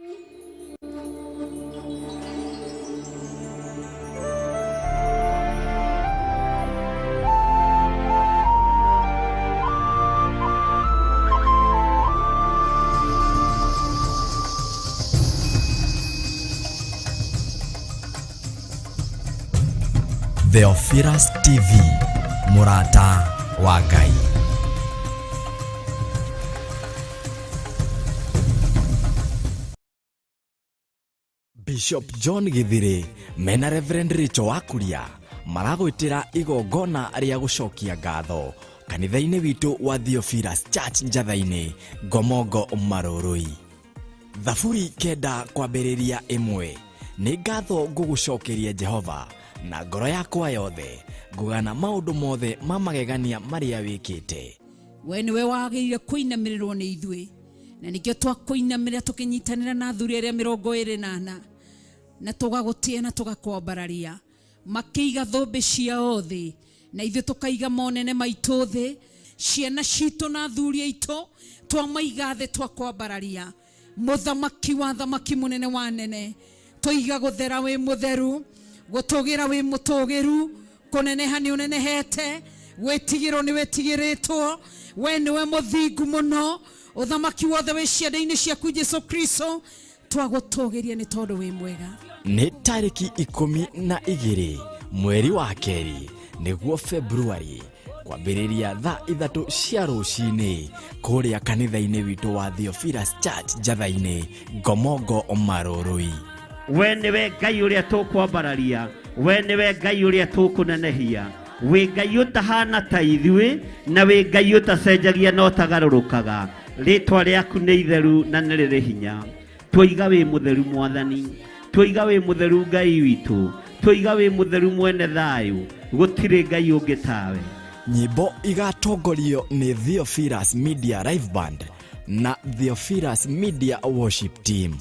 Theophilus TV, Murata wa Ngai. Bishop John Githire mena Reverend Rachel Wakuria maragwitira igongona ria gucokia ngatho kanitha-ini witu wa Theophilus Church Njathaini Ngomongo Marurui. Thaburi kenda kwambiriria imwe ni ngatho ngugucokeria Jehova na ngoro yakwa yothe ngugana maundu mothe ma magegania maria wikite. We niwe wagĩrĩire kũinamĩrĩrwo nĩ ithuĩ na nĩkĩo twakũinamĩrĩra tũkĩnyitanĩra na athuri arĩa 24 na tũgagũtĩa na tũgakwambararia makĩiga thũmbĩ ciao thĩ na ithuĩ tũkaiga monene maitũ thĩ, ciana citũ na athuri aitũ twamaiga thĩ twakwambararia. Mũthamaki wa thamaki mũnene wa nene tũiga gũthera wĩ mũtheru, gũtũgĩra wĩ mũtũgĩru, kũneneha nĩ ũnenehete, wetigĩrwo nĩ wetigĩrĩtwo, we nĩwe mũthingu mũno, ũthamaki wothe wĩ ciande-inĩ ciaku Jesu Kristo, twagũtũgĩria nĩ tondũ wĩ mwega. Nĩ tarĩki 12 mweri wa kerĩ nĩguo February kwambĩrĩria thaa 3 cia rũcinĩ kũrĩa kanitha-inĩ witũ wa Theophilus Church Njathaini Ngomongo Marurui. We niwe Ngai ũrĩa tũkwambararia, we niwe Ngai ũrĩa tũkũnenehia, wĩ Ngai ũtahana ta ithuĩ na wĩ Ngai ũtacenjagia na ũtagarũrũkaga. Rĩtwa rĩaku nĩ itheru na nĩ rĩrĩ hinya. Twoiga wĩ mũtheru Mwathani, twoiga wĩ mũtheru Ngai witũ, twoiga wĩ mũtheru mwene thayũ, gũtirĩ Ngai ũngĩ tawe. Nyimbo igatongorio nĩ Theophilus Media Live Band na Theophilus Media Worship Team.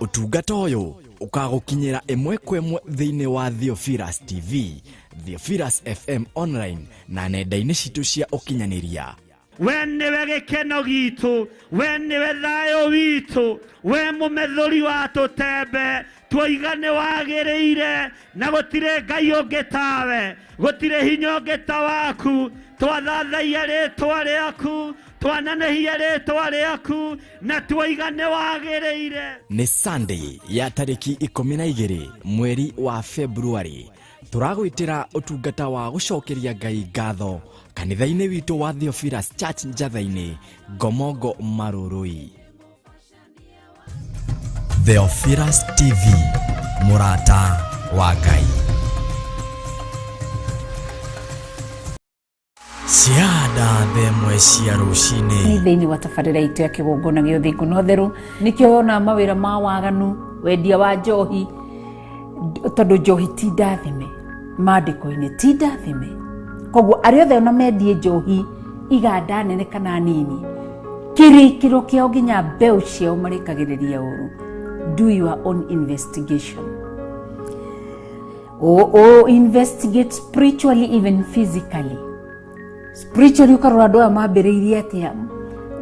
Utungata ũyũ ũkagũkinyĩra ĩmwe kwa ĩmwe thĩinĩ wa Theophilus TV, Theophilus FM online na nenda-inĩ citũ cia ũkinyanĩria. We niwe gĩkeno gitũ, we niwe thayũ witũ, we mũmethũri wa tũtembe, twoiga nĩ wagĩrĩire na gũtirĩ Ngai ũngĩ tawe, gũtirĩ hinya ũngĩ ta waku, twathathaia rĩtwa rĩaku, twananehia rĩtwa rĩaku na twoiga nĩ wagĩrĩire. Nĩ Sunday ya tarĩki 12 mweri wa February. Tũragwĩtĩra ũtungata wa gũcokeria Ngai ngatho kanitha-inĩ witũ wa Theophilus Church Njathaini Ngomongo Marurui. Theophilus TV, Murata wa Ngai. Ciada themwe cia rũcinĩ thĩinĩ wa tabarĩra itũ ya kĩgongona gĩa ũthingu na ũtheru, nĩkĩo yona mawĩra ma waganu, wendia wa njohi, tondũ njohi ti ndathime, maandĩko-inĩ ti ndathime. Koguo arĩa othe ona mendie njohi iganda nene kana nini, kĩrĩkĩro kĩao nginya mbeũ ciao marĩkagĩrĩria ũru. Do your own investigation. Investigate spiritually, even physically. Spiritually ukarora andũ aya mambĩrĩirie atĩa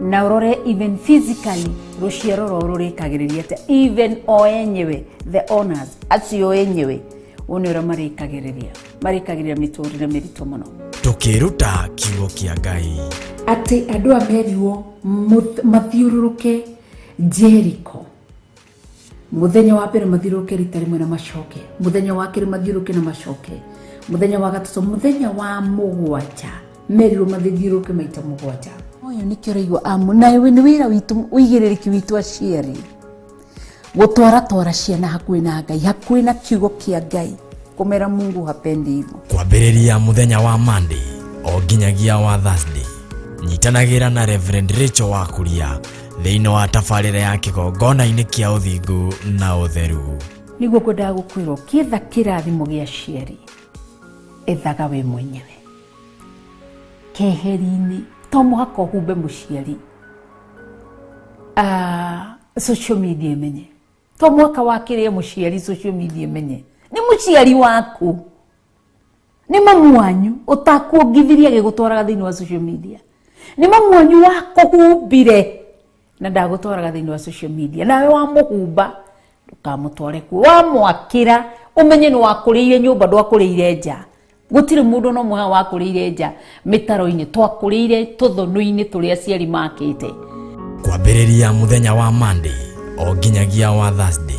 na urore even physically rũciaro rũrũ rũrĩkagĩrĩria atĩa, even o enyewe the owners acio enyewe one ũrĩa marĩkagĩrĩria mĩtũrĩre mĩritũ mũno. Tũkĩruta kiugo kĩa Ngai atĩ andũ a merirwo mathiũrũrũke Jericho muthenya wa mbere mathiruke rita rimwe na macoke, muthenya wa keri mathiruke na macoke, muthenya wa gatatu, muthenya wa mugwanja meriro mathiruke maita mugwanja. Oyo nikio raigwa amu na we ni wira witu uigiririki witu aciari gutwara ciana hakuhi na Ngai, hakuhi na kiugo kia Ngai, kumera Mungu hapendi hivyo. Kwambĩrĩria muthenya wa Monday o nginyagia wa Thursday nyitanagira na Reverend Rachel Wakuria thĩinĩ wa tabarĩra ya kĩgongona-inĩ kĩa ũthingu na ũtheru. Niguo ngwendaga gũkwĩrwo kĩetha kĩrathimo gĩa ciari ethaga we mwenyewe keheri-inĩ, to mũhaka ũhumbe mũciari social media imenye, to mũhaka wakĩrĩa mũciari social media imenye. Nĩ mũciari waku, nĩ mamu wanyu ũtakuongithirie agĩgũtwaraga thĩinĩ wa social media, nĩ mamu wanyu wakũhumbire na ndagũtwaraga thĩinĩ wa social media, nawe wamũhumba ndũkamũtware kuo, wamwakĩra ũmenye nĩ wakũrĩire nyũmba, ndwakũrĩire nja. Gũtirĩ mũndũ no mũha wakũrĩire nja mĩtaro-inĩ, twakũrĩire tũthũnũ-inĩ tũrĩa aciari makĩte. Kwambĩrĩria muthenya wa Monday o nginyagia wa Thursday,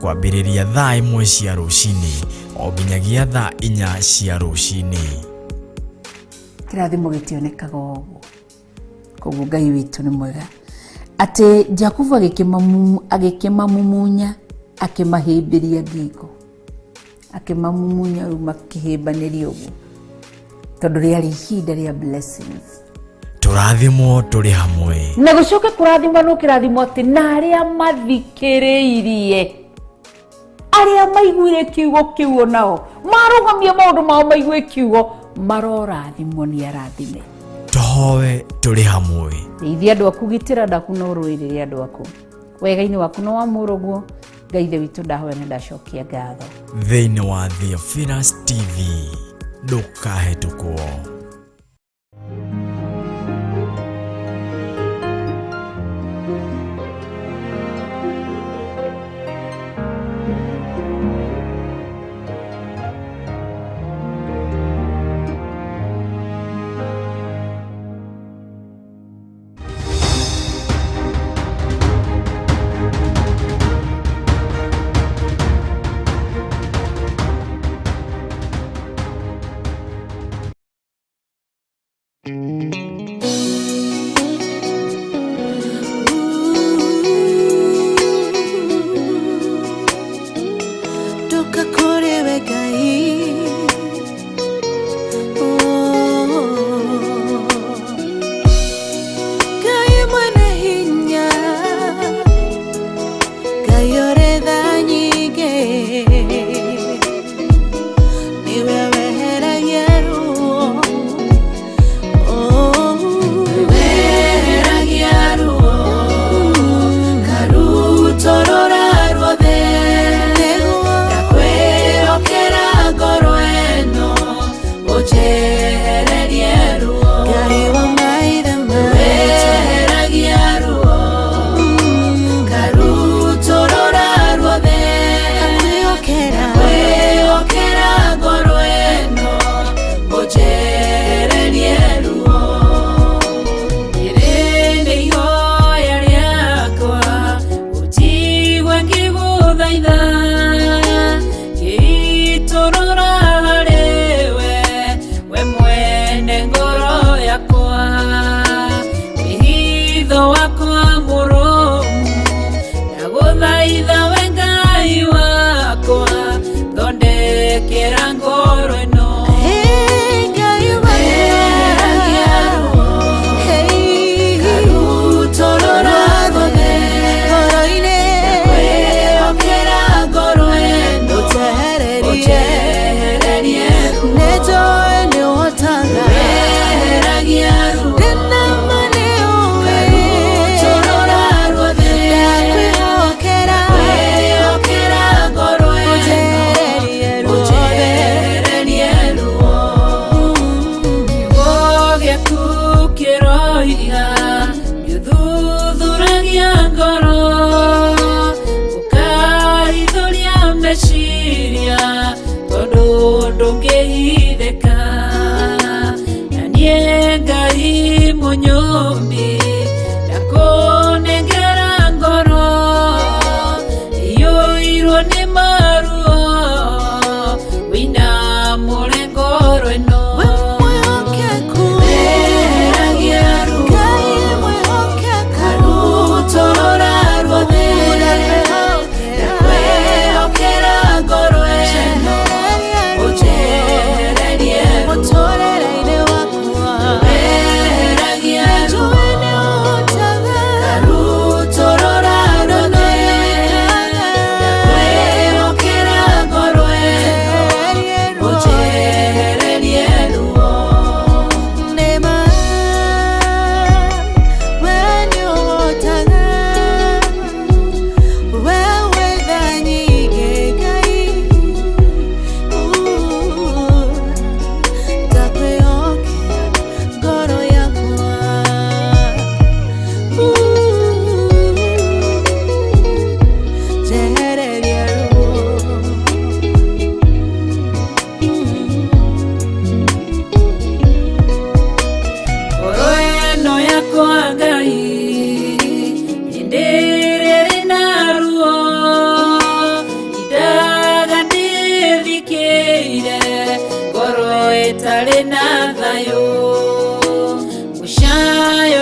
kwambĩrĩria thaa 1 cia rũcinĩ o nginyagia thaa 4 cia rũcinĩ. Kĩrathimo gĩtionekaga ũguo, koguo Ngai witũ nĩ mwega. Ate Jakubu agĩkĩmamumunya akĩmahĩmbĩria ngingo, akĩmamumunya rĩu makĩhĩmbanĩria ũguo, tondũ rĩarĩ ihinda rĩa blessings. Tũrathimwo tũrĩ hamwe na gũcoka kũrathimwo no kĩrathimo atĩ na arĩa mathikĩrĩirie, arĩa maiguire kiugo kĩu nao marũgamia maũndũ mao maigue kiugo marorathimwo nĩ arathime. Tũhoe tũrĩ hamwe. Ithuĩ andũ aku gitĩra ndaku no rũĩrĩre andũ aku, wega-inĩ waku no wamũrũguo. Ngai ithe witũ ndahoya na ndacokia ngatho thĩinĩ wa Theophilus TV, ndũkahĩtũkwo. Ngai munyumbi, nakunengera ngoro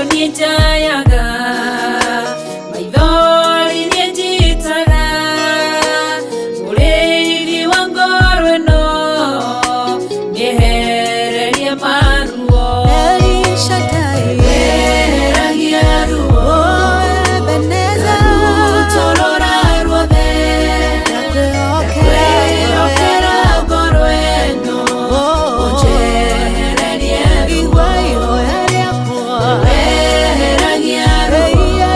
ninjayaga maithori ninjitaga murithi wa ngoro ĩno nĩehererie maruo weheragia ruo rutorora ruothe ndakwĩhokera ngoro ĩno ũnjehererie ruo weheragia ruo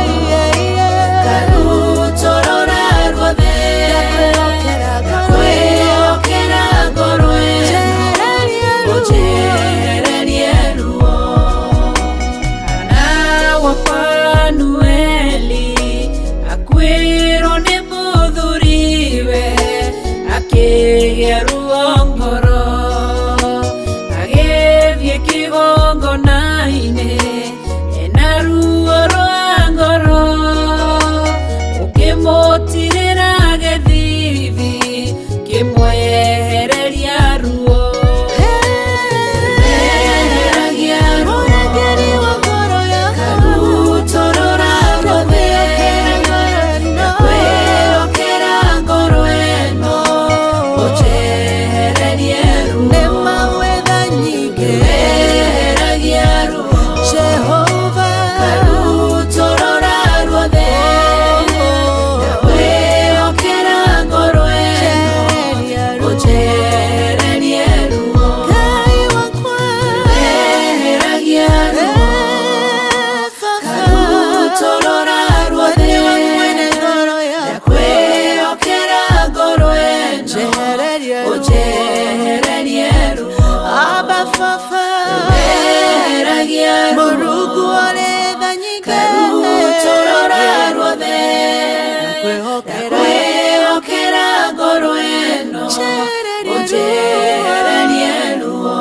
karutorora ruothe ndakwĩhokera ngoro ĩno ũnjehererie ruo kana wapanueli akwĩrwo nĩ mũthuriwe akĩgĩa ruo ngoro agĩthiĩ kĩgongona-inĩ ena ruo rwa ngoro ũkĩmũtirĩra gĩthithi kĩmwehereria ruo weheragia ruo karutorora ruothe ndakwĩhokera ngoro ĩno ũnjehererie ruo weheragia ruo karutorora ruothe ndakwĩhokera ngoro ĩno ũnjehererie ruo weheragia ruo karutorora ruothe ndakwĩhokera ngoro ĩno ũnjehererie ruo weheragia ruo karutorora ruothe ndakwĩhokera ngoro ĩno ũnjehererie ruo.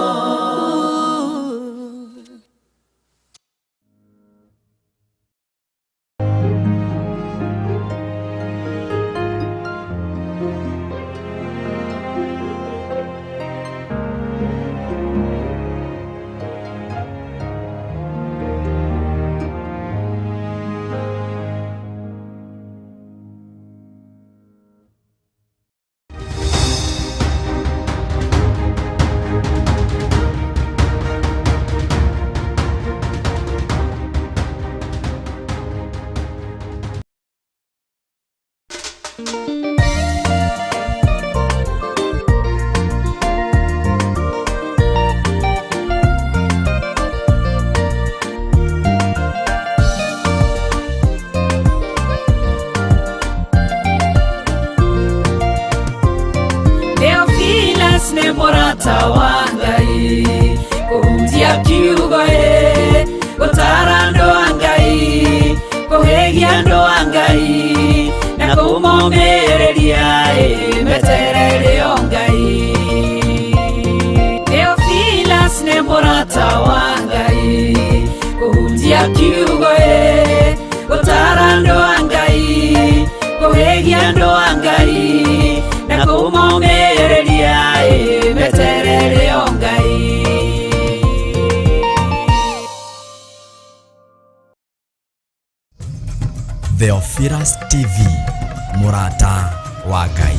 Theophilus nĩ mũrata wa Ngai kũhunjia kiugo gũtara andũ a Ngai kũhĩgia andũ a Ngai na kũmomĩrĩria meterere o Ngai. Theophilus nĩ mũrata wa Ngai kũhunjia kiugo gũtara andũ a Ngai kũhĩgia andũ a Ngai na kũmomĩrĩria meterere o Ngai. Theophilus TV, mũrata wa Ngai.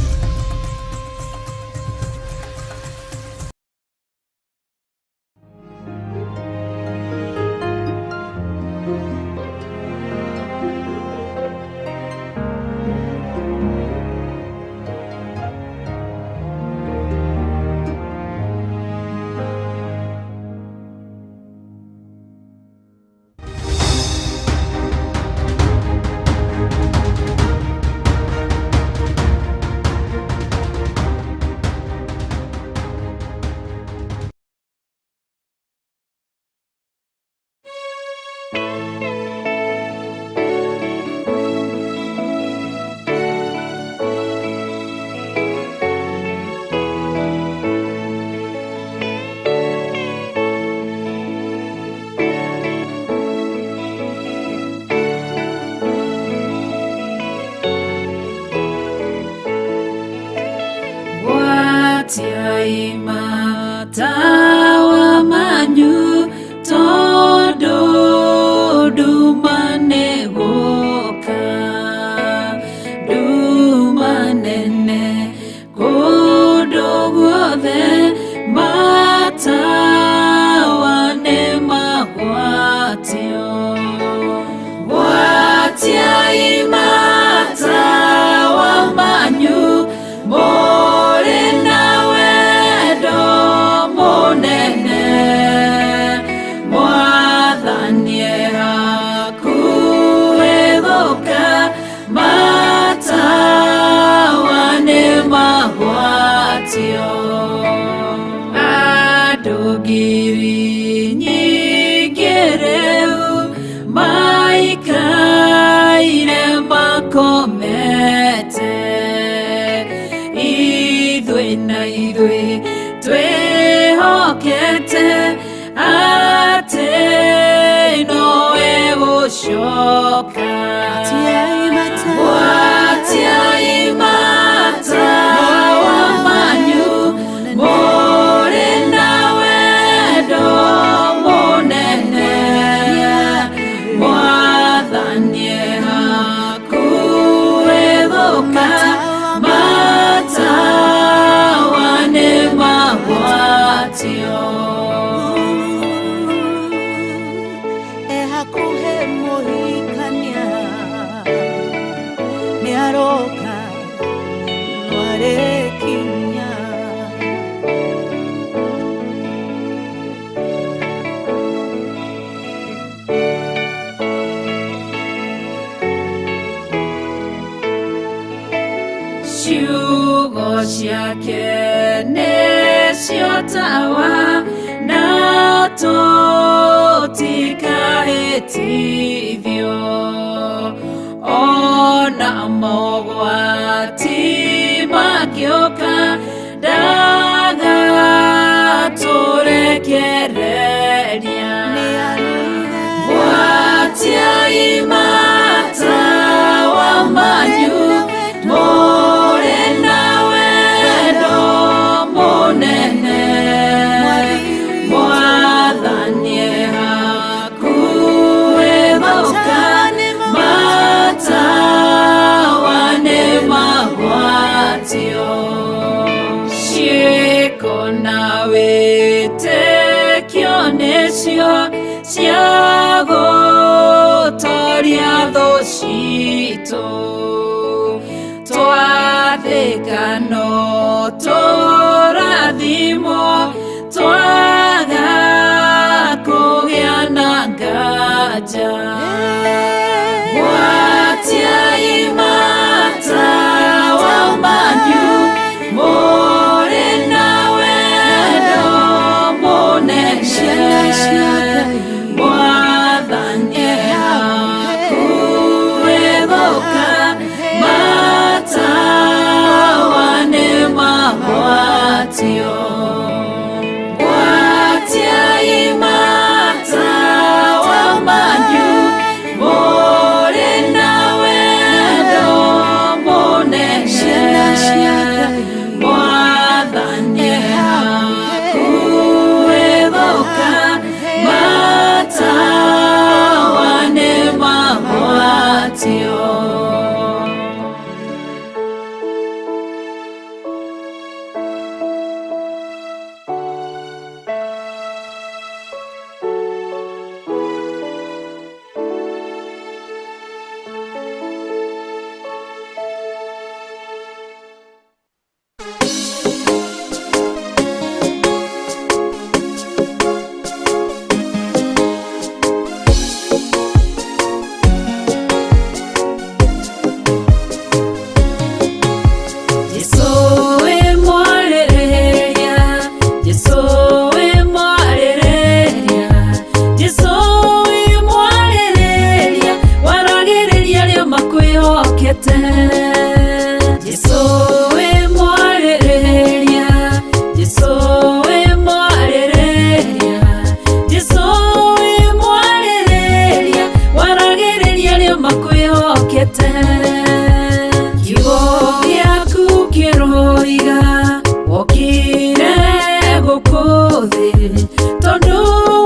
Tondu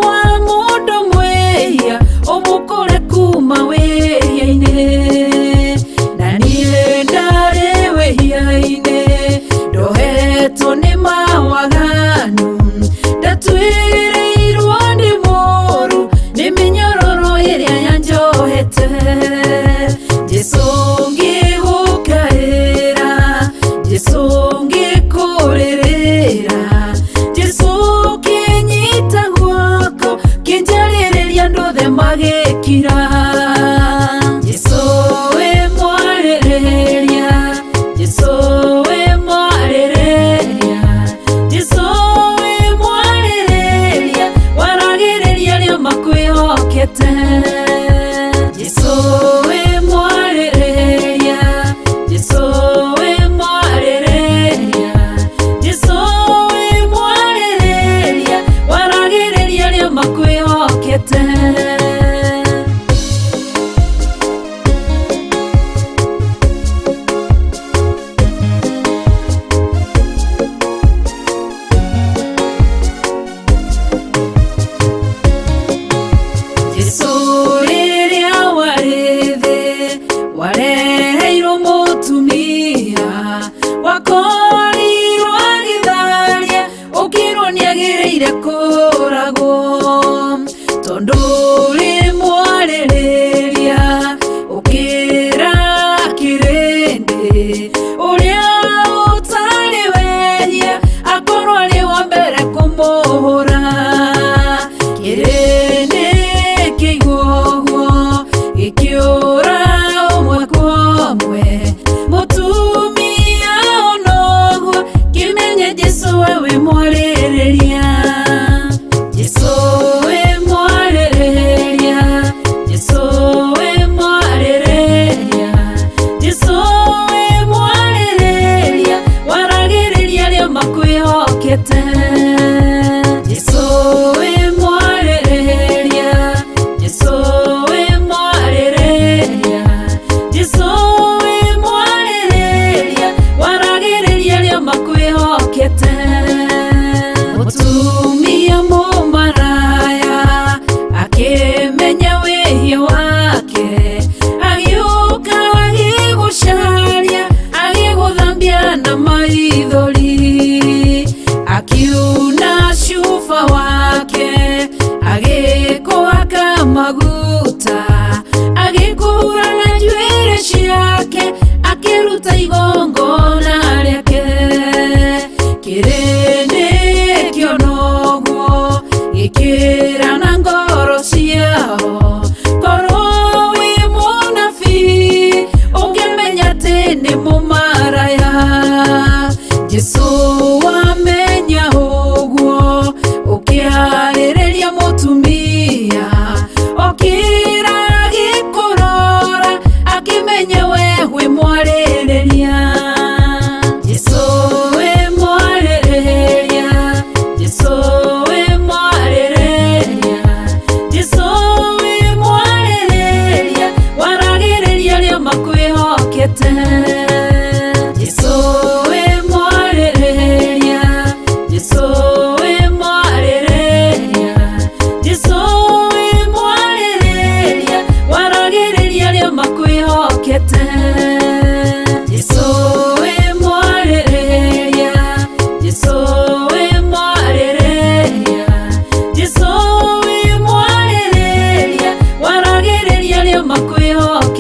wa mundu mweya umukore kuma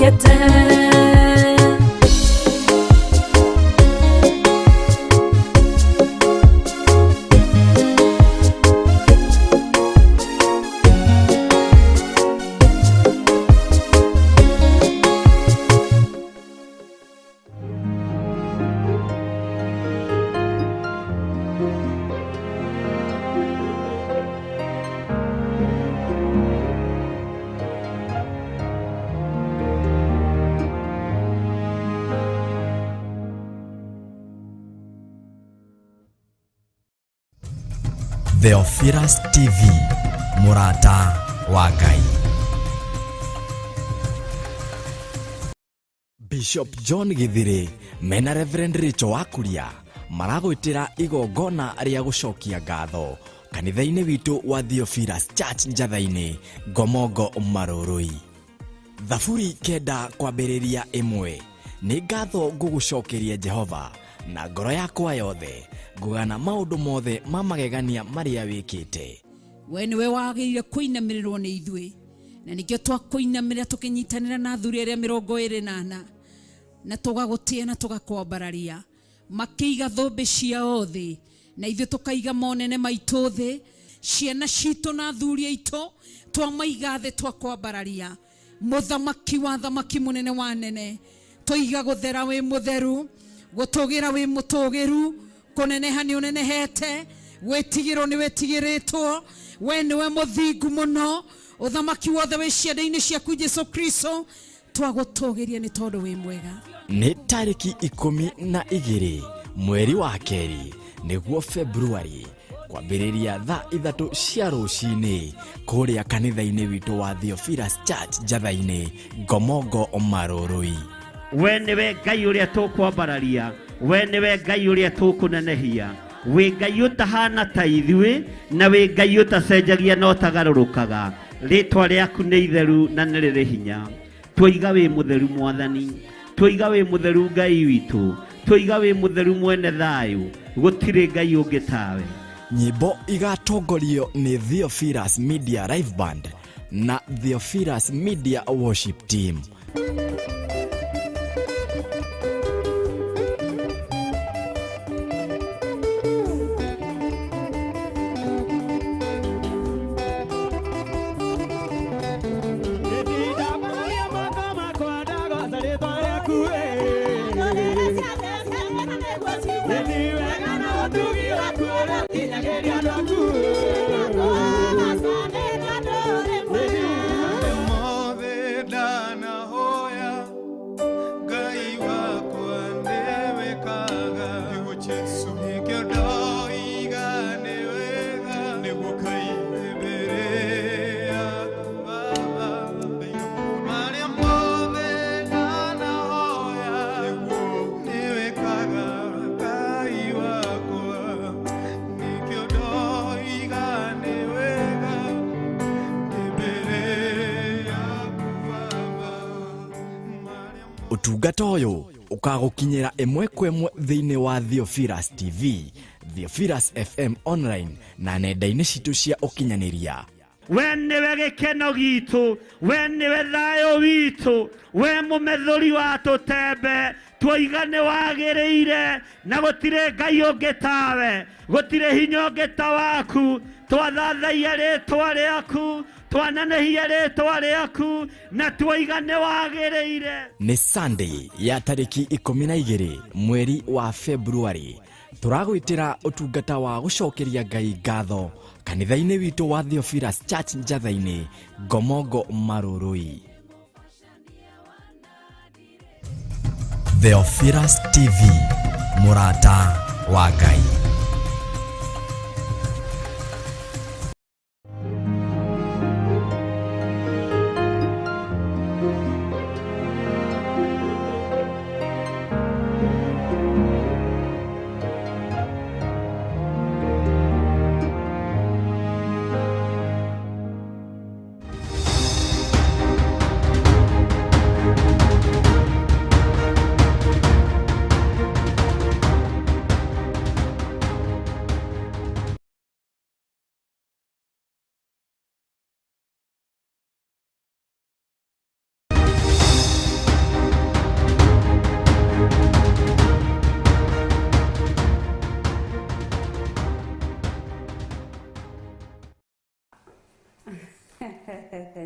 gete Theophilus TV, Murata wa Ngai. Bishop John Githire mena Reverend Rachel Wakuria maragwitira igongona ria gucokia ngatho kanitha-ini witu wa Theophilus Church Njathaini Ngomongo Marurui. Thaburi kenda kwambiriria imwe ni ngatho ngugucokeria Jehova na ngoro yakwa yothe ngugana maundu mothe ma magegania maria wikite. We niwe wagĩrĩire kũinamĩrĩrwo nĩ ithuĩ na nĩkĩo twakũinamĩrĩra tũkĩnyitanĩra na athuri arĩa 24 na tũgagũtĩa na tũgakwambararia makĩiga thũmbĩ ciao thĩ na ithuĩ tũkaiga monene maitũ thĩ, ciana citũ na athuri aitũ twamaiga thĩ twakwambararia mũthamaki wa thamaki mũnene wa nene, tũiga gũthera wĩ mũtheru, gũtũgĩra wĩ mũtũgĩru, kũneneha nĩ ũnenehete, gwĩtigĩrwo nĩ wĩtigĩrĩtwo, we nĩwe mũthingu mũno, ũthamaki wothe wĩ ciande-inĩ ciaku Jesu Kristo, twagũtũgĩria nĩ tondũ wĩ mwega. Nĩ tarĩki 12 mweri wa kerĩ nĩguo Februari kwambĩrĩria thaa 3 cia rũcinĩ kũrĩa kanitha-inĩ witũ wa Theophilus Church Njathaini Ngomongo Marurui. We niwe Ngai ũrĩa tũkwambararia, we niwe Ngai ũrĩa tũkũnenehia, we Ngai ũtahana ta ithuĩ na we Ngai ũtacenjagia na ũtagarũrũkaga, rĩtwa rĩaku nĩ itheru na nĩ rĩrĩ hinya. Tũiga wĩ mũtheru Mwathani, tũiga wĩ mũtheru Ngai witũ, tũiga wĩ mũtheru mwene thayũ, gũtirĩ Ngai ũngĩ tawe. Nyimbo igatongorio nĩ Theophilus Media Live Band na Theophilus Media Worship Team. Utungata ũyũ ũkagũkinyĩra ĩmwe kwa ĩmwe thĩinĩ wa Theophilus TV, Theophilus FM online na nenda-inĩ citũ cia ũkinyanĩria. We niwe gĩkeno gitũ, we niwe thayũ witũ, we mũmethũri wa tũtembe, twoiga nĩ wagĩrĩire na gũtirĩ Ngai ũngĩ tawe, gũtirĩ hinya ũngĩ ta waku, twathathaia rĩtwa rĩaku, twananehia rĩtwa rĩaku na twoiga nĩ wagĩrĩire. Nĩ Sunday ya tarĩki 12 mweri wa Februari. Tũragwĩtĩra ũtungata wa gũcokeria Ngai ngatho kanitha-inĩ witũ wa Theophilus Church Njathaini Ngomongo Marurui. Theophilus TV, Murata wa Ngai.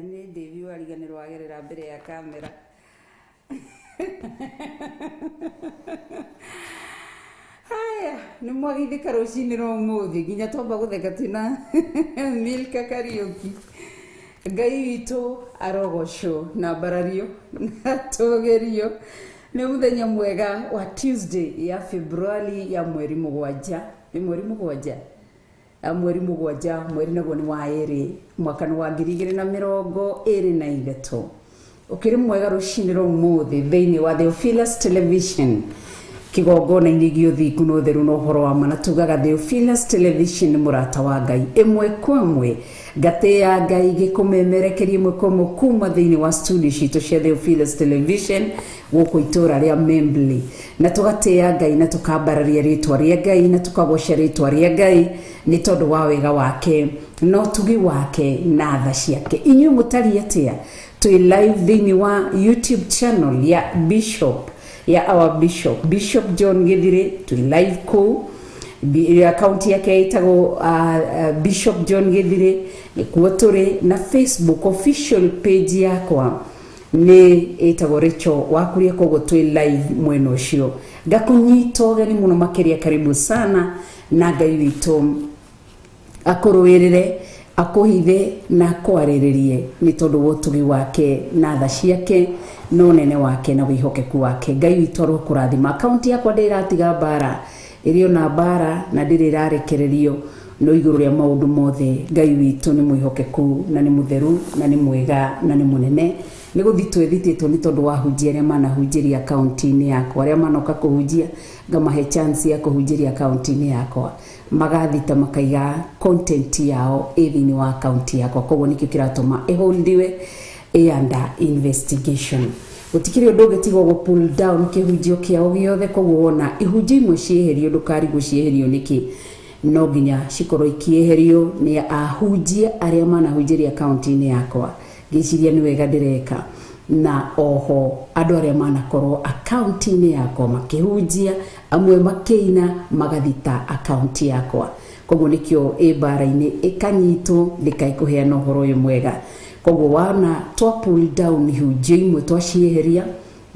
nĩ David wariganĩrwo agerera mbere ya kamera. Haya, nĩ mwagithĩka rũcinĩ rwa ũmũthĩ nginya twamba gũtheka twĩna Milka Kariuki. Ngai witũ arogocwo na mbarario na tũgerio. Nĩ mũthenya mwega wa Tuesday ya February ya mweri mũgwanja. Nĩ mweri mũgwanja. Mweri mũgwanja, mweri naguo nĩ wa ĩrĩ, mwaka nĩ wa 2023. Ũkĩrĩ mwega rũcinĩ rwa ũmũthĩ thĩinĩ wa Theophilus Television. Kigongona-inĩ gĩũthingu na ũtheru na ũhoro wa ma, na tugaga Theophilus Television nĩ mũrata wa Ngai ĩmwe kwa ĩmwe. Ngatĩ ya Ngai gĩkũmemerekeria ĩmwe kwa ĩmwe kuma thĩinĩ wa studio citũ cia Theophilus Television gũkũ itũra rĩa Membley, na tũgatĩya Ngai na tũkambararia rĩtwa rĩa Ngai na tũkagoca rĩtwa rĩa Ngai nĩ tondũ wa wega wake no tugi wake na tha ciake. Inyuĩ mũtari atĩa? Twĩ live thĩinĩ wa YouTube channel ya our Bishop John Githire. Twĩ live kũu account yake ĩtagwo Bishop John Githire. Nĩkuo tũrĩ na Facebook official page yakwa nĩ ĩtagwo Rachel Wakuria. Koguo twĩ live mwena ũcio. Ngakũnyita ũgeni mũno makĩria, karibu sana, na Ngai witũ akũrũĩrĩre, akũhithe na akwarĩrĩrie nĩ tondũ wa ũtugi wake na tha ciake na ũnene wake na wĩhokeku wake. Ngai witũ arokũrathima. Account yakwa ndĩratiga mbara, ĩrĩ ona mbara na ndĩrĩ ĩrarekererio no igũrũ rĩa maũndũ mothe. Ngai witũ nĩ mwĩhokeku na nĩ mũtheru na nĩ mwega na nĩ mũnene. Nĩ gũthi twethitĩtwo nĩ tondũ wa hunjia arĩa manahunjĩria akaunti-inĩ yakwa, arĩa manoka kũhunjia ngamahe chance ya kũhunjĩria akaunti-inĩ yakwa, magathita makaiga content yao thĩinĩ wa akaunti yakwa. Koguo nĩkĩo kĩratũma ĩhũndiwe under investigation. Gũtikĩrĩ ũndũ ũngĩtigwo gũ pull down kĩhunjio kĩao gĩothe. Koguo wona ihunjio imwe cieherio ndũkarigwo cieherio nĩkĩ, no nginya cikorwo ikĩeherio nĩ ahunjia arĩa manahunjĩria akaunti-inĩ yakwa. Ngĩciria nĩ wega ndĩreka, na oho andũ arĩa manakorwo akaunti-inĩ yakwa makĩhunjia, amwe makĩina magathita akaunti yakwa. Koguo nĩkĩo mbara-inĩ ĩkanyitwo ndĩkaikũheana ũhoro ũyũ mwega. Koguo wana twa pull down ihunjio imwe twacieheria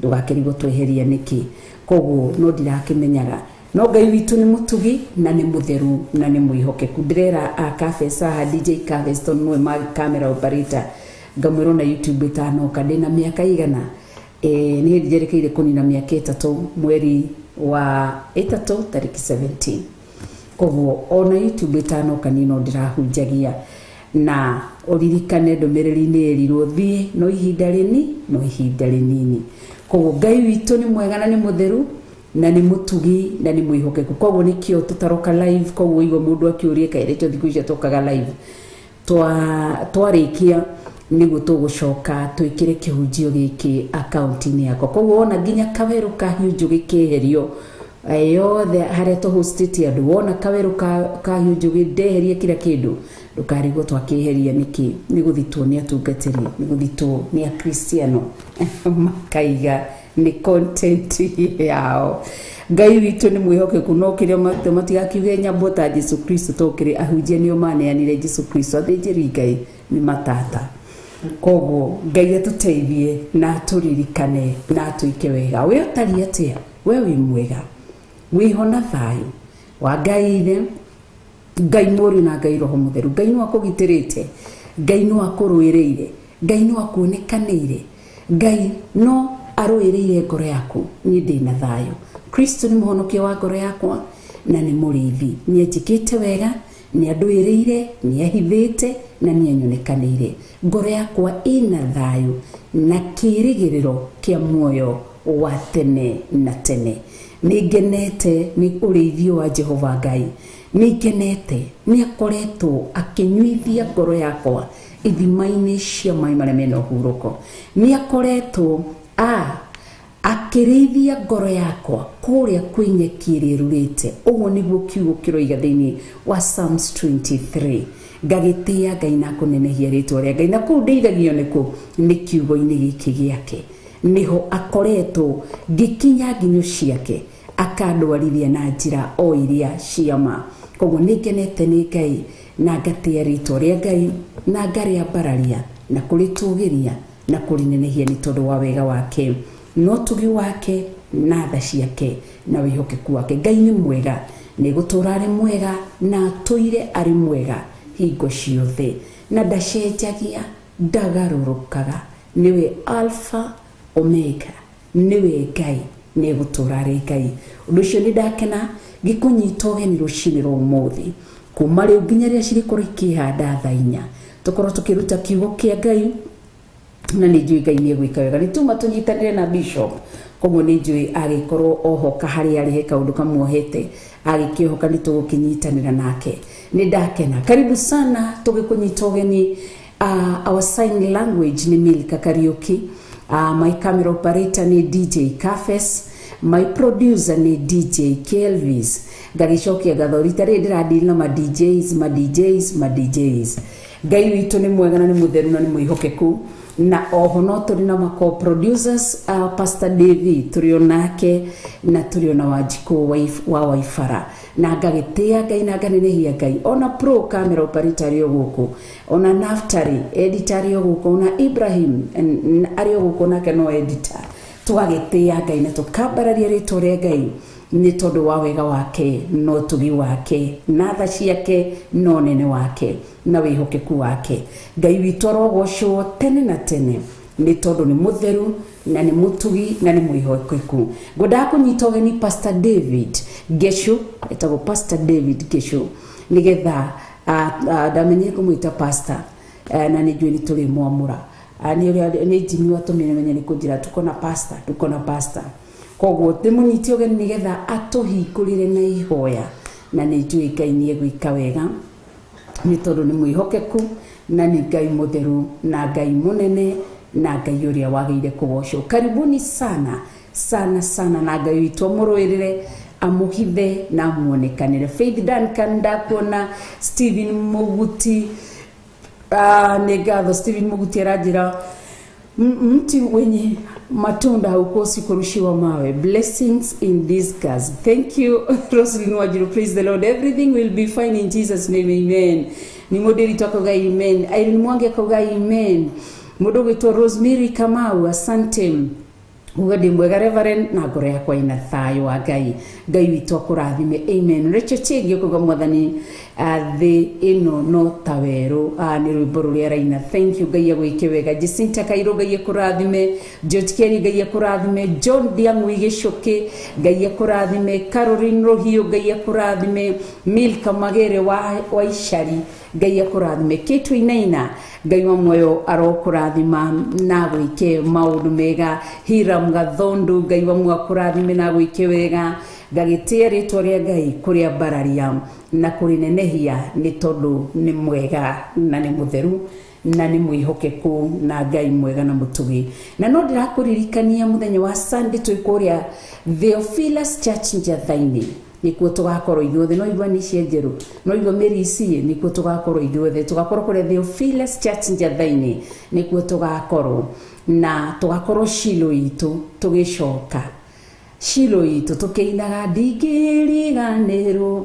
ndũgakĩrigwo tweheria nĩkĩ. Koguo no ndirakĩmenyaga, no Ngai witũ nĩ mũtugi na nĩ mũtheru na nĩ mwĩhokeku. Ndĩrera akabesa DJ Kaveston mwe ma camera operator ngamwĩrwo na YouTube ĩtanoka ndĩna mĩaka igana. Nĩ hĩndĩ njerekeire kũnina mĩaka 3 mweri wa 3 tariki 17. Koguo ona YouTube ĩtanoka niĩ no ndĩrahunjagia, na ũririkane ndũmĩrĩri-inĩ ĩrirwo thiĩ no ihinda rĩnini. Koguo Ngai witũ nĩ mwega na nĩ mũtheru na nĩ mũtugi na nĩ mwĩhokeku. Koguo nĩkĩo tũtaroka live. Koguo igua mũndũ akĩũria kaĩ rĩtwa thikũ icio tokaga live, twarĩkia nĩguo tũgũcoka twĩkĩre kĩhunjio gĩkĩ akaunti-inĩ yakwa. Koguo wona nginya kawerũ ka hiunjũ gĩkĩeherio yothe harĩa tũhostĩte andũ, wona kawerũ ka hiunjũ gĩndeherie kila kĩndũ ndũkarigwo twakĩeheria nĩkĩ. Nĩ gũthitwo nĩ atungatĩri, nĩ gũthitwo nĩ akristiano makaiga nĩ content yao. Ngai witũ nĩ mwĩhokeku, no kĩrĩa matigakiuge nyambo ta Jesu Kristo tokĩrĩ ahunjia nĩo maneanire Jesu Kristo, athĩnjĩri Ngai nĩ matata. Koguo Ngai atũteithie na tũririkane na tũike wega. We ũtari atĩa? We wĩ mwega, wĩho na thayũ wa Ngai Ithe, Ngai Mũriũ na Ngai Roho Mũtheru. Ngai nĩ akũgitĩrĩte, Ngai nĩ akũrũĩrĩire, Ngai nĩ akuonekanĩire, Ngai no arũĩrĩire ngoro yaku. Niĩ ndĩna thayũ. Kristo nĩ mũhonokia wa ngoro yakwa na nĩ mũrĩithi. Nĩ anjĩkĩte wega, nĩ andũĩrĩire, nĩ ahithĩte na nĩ anyonekanĩire. Ngoro yakwa ĩna thayũ na kĩĩrĩgĩrĩro kĩa muoyo wa tene na tene. Nĩ ngenete nĩ ũrĩithio wa Jehova Ngai. Nĩ ngenete nĩ akoretwo akĩnyuithia ngoro yakwa ithima-inĩ cia maĩ marĩa mena ũhurũko. Nĩ akoretwo akĩrĩithia ngoro yakwa kũrĩa kwĩ nyeki ĩrĩa ĩrurĩte. Ũguo nĩguo kiugo kĩroiga thĩinĩ wa Psalms 23. Ngagĩtĩĩa Ngai na kũnenehia rĩtwa rĩa Ngai, na kũu ndeithagio nĩ kiugo-inĩ gĩkĩ gĩake. Niho akoretwo ngĩkinya nginyo ciake akandwarithia na njĩra o iria ciama. Koguo nĩ ngenete nĩ Ngai na ngatĩĩa rĩtwa rĩa Ngai na ngarĩa mbararia na kũrĩtũgĩria na kũrĩnenehia nĩ tondũ wa wega wake no tugi wake na tha ciake na wĩhokeku wake. Ngai nĩ mwega, nĩ gũtũũra arĩ mwega na atũire arĩ mwega hingo ciothe na ndacenjagia, ndagarũrũkaga. Niwe Alpha Omega, niwe Ngai, nĩ gũtũũra arĩ Ngai. Ũndũ ũcio nĩ ndakena gĩkũnyita ũgeni rũcinĩ rwa ũmũthĩ kuma rĩu nginya rĩrĩa cirĩkorwo ikĩhanda thaa 4 tũkorwo tũkĩruta kiugo kĩa Ngai, na nĩ njũĩ Ngai nĩ egwĩka wega. Nĩ tuma tũnyitanĩre na Bishop, koguo nĩ njũĩ agĩkorwo ohoka harĩa arĩ he kaũndũ kamwohete, agĩkĩohoka nĩ tũgũkĩnyitanĩra nake. Nĩ ndakena. Karibu sana tũgĩkũnyita ũgeni. Our sign language ni Milka Kariuki. My camera operator ni DJ Kafes. My producer ni DJ Kelvis. Gagicokia gathorita rĩ ndĩradili na ma DJs. Ngai witũ nĩ mwega na nĩ mũtheru na nĩ mwĩhokeku. Na oho no tũrĩ na ma co-producers, Pastor David tũrĩ onake na tũrĩ ona Wanjikũ wa Waifara. Na ngagĩtĩa Ngai na nganenehia Ngai. Ona pro camera operator arĩ o gũkũ, ona Naftari editor arĩ o gũkũ, ona Ibrahim arĩ o gũkũ nake no editor. Tũgagĩtĩa Ngai na tũkambararia rĩtwa rĩa Ngai nĩ tondũ wa wega wake no tugi wake na tha ciake no nene wake na wĩhokeku wake. Ngai witũ arogocwo tene na tene nĩ tondũ nĩ mũtheru na nĩ mũtugi na nĩ mwĩhokeku. Ngwendaga kũnyita ũgeni Pastor David Geshu, etagwo Pastor David Geshu, nĩgetha ndamenye kũmwĩta pastor, na nĩ njũĩ nĩ tũrĩ mwamũra. Nĩ njini watũmenye nĩ kũnjĩra tuko na pastor. Koguo ndĩmũnyite ũgeni nĩgetha atũhingũrĩre na ihoya, na nĩ njũĩ Ngai nĩ egwĩka wega nĩ tondũ nĩ mwĩhokeku na nĩ Ngai mũtheru na Ngai mũnene na Ngai ũrĩa wagĩrĩire kũgocwo. Karibuni sana na Ngai witũ amũrũĩrĩre, amũhithe na amuonekanĩre. Faith Duncan ndakuona, Stephen Muguti, nĩ ngatho Stephen Muguti aranjĩra mti wenye matunda haukosi kurushiwa mawe. Blessings in disguise. Thank you Roslyn Wajiru. Praise the Lord. Everything will be fine in Jesus name, amen. Ni modeli twakoga amen. Irene Mwange koga amen. Mudogo to Rosemary Kamau, asante. Ugadi mwega Reverend na ngoro yakwa ina thayo wa Ngai. Ngai witũ akũrathime, amen. Rachel Chegi kuga mwathani thĩ ĩno no ta werũ, nĩ rwĩmbo rũrĩa araina. Thank you Ngai agwĩke wega. Jacinta Kairũ Ngai akũrathime, George Kelly Ngai akũrathime, John Diang'u Gĩcũkĩ Ngai akũrathime, Caroline Rohio Ngai akũrathime, Milka Magere wa Icari Ngai akũrathime, Kate Wainaina Ngai wa muoyo arokũrathima na gwĩke maũndũ mega. Hiram Gathondu Ngai wa muoyo akũrathime na gwĩke wega. Ngagĩtĩa rĩtwa rĩa Ngai kũrĩa mbararia na kũrĩnenehia nĩ tondũ nĩ mwega na nĩ mũtheru na nĩ mwĩhokeku na Ngai mwega na mũtugi. Na no ndĩrakũririkania mũthenya wa Sunday twĩ kũrĩa Theophilus Church Njatha-inĩ nĩkuo tũgakorwo ithuothe. No igua nĩ cia njerũ, no igua mĩri ici nĩkuo tũgakorwo ithuothe. Tũgakorwo kũrĩa Theophilus Church Njatha-inĩ nĩkuo tũgakorwo, na tũgakorwo Shilo itũ tũgĩcoka Shilo itũ tũkĩinaga ndingĩriganĩrwo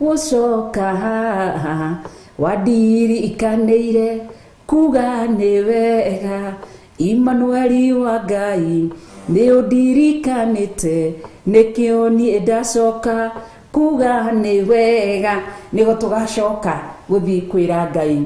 gũcoka haha wandirikaniire kuga nĩ wega Emmanuel wa Ngai nĩ ũndirikanĩte nĩkĩo niĩ ndacoka kuga nĩ wega. Nĩgo tũgacoka gũthiĩ kwĩra Ngai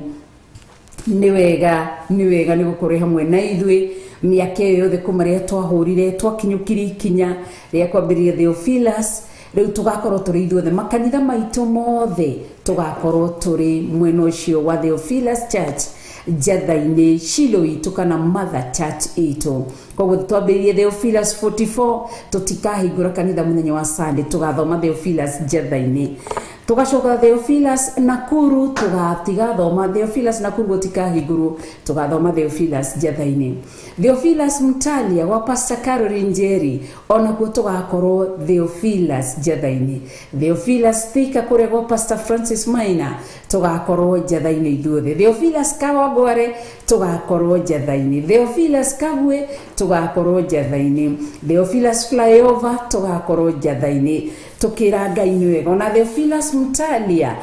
nĩ wega nĩ gũkorwo hamwe na ithuĩ miaka yothe kuma rĩa twahũrire twakinyũkire ikinya rĩa kwambĩrĩria Theophilus. Rĩu tũgakorwo tũrĩ ithuothe makanitha maitũ mothe tũgakorwo tũrĩ mwena ũcio wa Theophilus Church Njatha-inĩ, Shilo itũ kana Mother Church itũ. Koguo twambĩrĩrie Theophilus 44 tũtikahingũra kanitha mũthenya wa Sunday, tũgathoma Theophilus Njatha-inĩ. Tugacoka Theophilus Nakuru tugatiga thoma Theophilus Nakuru gutikahingũrwo, tugathoma Theophilus Njatha-inĩ. Theophilus Mtalia wa Pastor Caroline Njeri onakuo tugakorwo Theophilus Njatha-inĩ. Theophilus Thika kũrĩa gwa Pastor Francis Maina tugakorwo Njatha-inĩ ithuothe. Theophilus Kawangware tugakorwo Njatha-inĩ. Theophilus Kagwe tugakorwo Njatha-inĩ. Theophilus Flyover tugakorwo Njatha-inĩ. tukira Ngai ni wega. Ona Theophilus Mtalia,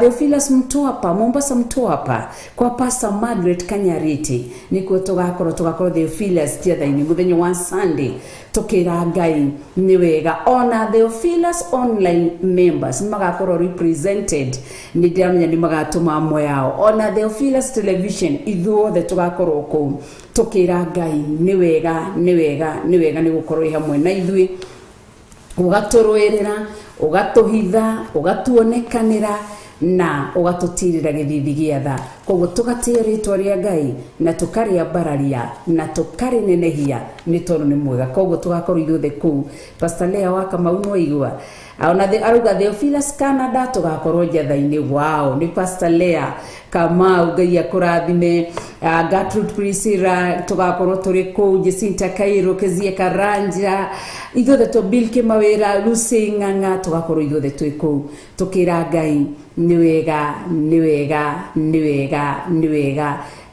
Theophilus Mtwapa, Mombasa Mtwapa, kwa Pastor Margaret Kanyariti nikuo tugakorwo Theophilus tiathaini muthenya wa Sunday tukira Ngai ni wega. Ona Theophilus online members magakorwo represented ni ndiamenya ni magatuma amwe yao. Ona Theophilus television ithuothe tugakorwo ku tukira Ngai ni wega ni gukorwo hamwe na ithui, ugaturwirira, ugatuhitha, ugatuonekanira na ugatutirira githithi giatha. Koguo tugatia ritwa ria Ngai na tukaria bararia na tukarinenehia ni tondu ni mwega. Koguo tugakorwo ithuothe kuu. Pastor Lea wa Kamau no igua ona aruga Theophilus Canada tugakorwo njatha-ini. Wow, ni Pastor Lea Kamau, Ngai akurathime. Gertrude Priscilla tugakorwo turi kuu, Jacinta Kairo, Kezia Karanja, ithuothe to Bill Kimawira, Lucy Ng'ang'a tugakorwo ithuothe twi kuu tukira Ngai ni wega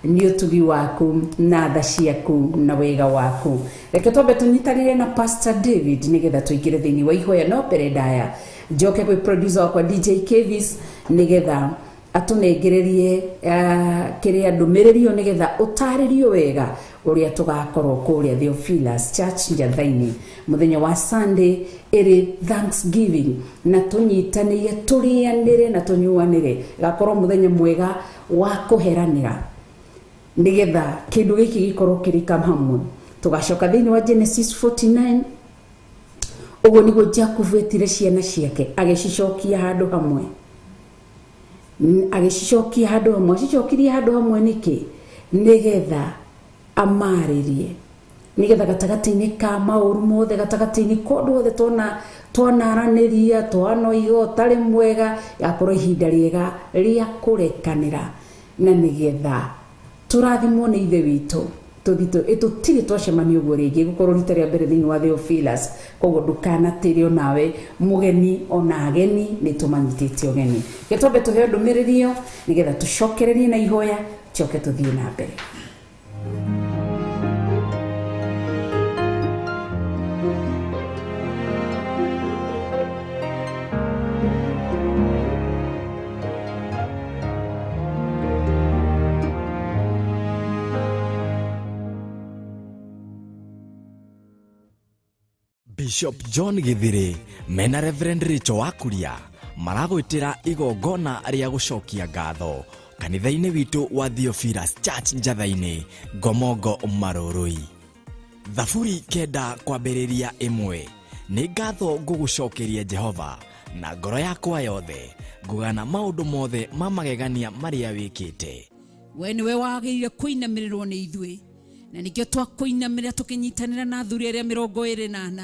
ni utugi waku na tha ciaku na wega waku. Reke twambe tunyitanire na Pastor David nigetha tuingire thiini wa ihoya no mbere ndaya njoke kwi producer wakwa DJ Kevis nigetha atunengererie kiria ndumiririo nigetha utaririo wega uria tugakorwo kuria Theophilus Church njathaini muthenya wa Sunday iri Thanksgiving na tunyitanire turianire na tunyuanire gakorwo muthenya mwega wa kuheranira nigetha kindu giki gikorwo kirika hamwe. Tugacoka thiini wa Genesis 49 uguo niguo Jacob etire ciana ciake agicicokia handu hamwe, cicokirie handu hamwe niki nigetha amaririe, nigetha gatagati-ini ka mauru mothe, gatagati-ini kondu othe twanaraniria twana igo tari mwega yakorwo ihinda riega ria kurekanira na nigetha turathimwo ni ithe witu tutiri twacemania uguo ringi gukorwo rita ria mbere thiini wa Theophilus. Koguo ndukanatirio nawe mugeni ona ageni ni tumanyitite ugeni. Getombe tuheo ndumiririo nigetha tucokererie na ihoya choke tuthie na mbere. Bishop John Githiri mena Reverend Rachel Wakuria maragwitira igongona ria gucokia ngatho kanitha-ini witu wa Theophilus Church njatha-ini Ngomongo Marurui. Thaburi kenda kwambiriria imwe ni ngatho ngugucokeria Jehova na ngoro yakwa yothe ngugana maundu mothe ma magegania maria wikite. We niwe wagĩrĩire kũinamĩrĩrwo nĩ ithuĩ na nikio twakuinamirira tukinyitanira na athuri aria 24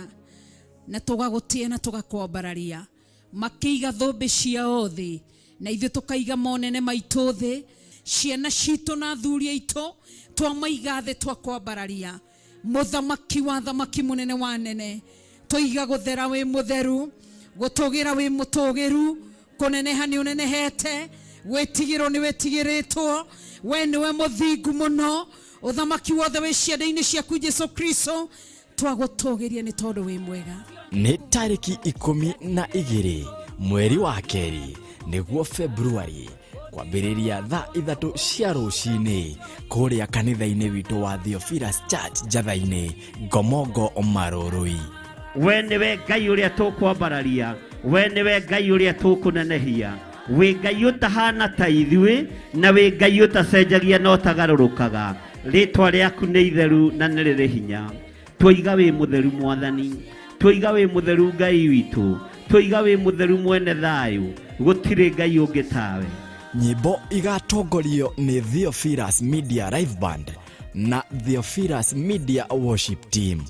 na tugagũtia na tugakwambararia makiiga thũmbĩ ciao thĩ na ithuĩ tukaiga monene maitũ thĩ, ciana citũ na athuri aitũ twamaiga thĩ twakwambararia. Muthamaki wa thamaki munene wa nene tuiga guthera wi mutheru, gutugira wi mutugiru, kuneneha ni unenehete, wetigiro ni wetigiritwo, we niwe muthingu muno, uthamaki wothe wi ciande-ini ciaku Jesu Kristo twagutugiria ni tondu wi mwega. Ni tariki 12 mweri wa keri niguo February kwambiriria thaa 3 cia rucini kuria kanitha-ini witu wa Theophilus Church njatha-ini Ngomongo Marurui. We niwe Ngai uria tukwambararia, we niwe Ngai uria tukunenehia, we Ngai utahana ta ithuĩ na we Ngai utacenjagia no tagarurukaga. Ritwa riaku ni itheru na ni riri hinya. Twiga wi mutheru Mwathani, twiga wi mutheru Ngai witu, twiga wi mutheru mwene thayu, gutire Ngai ungi tawe. Nyimbo igatongorio ni Theophilus Media Live Band na Theophilus Media Worship Team.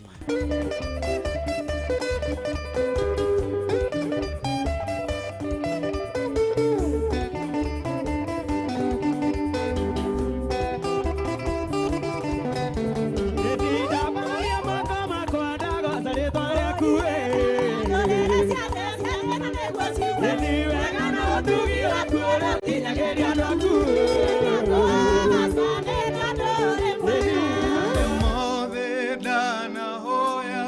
Hoya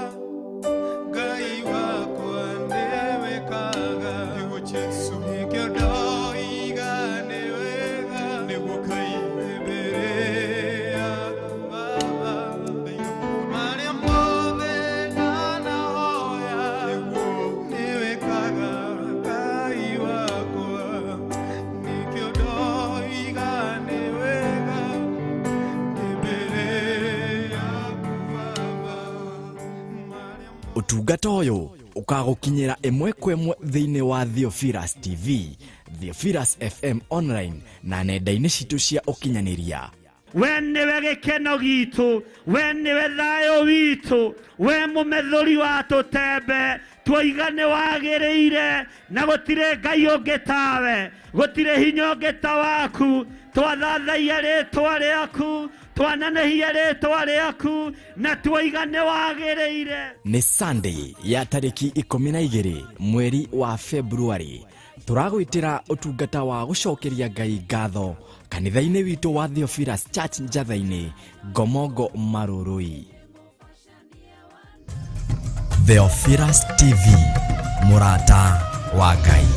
Utungata uyu ukagukinyira imwe kwa imwe thiini wa Theophilus TV, Theophilus FM online na nenda-ini citu cia ukinyaniria. We niwe gikeno gitu, we niwe thayo witu, we mumethuri wa tutembe, twoigane wagiriire na gutire ngai ungi tawe, gutire hinya ungi ta waku, twathathaia ritwa riaku, twananehia ritwa riaku na twoigane wagiriire. Ni Sunday ya tariki 12 mweri wa February. Turagwitira utungata wa gucokeria ngai ngatho kanitha-ini witu wa Theophilus Church Njatha-ini, Gomongo Marurui. Theophilus TV, murata wa ngai.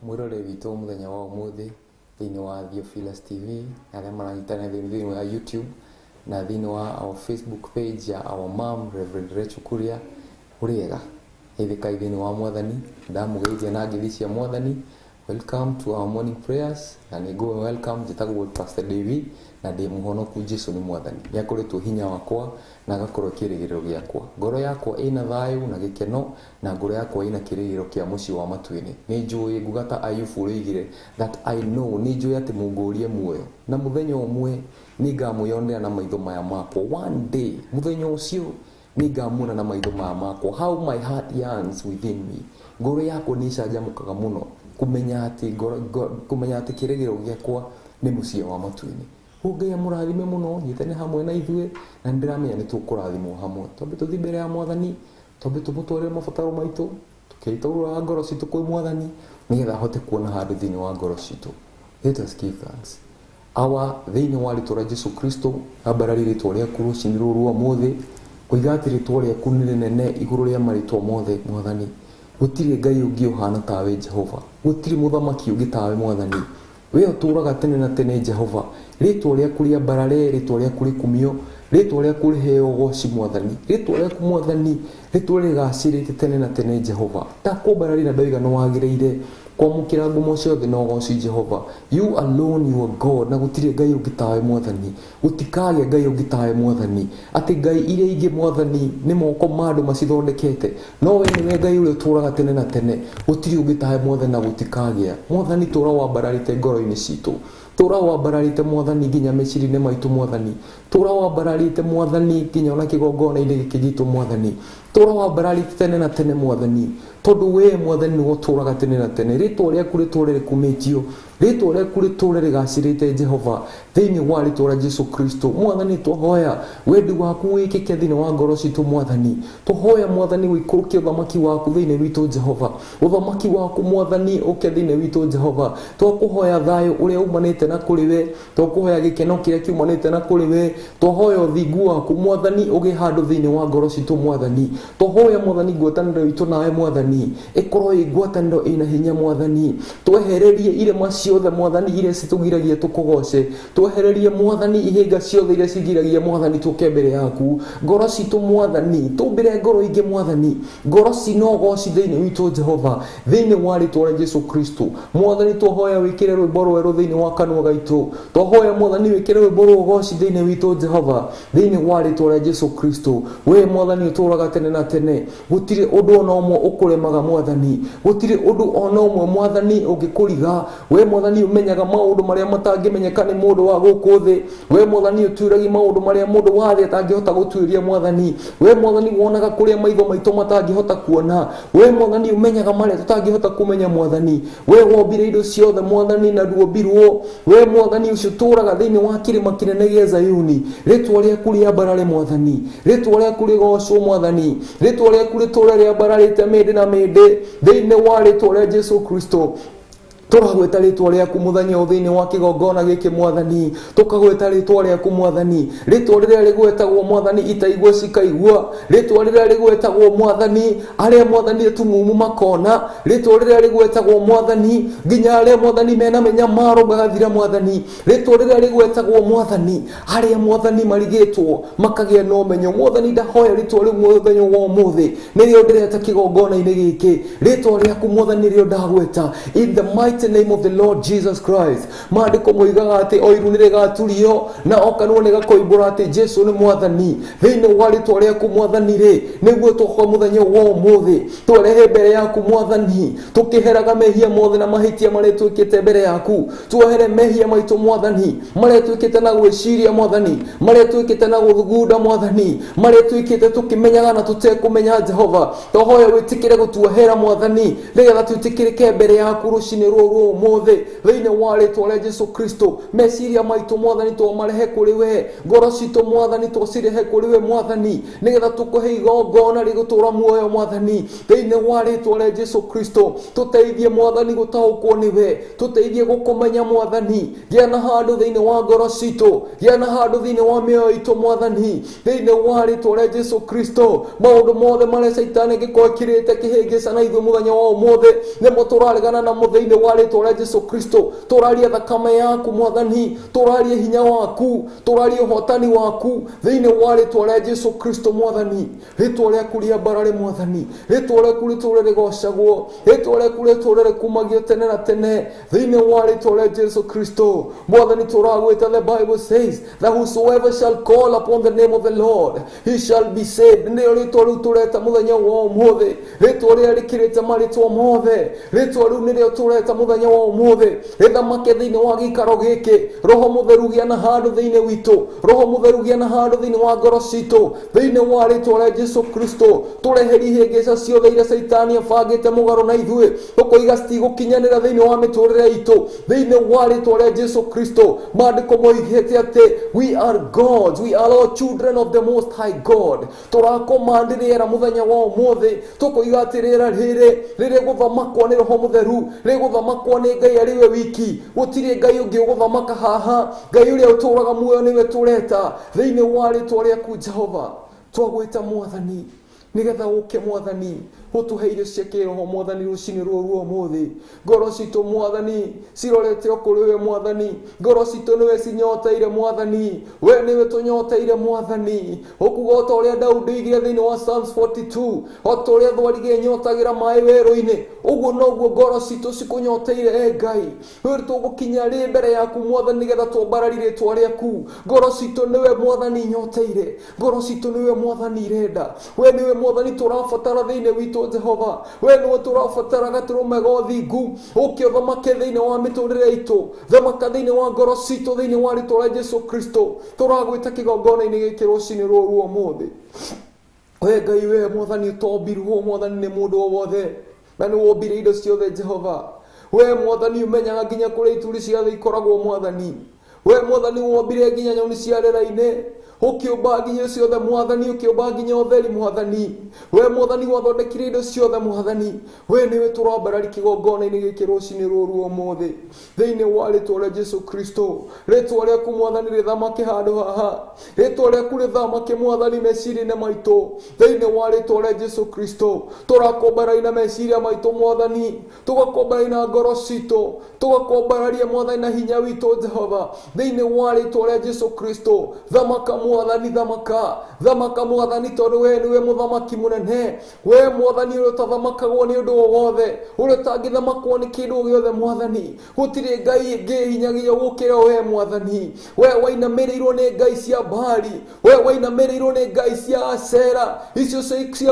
Mwirore witũ muthenya wa umuthi thiini wa Theophilus TV aria maranyitana thiini wa YouTube na thiini wa our Facebook page ya our mom Reverend Rachel Kuria uriega ithika thiini wa mwathani ndamugeithia na ngithi cia mwathani welcome to our morning prayers, na nĩ ngũĩ welcome njĩtagwo Pastor David, na ndĩ mũhonoku Jesũ nĩ mwathani. Nĩ akoretwo hinya wakwa na agakorwo kĩrĩgĩrĩro gĩakwa. Ngoro yakwa ĩna thayũ na gĩkeno, na ngoro yakwa ĩna kĩrĩgĩrĩro kĩa mũciĩ wa matuĩnĩ. Nĩ njũĩ nguga ta Ayubu ũrĩigire that I know, nĩ njũĩ atĩ mũngũũria muoyo, na mũthenya ũmwe nĩ ngamwĩonera na maitho maya makwa. One day, mũthenya ũcio nĩ ngamuona na maitho maya makwa. How my heart yearns within me. Ngoro yakwa nĩ icanjamũkaga mũno kumenya atĩ kĩrĩgĩrĩro gĩakwa nĩ mũciĩ wa matuĩnĩ. Ngai amũrathime mũno, nyitane hamwe na ithuĩ, na ndĩramenya nĩ tũkũrathimwo hamwe. Twambe tũthiĩ mbere ya Mwathani, twambe tũmũtwarĩre mabataro maitũ, tũkĩitũrũra ngoro citũ kwĩ Mwathani, nĩgetha ahote kuona handũ thĩinĩ wa ngoro citũ. Let us give thanks. Our thĩinĩ wa rĩtwa rĩa Jesũ Kristo, ambararie rĩtwa rĩaku rũcinĩ rũrũ rwa ũmũthĩ, ũiga atĩ rĩtwa rĩaku nĩ rĩnene igũrũ rĩa marĩtwa mothe Mwathani. Gũtirĩ Ngai ũngĩ ũhana tawe Jehova, gũtirĩ mũthamaki ũngĩ tawe Mwathani. We ũtũũraga tene na tene Jehova. Rĩtwa rĩaku rĩambarare, rĩtwa rĩaku rĩkumio, rĩtwa rĩaku rĩheo ũgooci Mwathani. Rĩtwa rĩaku Mwathani rĩtwa rĩgacĩrĩte tene na tene Jehova. Ndakwambarari na ndoiga nĩ wagĩrĩire kwamũkĩra ngumo ciothe na ũgooci Jehova. You alone you are God, na gũtirĩ Ngai ũngĩ tawe Mwathani. Gũtikagĩa Ngai ũngĩ tawe Mwathani. Atĩ Ngai iria ingĩ Mwathani nĩ moko ma andũ macithondekete, no we nĩwe Ngai ũrĩa ũtũũraga tene na tene. Gũtirĩ ũngĩ tawe Mwathani na gũtikagĩa. Mwathani tũũra wambararĩte ngoro-inĩ citũ, tũũra wambararĩte Mwathani nginya meciria-inĩ maitũ Mwathani, tũũra wambararĩte Mwathani nginya ona kĩgongona-inĩ gĩkĩ gitũ Mwathani, tũũra wambararĩte tene na tene Mwathani, tondũ we Mwathani nĩwe ũtũũraga tene na tene. Rĩtwa rĩaku rĩtũũre rĩkumĩtio, rĩtwa rĩaku rĩtũũre rĩgacĩrĩte Jehova thĩinĩ wa rĩtwa rĩa Jesũ Kristo. Mwathani tũhoya wendi waku wĩkĩke thĩinĩ wa ngoro citũ Mwathani. Tũhoya Mwathani wĩikũrũkie ũthamaki waku thĩinĩ witũ Jehova, ũthamaki waku Mwathani ũke thĩinĩ witũ Jehova. Twakũhoya thayũ ũrĩa umanĩte na kũrĩ we, twakũhoya gĩkeno kĩrĩa kiumanĩte na kũrĩ we, twahoya ũthingu waku Mwathani ũgĩe handũ thĩinĩ wa ngoro citũ Mwathani. Twahoya Mwathani ngwatanĩro itũ nawe Mwathani ĩkorwo ĩ ngwatanĩro ĩna hinya Mwathani. Twehererie irema ciothe Mwathani iria citũgiragia tũkũgoce, twehererie Mwathani ihĩnga ciothe iria cigiragia Mwathani tũke mbere yaku. Ngoro citũ Mwathani tũmbĩre ngoro ingĩ Mwathani, ngoro cina ũgooci thĩinĩ witũ Jehova, thĩinĩ wa rĩtwa rĩa Jesũ Kristo. Mwathani twahoya wĩkĩre rwĩmbo rwerũ thĩinĩ wa kanua gaitũ, twahoya Mwathani wĩkĩre rwĩmbo rwa ũgooci thĩinĩ witũ Jehova, thĩinĩ wa rĩtwa rĩa Jesũ Kristo. We Mwathani ũtũũraga tene na tene, gũtirĩ ũndũ ona ũmwe ũkũremaga Mwathani, gũtirĩ ũndũ ona ũmwe Mwathani ũngĩkũriga. We Mwathani ũmenyaga maũndũ marĩa matangĩmenyeka nĩ mũndũ wa gũkũ thĩ. We Mwathani ũtuĩragia maũndũ marĩa mũndũ wa thĩ atangĩhota gũtuĩria Mwathani. We Mwathani wonaga kũrĩa maitho maitũ matangĩhota kuona. We Mwathani ũmenyaga marĩa tũtangĩhota kũmenya Mwathani. We wombire indo ciothe Mwathani na nduombirwo. We Mwathani ũcio ũtũũraga thĩinĩ wa kĩrĩma kĩnene gĩa Zayuni. Rĩtwa rĩaku rĩambarare Mwathani, rĩtwa rĩaku rĩgocwo Mwathani, rĩtwa rĩaku rĩtũũre rĩambararĩte mĩndĩ na mĩndĩ thĩinĩ wa rĩtwa rĩa Jesũ Kristo. Tũragweta rĩtwa rĩaku mũthenya thĩinĩ wa kĩgongona gĩkĩ Mwathani, tũkagweta rĩtwa rĩaku Mwathani, rĩtwa rĩrĩa rĩgwetagwo Mwathani itaigua cikaigua, rĩtwa rĩrĩa rĩgwetagwo Mwathani arĩa Mwathani atumumu makona, rĩtwa rĩrĩa rĩgwetagwo Mwathani nginya arĩa Mwathani mena mĩnyamaro magathira Mwathani, rĩtwa rĩrĩa rĩgwetagwo Mwathani arĩa Mwathani marigĩtwo makagĩa na ũmenyo. Mwathani ndahoya rĩtwa rĩu mũthenya wa ũmũthĩ nĩrĩo ndĩreta kĩgongona-inĩ gĩkĩ, rĩtwa rĩaku Mwathani nĩrĩo ndagweta in the mighty name of the Lord Jesus Christ. Maandĩko moigaga atĩ o iru nĩrĩgaturio na o kanua nĩgakoimbũra atĩ Jesũ nĩ Mwathani. Thĩinĩ wa rĩtwa rĩaku Mwathani rĩ, nĩguo tũhoya mũthenya wa ũmũthĩ twerehe mbere yaku Mwathani, tũkĩheraga mehia mothe na mahĩtia marĩa twĩkĩte mbere yaku. Tuohere mehia maitũ Mwathani marĩa twĩkĩte na gwĩciria Mwathani, marĩa twĩkĩte na gũthugunda Mwathani, marĩa twĩkĩte tũkĩmenyaga na tũtekũmenya Jehova. Tũhoya wĩtĩkĩre gũtuohera Mwathani nĩgetha twĩtĩkĩrĩke mbere yaku rũcinĩ rũrũ ũmũthĩ thĩinĩ wa rĩtwa rĩa Jesũ Kristo. Meciria maitũ Mwathani twamarehe kũrĩ we, ngoro citũ Mwathani twacirehe kũrĩ we Mwathani, nĩgetha tũkũhe igongona rĩgũtũũra muoyo Mwathani thĩinĩ wa rĩtwa rĩa Jesũ Kristo. Tũteithie Mwathani gũtaũkwo nĩ we, tũteithie gũkũmenya Mwathani. Gĩa na handũ thĩinĩ wa ngoro citũ, gĩa na handũ thĩinĩ wa mĩoyo itũ Mwathani thĩinĩ wa rĩtwa rĩa Jesũ Kristo. Maũndũ mothe marĩa Saitani angĩkorwo ekĩrĩte kĩhĩngĩca na ithuĩ mũthenya wa ũmũthĩ nĩmo tũraregana namo thĩinĩ wa rĩtwa rĩa Jesu Kristo tũraria thakame yaku Mwathani, tũraria hinya waku, tũraria ũhotani waku thĩinĩ wa rĩtwa rĩa Jesu Kristo Mwathani. Rĩtwa rĩaku rĩambarare Mwathani, rĩtwa rĩaku rĩtũũre rĩgocagwo, rĩtwa rĩaku rĩtũũre rĩkumagio tene na tene thĩinĩ wa rĩtwa rĩa Jesu Kristo Mwathani. Tũragwĩta, the Bible says that whosoever shall call upon the name of the Lord he shall be saved. Nĩrĩo rĩtwa rĩu tũreta mũthenya wa ũmũthĩ, rĩtwa rĩrĩa rĩkĩrĩte marĩtwa mothe, rĩtwa rĩu nĩrĩo tũreta mũthenya wa ũmũthĩ rĩthamake thĩinĩ wa gĩikaro gĩkĩ. Roho Mũtheru gĩa na handũ thĩinĩ witũ, Roho Mũtheru gĩa na handũ thĩinĩ wa ngoro citũ thĩinĩ wa rĩtwa rĩa Jesu Kristo. Tũreheri ihĩngĩca ciothe iria Saitani abangĩte mũgarũ na ithuĩ tũkoiga citigũkinyanĩra thĩinĩ wa mĩtũrĩre itũ thĩinĩ wa rĩtwa rĩa Jesu Kristo. Maandĩko moigĩte atĩ we are gods, we are all children of the Most High God. Tũrakomandi rĩera mũthenya wa ũmũthĩ tũkoiga atĩ rĩera rĩrĩ rĩrĩgũthamakwo nĩ Roho Mũtheru, rĩgũthamakwo nĩ Ngai arĩ we wiki. Gũtirĩ Ngai ũngĩ ũgũthamaka haha, Ngai ũrĩa ũtũũraga muoyo nĩwe tũreta thĩinĩ wa rĩtwa rĩaku Jehova. Twagwĩta Mwathani nĩgetha ũke Mwathani ũtũhe irio cia kĩroho Mwathani rũcinĩ rũrũ rwa ũmũthĩ. Ngoro citũ Mwathani cirorete kũrĩ we Mwathani, ngoro citũ nĩwe cinyoteire Mwathani, we nĩwe tũnyoteire Mwathani. Ũkuga o ta ũrĩa Daudi oigire thĩinĩ wa Psalms 42, o ta ũrĩa thwarigĩ ĩnyotagĩra maĩ werũ-inĩ, ũguo noguo ngoro citũ cikũnyoteire Ngai. We tũgũkinya rĩ mbere yaku Mwathani nĩgetha twambarari rĩtwa rĩaku. Ngoro citũ nĩwe Mwathani nyoteire, ngoro citũ nĩwe Mwathani irenda, we nĩwe Mwathani tũrabatara thĩinĩ witũ Jehova. We nĩwe tũrabatara gatũrũme ga ũthingu, ũke ũthamake thĩinĩ wa mĩtũrĩre itũ, thamaka thĩinĩ wa ngoro citũ thĩinĩ wa rĩtwa rĩa Jesu Kristo. Tũragwĩta kĩgongona-inĩ gĩkĩ rũcinĩ rũrũ rwa ũmũthĩ. We Ngai we Mwathani ũtombirwo Mwathani nĩ mũndũ o wothe, na nĩ wombire indo ciothe Jehova. We Mwathani ũmenyaga nginya kũrĩa ituri ciothe ikoragwo Mwathani. We Mwathani wombire nginya nyoni cia rĩera-inĩ, ũkĩũmba nginya ciothe Mwathani, ũkĩũmba nginya ũtheri Mwathani. We Mwathani wathondekire indo ciothe Mwathani. We nĩwe tũrambarari kĩgongona-inĩ gĩkĩ rũcinĩ rũrũ rwa ũmũthĩ thĩinĩ wa rĩtwa rĩa Jesu Kristo. Rĩtwa rĩaku Mwathani rĩthamake handũ haha, rĩtwa rĩaku rĩthamake Mwathani meciria-inĩ maitũ thĩinĩ wa rĩtwa rĩa Jesu Kristo. Tũrakombarari na meciria maitũ Mwathani, tũgakombarari na ngoro citũ, tũgakombararia Mwathani na hinya witũ Jehova thĩinĩ wa rĩtwa rĩa Jesu Kristo. Thamaka Mwathani, thamaka, thamaka Mwathani, tondũ we nĩwe mũthamaki mũnene. We Mwathani ũrĩa ũtathamakagwo nĩ ũndũ o wothe, ũrĩa ũtangĩthamakwo nĩ kĩndũ gĩothe Mwathani. Gũtirĩ Ngai ĩngĩhinyagia gũkĩra we Mwathani. We wainamĩrĩirwo nĩ ngai cia Baali, we wainamĩrĩirwo nĩ ngai cia Ashera, icio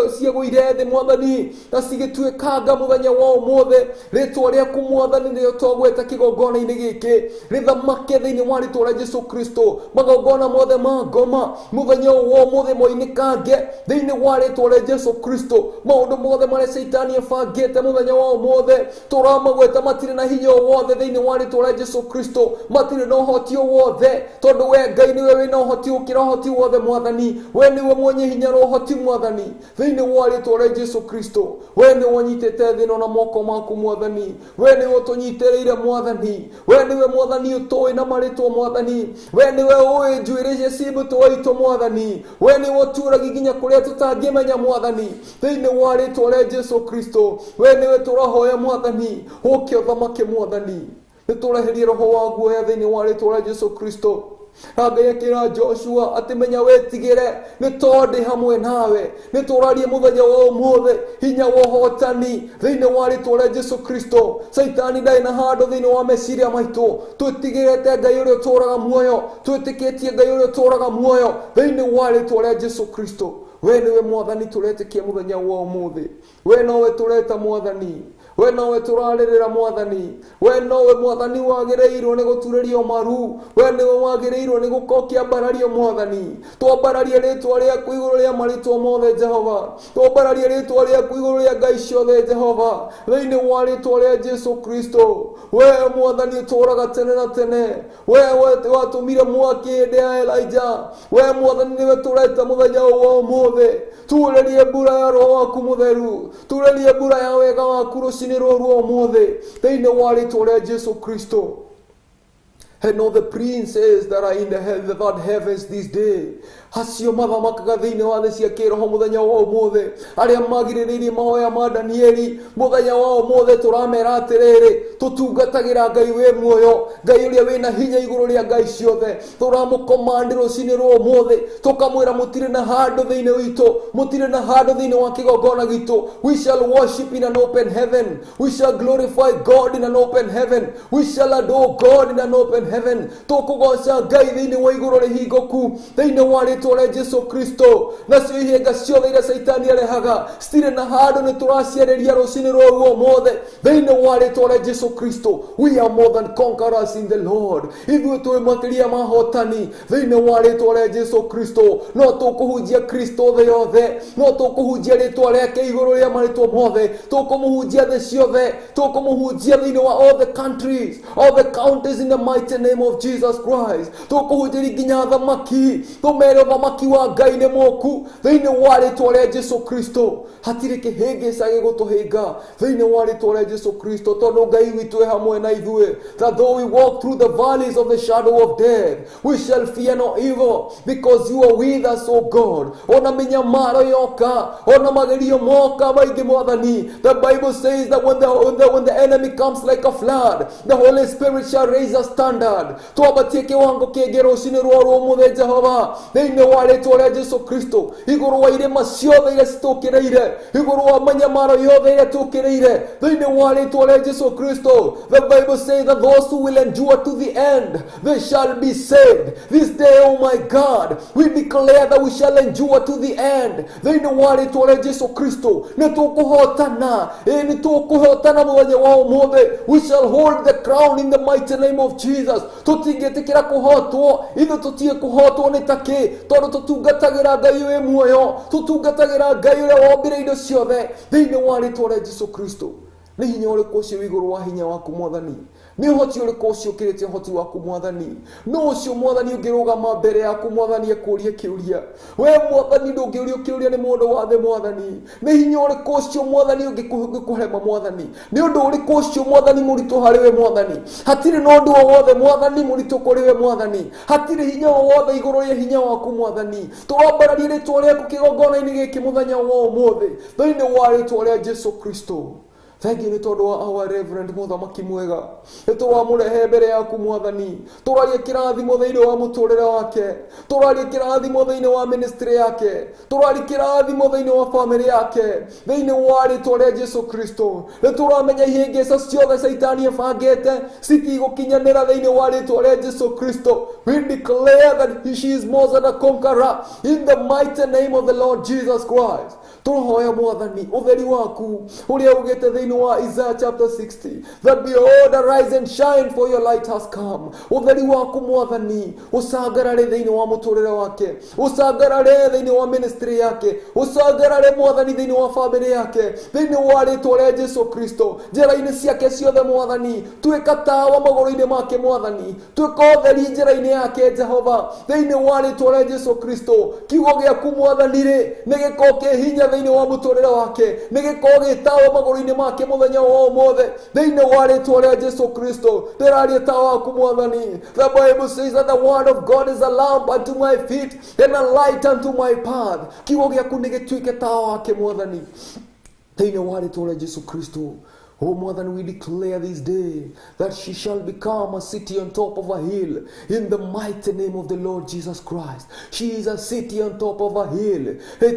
ciagũire thĩ Mwathani na cigĩtuĩkanga mũthenya wa ũmũthĩ. Rĩtwa rĩaku Mwathani nĩrĩo twagweta kĩgongona-inĩ gĩkĩ, rĩthamake thĩinĩ wa rĩtwa rĩa Jesu Kristo. Magongona mothe ma ngoma mũthenya wa ũmũthĩ moinĩkange thĩinĩ wa rĩtwa rĩa Jesu Kristo. Maũndũ mothe marĩa Saitani abangĩte mũthenya wa ũmũthĩ tũramagweta matirĩ na hinya o wothe thĩinĩ wa rĩtwa rĩa Jesu Kristo, matirĩ na ũhoti o wothe, tondũ we Ngai nĩwe wĩna ũhoti gũkĩra ũhoti wothe Mwathani. We nĩwe mwenye hinya na ũhoti Mwathani thĩinĩ wa rĩtwa rĩa Jesu Kristo. We nĩwe ũnyitĩte thĩ ĩno na moko maku Mwathani, we nĩwe ũtũnyitĩrĩire Mwathani, we nĩwe Mwathani ũtũĩ na marĩtwa Mwathani, we nĩwe ũĩ njuĩrĩ icio ci mbũtũ itũ Mwathani, we nĩwe ũturagia nginya kũrĩa tũtangĩmenya Mwathani thĩinĩ wa rĩtwa rĩa Jesu Kristo. We nĩwe tũrahoya Mwathani, ũke ũthamake Mwathani. Nĩtũreherie roho wa guoya thĩinĩ wa rĩtwa rĩa Jesu Kristo. Ngai akĩra Joshua atĩ menya wetigĩre nĩ tondũ ndĩ hamwe nawe. Nĩtũrarie mũthenya wa ũmũthĩ hinya wa ũhotani thĩinĩ wa rĩtwa rĩa Jesu Kristo. Saitani ndarĩ na handũ thĩinĩ wa meciria maitũ. Twĩtigĩrĩte Ngai ũrĩa ũtũũraga muoyo, twĩtĩkĩtie Ngai ũrĩa ũtũũraga muoyo thĩinĩ wa rĩtwa rĩa Jesu Kristo. We nĩwe Mwathani tũretĩkia mũthenya wa ũmũthĩ, we nowe tũreta Mwathani, we nowe tũrarĩrĩra Mwathani. We nowe Mwathani wagĩrĩirwo nĩ gũturĩrio maru, we nĩwe wagĩrĩirwo nĩ gũkorwo ũkĩambarario Mwathani. Twambararie rĩtwa rĩaku igũrũ rĩa marĩtwa mothe Jehova, twambararie rĩtwa rĩaku igũrũ rĩa ngai ciothe Jehova thĩinĩ wa rĩtwa rĩa Jesu Kristo. We Mwathani ũtũũraga tene na tene, we watũmire mwaki hĩndĩ ya Elijah. We Mwathani nĩwe tũreta mũthenya wa ũmũthĩ, tuurerie mbura ya Roho waku Mũtheru, tuurerie mbura ya wega waku rũcinĩ rũrũ rwa ũmũthĩ thĩinĩ wa rĩtwa rĩa Jesu Kristo. And all the princes that are in the heavens this day, acio mathamakaga thĩinĩ wa thĩ cia kĩroho mũthenya wa ũmũthĩ, arĩa magirĩrĩirie mahoya ma Danieli mũthenya wa ũmũthĩ tũramera atĩrĩrĩ, tũtungatagĩra Ngai wĩ muoyo, Ngai ũrĩa wĩna hinya igũrũ rĩa ngai ciothe. Tũramũkomandi rũcinĩ rwa ũmũthĩ tũkamwĩra mũtirĩ na handũ thĩinĩ witũ, mũtirĩ na handũ thĩinĩ wa kĩgongona gitũ. We shall worship in an open heaven, we shall glorify God in an open heaven, we shall adore God in an open heaven. Tũkũgoca Ngai thĩinĩ wa igũrũ rĩhingũku, thĩinĩ wa rĩtwa rĩa Jesũ Kristo. Nacio ihĩnga ciothe iria Saitani arehaga citirĩ na handũ nĩ tũraciarĩria rũcinĩ rwa ũmũthĩ thĩinĩ wa rĩtwa rĩa Jesũ Kristo. We are more than conquerors in the Lord. Ithuĩ tũrĩ makĩria mahotani thĩinĩ wa rĩtwa rĩa Jesũ Kristo. No tũkũhunjia Kristo thĩ yothe, no tũkũhunjia rĩtwa rĩake igũrũ rĩa marĩtwa mothe, tũkũmũhunjia thĩ ciothe, tũkũmũhunjia thĩinĩ wa all the countries, all the counties in the mighty name of Jesus Christ. Tũkũhunjia nginya thamaki, tũmere thamaki wa Ngai nĩ mũku thĩinĩ wa rĩtwa rĩa Jesũ Kristo. Hatirĩ kĩhĩngĩca gĩgũtũhĩnga thĩinĩ wa rĩtwa rĩa Jesũ Kristo, tondũ Ngai witũ e hamwe na ithuĩ. That though we walk through the valleys of the shadow of death, we shall fear no evil, because you are with us, O God. Ona minyamaro yoka, ona magerio moka maingĩ mwathani. The Bible says that when the enemy comes like a flood, the Holy Spirit shall raise a standard. Twabatie kĩwango kĩngĩ rũcinĩ rwa ũmũthĩ Jehova thĩinĩ wa rĩtwa rĩa Jesũ Kristo, igũrũ wa irĩma ciothe iria citũkĩrĩire, igũrũ wa manyamaro yothe iria tũkĩrĩire thĩinĩ wa rĩtwa rĩa Jesũ Kristo. The Bible says that those who will endure to the end, they shall be saved. This day, oh my God, we declare that we shall endure to the end thĩinĩ wa rĩtwa rĩa Jesũ Kristo. Nĩ tũkũhotana, nĩ tũkũhotana mũthenya wa ũmũthĩ. We shall hold the crown in the mighty name of Jesus. Tũtingĩtĩkĩra kũhotwo, ithuĩ tũtige kũhotwo nĩ takĩ, tondũ tũtungatagĩra Ngai wĩ muoyo, tũtungatagĩra Ngai ũrĩa wombire indo ciothe thĩinĩ wa rĩtwa rĩa Jesũ Kristo. Nĩ hinya ũrĩkũ ũcio igũrũ wa hinya waku Mwathani? Nĩ ũhoti ũrĩkũ ũcio ũkĩrĩte ũhoti waku Mwathani? No ũcio Mwathani ũngĩrũgama mbere yaku Mwathani akũrie kĩũria? We Mwathani ndũngĩũrio kĩũria nĩ mũndũ wa thĩ Mwathani. Nĩ hinya ũrĩkũ ũcio Mwathani ũngĩkũhema Mwathani? Nĩ ũndũ ũrĩkũ ũcio Mwathani mũritũ harĩ we Mwathani? Hatirĩ na ũndũ o wothe Mwathani mũritũ kũrĩ we Mwathani. Hatirĩ hinya o wothe igũrũ rĩa hinya waku Mwathani. Tũrambararie rĩtwa rĩaku kĩgongona-inĩ gĩkĩ mũthenya wa ũmũthĩ thĩinĩ wa rĩtwa rĩa Jesũ Kristo. Thank you nĩ tondũ wa our Reverend mũthamaki mwega. Nĩ tũramũrehe mbere yaku Mwathani. Tũrarie kĩrathimo thĩinĩ wa mũtũrĩre wake. Tũrarie kĩrathimo thĩinĩ wa ministry yake. Tũrarie kĩrathimo thĩinĩ wa family yake. Thĩinĩ wa rĩtwa rĩa Jesũ Kristo. Nĩ tũramenya ihĩngĩca ciothe Saitani ebangĩte citigũkinyanĩra thĩinĩ wa rĩtwa rĩa Jesũ Kristo. We declare that she is more than a conqueror in the mighty name of the Lord Jesus Christ. Tũhoya Mwathani ũtheri waku ũrĩa ugĩte thĩinĩ wa Isaiah chapter 60, that behold, arise and shine, for your light has come. Ũtheri waku Mwathani ũcangarare thĩinĩ wa mũtũrĩre wake, ũcangarare thĩinĩ wa ministry yake, ũcangarare Mwathani thĩinĩ wa family yake, thĩinĩ wa rĩtwa rĩa Jesũ Kristo. Njĩra-inĩ ciake ciothe Mwathani, tuĩka tawa magũrũ-inĩ make Mwathani, tuĩka ũtheri njĩra-inĩ yake Jehova thĩinĩ wa rĩtwa rĩa Jesũ Kristo. Kiugo gĩaku Mwathani rĩ nĩ gĩkorwo kĩ hinya thĩinĩ wa mũtũrĩre wake, nĩ gĩkorwo gĩ tawa magũrũ-inĩ make mũthenya wa ũmũthĩ thĩinĩ wa rĩtwa rĩa Jesũ Kristo. Ndĩraria tawa waku Mwathani. The Bible says that the word of God is a lamp unto my feet and a light unto my path. Kiugo gĩaku nĩ gĩtuĩke tawa wake Mwathani thĩinĩ wa rĩtwa rĩa Jesũ Kristo. Oh Mwathani, we declare this day that she shall become a city on top of a hill in the mighty name of the Lord Jesus Christ. She is a city on top of a hill. We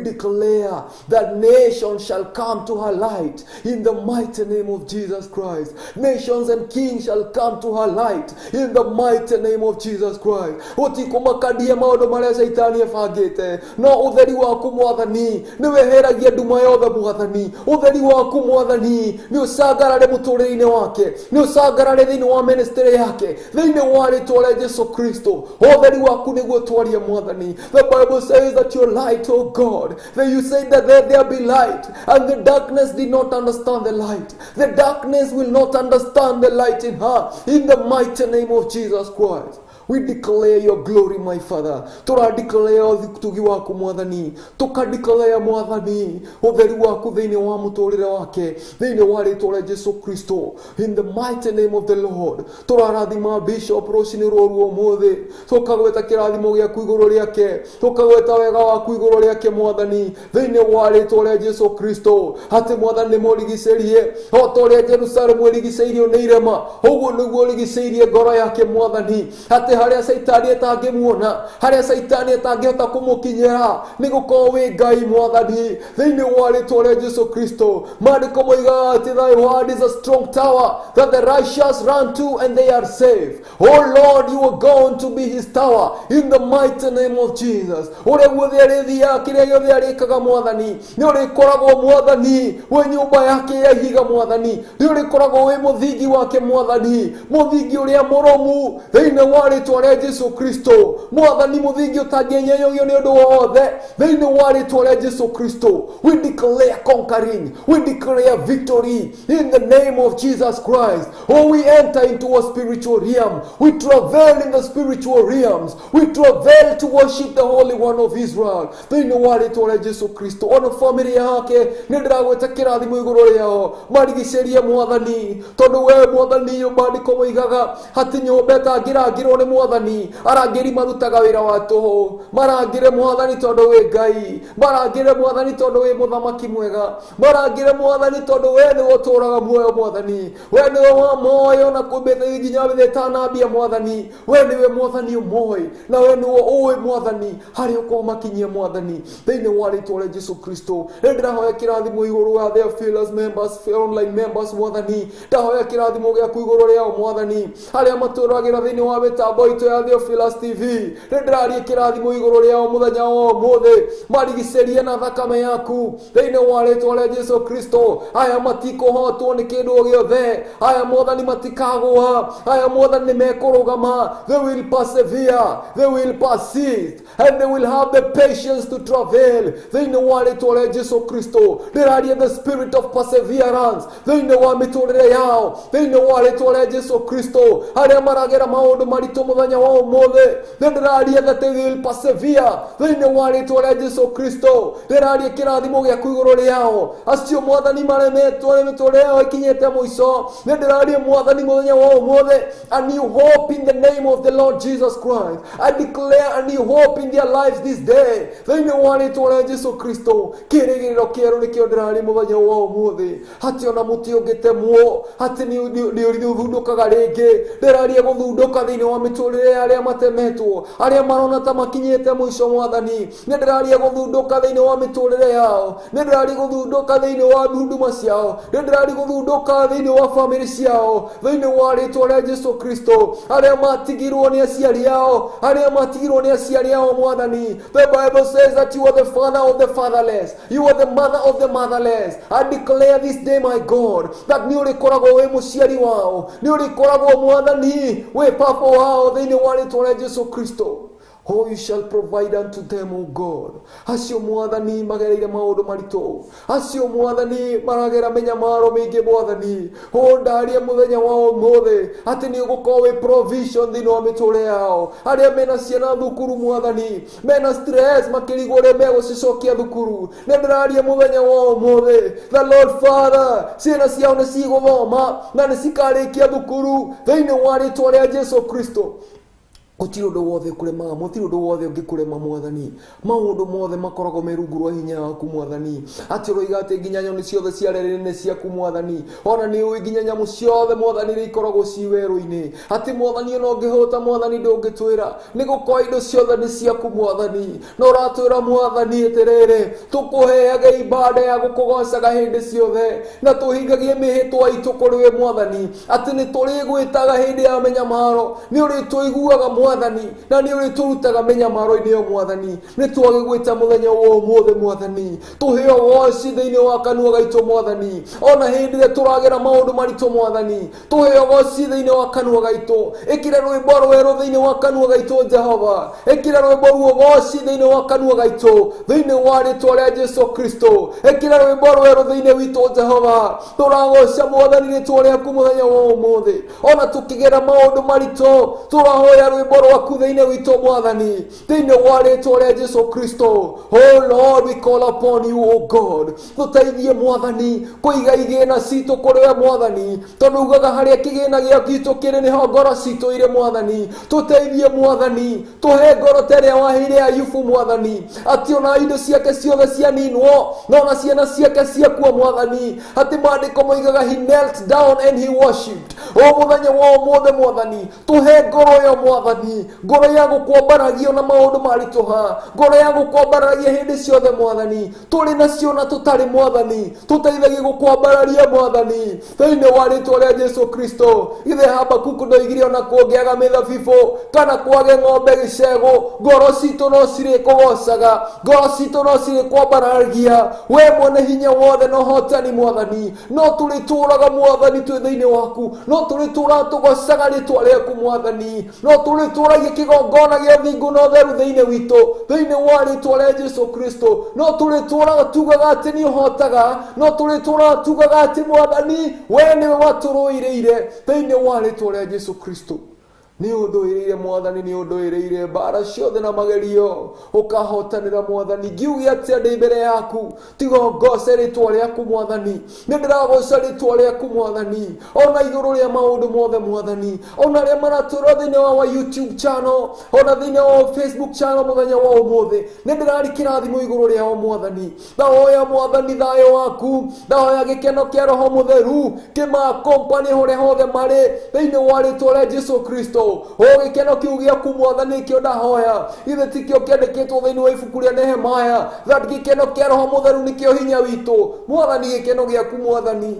declare that nations shall come to her light in the mighty name of Jesus Christ. Nations and kings shall come to her light in the mighty name of Jesus Christ. Utikumakadia maũndũ marĩa Saitani ebangĩte, no ũtheri waku Mwathani nĩweheragia nduma yothe Mwathani. Ũtheri waku Mwathani nĩ ũcangarare mũtũrĩre-inĩ wake, nĩ ũcangarare thĩinĩ wa ministry yake thĩinĩ wa rĩtwa rĩa Jesũ Kristo. Ũtheri waku nĩguo twarie Mwathani. The Bible says that your light, oh God, that you said that there be light, and the darkness did not understand the light. The darkness will not understand the light in her in the mighty name of Jesus Christ. We declare your glory, my Father. Tura declare tugi waku mwathani. Tuka declare mwathani utheru waku thiini wa muturire wake thiini wa ritwa ria Jesu Kristo. In the mighty name of the Lord. Turarathima Bishop Rocini Roru umuthi. Tukagweta kirathimo giaku iguru riake. Tukagweta wega waku iguru riake mwathani thiini wa ritwa ria Jesu Kristo. Ati mwathani murigicerie o ta uria Jerusalemu irigiceirio ni irema, uguo niguo urigiceirie ngoro yake mwathani. Ati haria Saitani etangimuona, haria Saitani etangihota kumukinyira, ni gukorwo wi Ngai mwathani thiini wa ritwa ria Jesu Kristo. Maandiko moigaga ati thy word is a strong tower that the righteous run to and they are safe. Oh Lord, you are going to be his tower in the mighty name of Jesus. Uria guothe arithiaga kiria giothe arikaga mwathani ni urikoragwo mwathani we nyumba yake ya ihiga mwathani, ni urikoragwo we muthingi wake mwathani, muthingi uria muromu thiini wa ritwa ria Jesu Kristo mwathani, muthingi utangienyanyogio ni undu wothe thiini wa ritwa ria Jesu Kristo. We declare conquering, we declare victory in the name of Jesus Christ. Oh, we enter into a spiritual realm, we travel in the spiritual realms, we travel to worship the Holy One of Israel thiini wa ritwa ria Jesu Kristo. Ona family yake ni ndiragweta kirathimo iguru riao, marigicerie mwathani tondu we mwathani maandiko moigaga ati nyumba etangirangirwo ni mwathani, arangiri marutaga wira wa tuhu. Marangire mwathani tondu we Ngai, marangire mwathani tondu we muthamaki mwega, marangire mwathani tondu we ni uturaga muoyo mwathani, we ni wa moyo na kumbithe nginya bithetanambia mwathani, we ni we mwathani umoi na we ni uwe mwathani hari uko makinyia mwathani thiini wa ritwa ria Jesu Kristo. Ndirahoya kirathimo iguru wa their fearless members, online members mwathani, ndahoya kirathimo giaku iguru riao mwathani, aria maturagira thiini wa mitambo itu ya Theophilus TV. Ndiraria kirathimo iguru riao muthenya wa umuthi, marigicerie na thakame yaku thiini wa ritwa ria Jesu Kristo. Aya matikohotwo ni kindu giothe, aya mwathani matikagwa, aya mwathani ni mekurugama, they will persevere, they will persist and they will have the patience to travel thiini wa ritwa ria Jesu Kristo. Ndiraria the spirit of perseverance thiini wa miturire yao thiini wa ritwa ria Jesu Kristo. Aria maragera maundu maritu muthenya wa umuthi, ndiraria that they will persevere thiini wa ritwa ria Jesu Kristo. Ndiraria kirathimo giaku iguru riao, acio mwathani maremetwo ni miturire yao ikinyite muico. Ndiraria mwathani muthenya wa umuthi a new hope in the name of the Lord Jesus Christ. I declare a new hope in their lives this day thiini wa ritwa ria Jesu Kristo. Kirigiriro kieru nikio ndiraria muthenya wa umuthi hati ona muti ungitemwo hati ni uthundukaga ringi. Ndiraria guthunduka thiini wa miturire aria matemetwo, aria marona ta makinyite muico mwathani. Ndiraria guthunduka thiini wa miturire yao, ndiraria guthunduka thiini wa huduma ciao, ndiraria guthunduka thiini wa family ciao thiini wa ritwa ria Jesu Kristo. Aria matigirwo ni aciari yao, aria matigirwo ni aciari yao mwathani. The Bible says that you are the father of the fatherless, you are the mother of the motherless. I declare this day, my God, that ni urikoragwo we muciari wao, ni urikoragwo mwathani we papa wao thiini wa ritwa ria Jesu Kristo. Oh, you shall provide unto them, O God. Acio mwathani magereire maundu maritu, acio mwathani maragera menyamaro mingi mwathani. Oh, ndaria muthenya wa umuthi ati ni ugukorwo wi provision thiini wa miturire yao. Aria mena ciana thukuru mwathani, mena stress makirigwo uria megucicokia thukuru, ni ndiraria muthenya wa umuthi the Lord Father, ciana ciao ni ciguthoma na ni cikarikia thukuru thiini wa ritwa ria Jesu Kristo. Gutiri undu wothe kurema, mutiri undu wothe ungikurema mwathani. Maundu mothe makoragwo merungu rwa hinya waku mwathani. Ati roiga ati nginya nyoni ciothe cia rerene ciaku mwathani, ona ni ui nginya nyamu ciothe mwathani ri ikoragwo ci weru-ini. Ati mwathani ona ungihota mwathani ndungitwira, ni gukorwo indo ciothe ni ciaku mwathani. Na uratwira mwathani atiriri tukuheage ibada ya gukugocaga hindi ciothe na tuhingagie mihitwa itu kuri we mwathani. Ati ni turigwitaga hindi ya menyamaro, ni uri tuiguaga mwathani na ni uri turutaga menyamaro-ini yo mwathani. Ni twage gwita muthenya wa umuthi mwathani, tuheo goci thiini wa kanua gaitu mwathani. Ona hindi ria turagera maundu maritu mwathani, tuheo goci thiini wa kanua gaitu. Ikire rwimbo rweru thiini wa kanua gaitu Jehova, ikire rwimbo ruo goci thiini wa kanua gaitu thiini wa ritwa ria Jesu Kristo. Ikire rwimbo rweru thiini witu Jehova, turagoca mwathani ritwa riaku muthenya wa umuthi. Ona tukigera maundu maritu turahoya rwimbo rwaku thĩinĩ witũ Mwathani, thĩinĩ wa rĩĩtwa rĩa Jesũ Kristo. Oh Lord, we call upon you, oh God. Tũteithie Mwathani kũiga igĩna citũ kũrĩ we Mwathani, tondũ ugaga harĩa kĩgĩna gĩa gitũ kĩrĩ nĩho ngoro citũ irĩ Mwathani. Tũteithie Mwathani, tũhe ngoro ta ĩrĩa waheire Ayubu Mwathani, atĩ ona indo ciake ciothe cianinwo na ona ciana ciake ciakua Mwathani, atĩ maandĩko moigaga he knelt down and he worshipped. O mũthenya wa ũmũthĩ Mwathani, tũhe ngoro ĩyo Mwathani, ngoro ya gũkwambaragio na maũndũ maritũha, ngoro ya gũkwambaragia hĩndĩ ciothe Mwathani, tũrĩ nacio na tũtarĩ Mwathani, tũteithagie gũkwambararia Mwathani, thĩinĩ wa rĩĩtwa rĩa Jesũ Kristo. Githĩ Habakuku ndoigire ona kũngĩaga mĩthabibũ kana kwage ng'ombe gĩcegũ, ngoro citũ no cirĩkũgocaga, ngoro citũ no cirĩkwambaragia we mwene hinya wothe na ũhotani Mwathani. No tũrĩtũũraga Mwathani twĩ thĩinĩ waku, no tũrĩtũũraga tũgocaga rĩĩtwa rĩaku Mwathani, no tũrĩtũũragia kĩgongona gĩa thingu na ũtheru thĩinĩ witũ, thĩinĩ wa rĩĩtwa rĩa Jesũ Kristo. No tũrĩtũũraga tugaga atĩ nĩ ũhotaga, no tũrĩtũũraga tugaga atĩ Mwathani we nĩwe watũrũĩrĩire thĩinĩ wa rĩĩtwa rĩa Jesũ Kristo. Nĩ ũndũĩrĩire Mwathani, nĩ ũndũĩrĩire mbara ciothe na magerio, ũkahotanĩra Mwathani. Ngiuge atĩa ndĩ mbere yaku tiga ngoce rĩĩtwa rĩaku Mwathani, nĩ ndĩragoca rĩĩtwa rĩaku Mwathani, ona igũrũ rĩa maũndũ mothe Mwathani, ona arĩa maratũũra thĩinĩ wa YouTube channel, ona thĩinĩ wa Facebook channel mũthenya wa ũmũthĩ, nĩ ndĩrarikĩra thimũ igũrũ rĩao Mwathani. Ndahoya Mwathani thayũ waku, ndahoya gĩkeno kĩa Roho Mũtheru kĩmakompani hũrĩa hothe marĩ thĩinĩ wa rĩĩtwa rĩa Jesũ Kristo. O gĩkeno kĩu gĩaku Mwathani kĩo ndahoya, githĩ tikĩo kĩandĩkĩtwo thĩinĩ wa ibuku rĩa Nehemaya, that gĩkeno kĩa Roho Mũtheru nĩkĩo hinya witũ Mwathani. Gĩkeno gĩaku Mwathani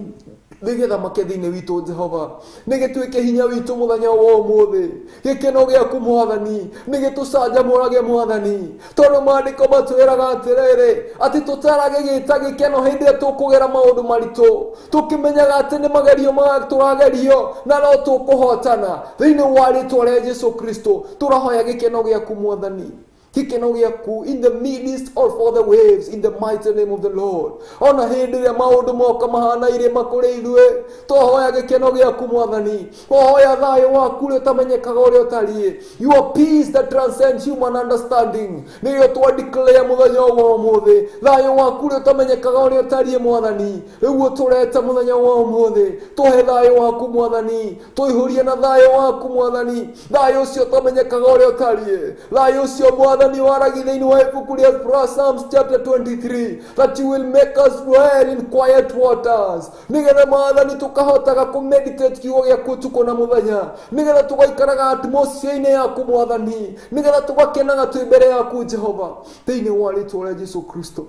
nĩgĩthamake thĩinĩ witũ Jehova, nĩgĩtuĩke hinya witũ mũthenya wa ũmũthĩ. Gĩkeno gĩaku Mwathani nĩgĩtũcanjamũrage Mwathani, tondũ maandĩko matwĩraga atĩrĩrĩ atĩ tũtaragĩgĩta gĩkeno hĩndĩ ĩrĩa tũkũgera maũndũ maritũ, tũkĩmenyaga atĩ nĩ magerio tũragerio na no tũkũhotana thĩinĩ wa rĩĩtwa rĩa Jesũ Kristo. Tũrahoya gĩkeno gĩaku Mwathani, gĩkeno gĩaku in the midst of all the waves, in the mighty name of the Lord. Ona hĩndĩ ĩrĩa maũndũ moka mahana irĩma kũrĩ ithuĩ, tũhoya gĩkeno gĩaku Mwathani, tũhoya thayũ waku ũrĩa ũtamenyekaga ũrĩa ũtariĩ, your peace that transcends human understanding, nĩyo twa-declare mũthenya wa ũmũthĩ. Thayũ waku ũrĩa ũtamenyekaga ũrĩa ũtariĩ Mwathani, rĩu tũreta mũthenya wa ũmũthĩ, tũhe thayũ waku Mwathani, tũihũrie na thayũ waku Mwathani, thayũ ũcio ũtamenyekaga ũrĩa ũtariĩ, thayũ ũcio Mwathani waragi thĩinĩ wa ibuku rĩa Psalms chapter 23, that you will make us dwell in quiet waters, nĩgetha Mwathani tũkahotaga kũ-meditate kiugo gĩaku ũtukũ na mũthenya, nĩgetha tũgaikaraga atmosphere-inĩ yaku Mwathani, nĩgetha tũgakenaga twĩ mbere yaku Jehova, thĩinĩ wa rĩĩtwa rĩa Jesũ Kristo.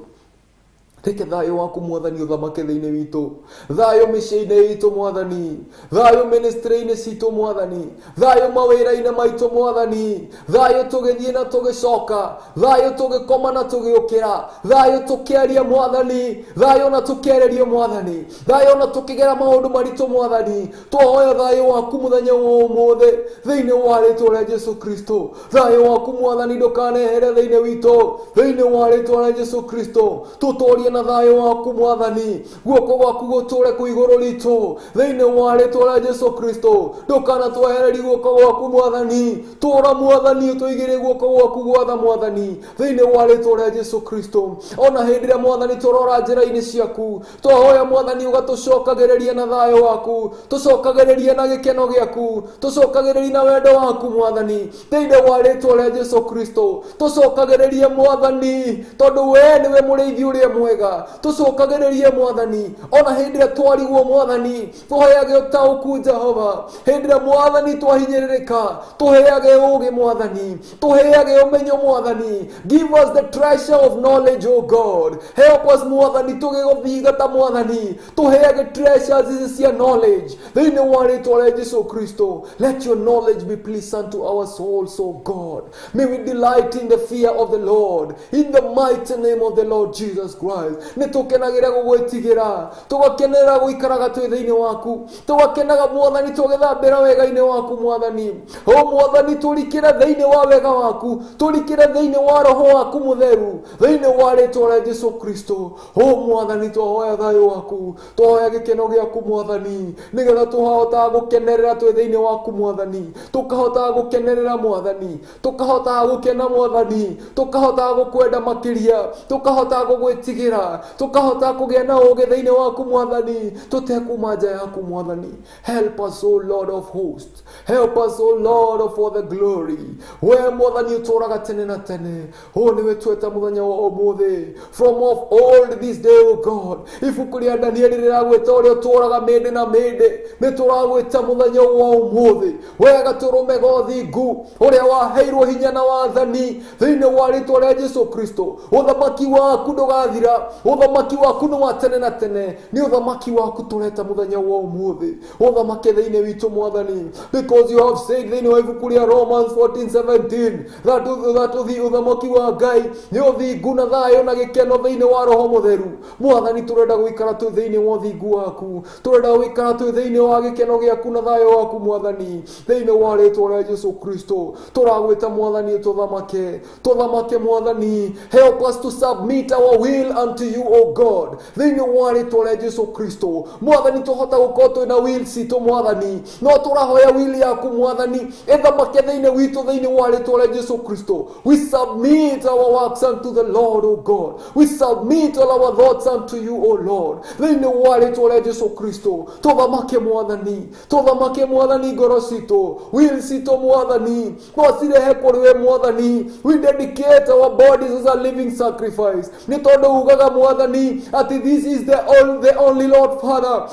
Reke thayũ waku Mwathani ũthamake thĩinĩ witũ, thayũ mĩciĩ-inĩ itũ Mwathani, thayũ ministry-inĩ citũ Mwathani, thayũ mawĩra-inĩ maitũ Mwathani, thayũ tũgĩthiĩ na tũgĩcoka, thayũ tũgĩkoma na tũgĩũkĩra, thayũ tũkĩaria Mwathani, thayũ na tũkĩarerio Mwathani, thayũ na tũkĩgera maũndũ maritũ Mwathani. Tũhoya thayũ waku mũthenya wa ũmũthĩ thĩinĩ wa rĩĩtwa rĩa Jesũ Kristo. Thayũ waku Mwathani ndũkanehere thĩinĩ witũ, thĩinĩ wa rĩĩtwa rĩa Jesũ Kristo. Tũtũũrie na thayũ waku Mwathani, guoko gwaku gũtũũre kwĩ igũrũ ritũ thĩinĩ wa rĩĩtwa rĩa Jesũ Kristo. Ndũkanatwehererie guoko gwaku Mwathani, tũũra Mwathani ũtũigĩrĩre guoko gwaku gwatha Mwathani thĩinĩ wa rĩĩtwa rĩa Jesũ Kristo. Ona hĩndĩ ĩrĩa Mwathani tũrora njĩra-inĩ ciaku, tũhoya Mwathani ũgatũcokagĩrĩria na thayũ waku, tũcokagĩrĩria na gĩkeno gĩaku, tũcokagĩrĩria na wendo waku Mwathani thĩinĩ wa rĩĩtwa rĩa Jesũ Kristo. Tũcokagĩrĩria Mwathani, tondũ we nĩwe mũrĩithi ũrĩa mwega, tũcokagĩrĩrie Mwathani. Ona hĩndĩ ĩrĩa twarigwo Mwathani, tũheage ũtaũku Jehova. Hĩndĩ ĩrĩa Mwathani twahinyĩrĩrĩka, tũheage ũũgĩ Mwathani, tũheage ũmenyo Mwathani. Give us the treasure of knowledge, O God. Help us Mwathani tũgĩgũthingata Mwathani, tũheage treasures ici cia knowledge thĩinĩ wa rĩĩtwa rĩa Jesũ Kristo. Let your knowledge be pleasant to our souls, O God. May we delight in the fear of the Lord, in the mighty name of the Lord Jesus Christ. sacrifice. Nitukenagira gugwitigira, tugakenera guikaraga twi thiini waku, tugakenaga Mwathani tugithambira wega-ini waku Mwathani. O Mwathani turikire thiini wa wega waku, turikire thiini wa roho waku mutheru, thiini wa ritwa ria Jesu Kristo. O Mwathani twahoya thayu waku, twahoya gikeno giaku Mwathani, nigetha tuhota gukenerera twi thiini waku Mwathani, tukahota gukenerera Mwathani, tukahota gukena Mwathani, tukahota gukwenda makiria, tukahota gugwitigira, tukahota kugia na ugi thiini waku Mwathani, tutekuma nja yaku Mwathani. Help us, O Lord of hosts, help us, O Lord, for the glory. We Mwathani uturaga tene na tene, o niwe tweta muthenya wa umuthi. From of old this day, O God, ibuku ria Danieli riragwita uria uturaga mende na mende, nituragwita muthenya wa umuthi. Wega turume gothingu uria waheirwo hinya na wathani thiini wa ritwa ria Jesu Kristo. Uthamaki waku ndugathira, uthamaki waku ni wa tene na tene, ni uthamaki waku tureta muthenya wa umuthi, uthamaki thiini witu Mwathani, because you have said thiini wa ibuku ria Romans 14:17 that uthamaki wa Ngai ni uthingu na thayo na gikeno thiini wa roho mutheru. Mwathani turenda guikara tu thiini wa uthingu waku, turenda guikara tu thiini wa gikeno giaku na thayo waku Mwathani, thiini wa ritwa ria Jesu Kristo. Turagwita Mwathani tuthamake, tuthamake Mwathani. Help us to submit our will unto you, O God, thiini wa ritwa ria Jesu Kristo. Mwathani tuhota gukorwo twina will cito Mwathani, no turahoya will yaku Mwathani ithamake thiini witu thiini wa ritwa ria Jesu Kristo. We submit our works unto the Lord, O God. We submit all our thoughts unto you, O Lord, thiini wa ritwa ria Jesu Kristo. Tuthamake Mwathani, tuthamake Mwathani ngoro cito, will cito Mwathani, twasirehe kuri we Mwathani. We dedicate our bodies as a living sacrifice, ni tondu ugaga Mwathani ati this is the only Lord Father,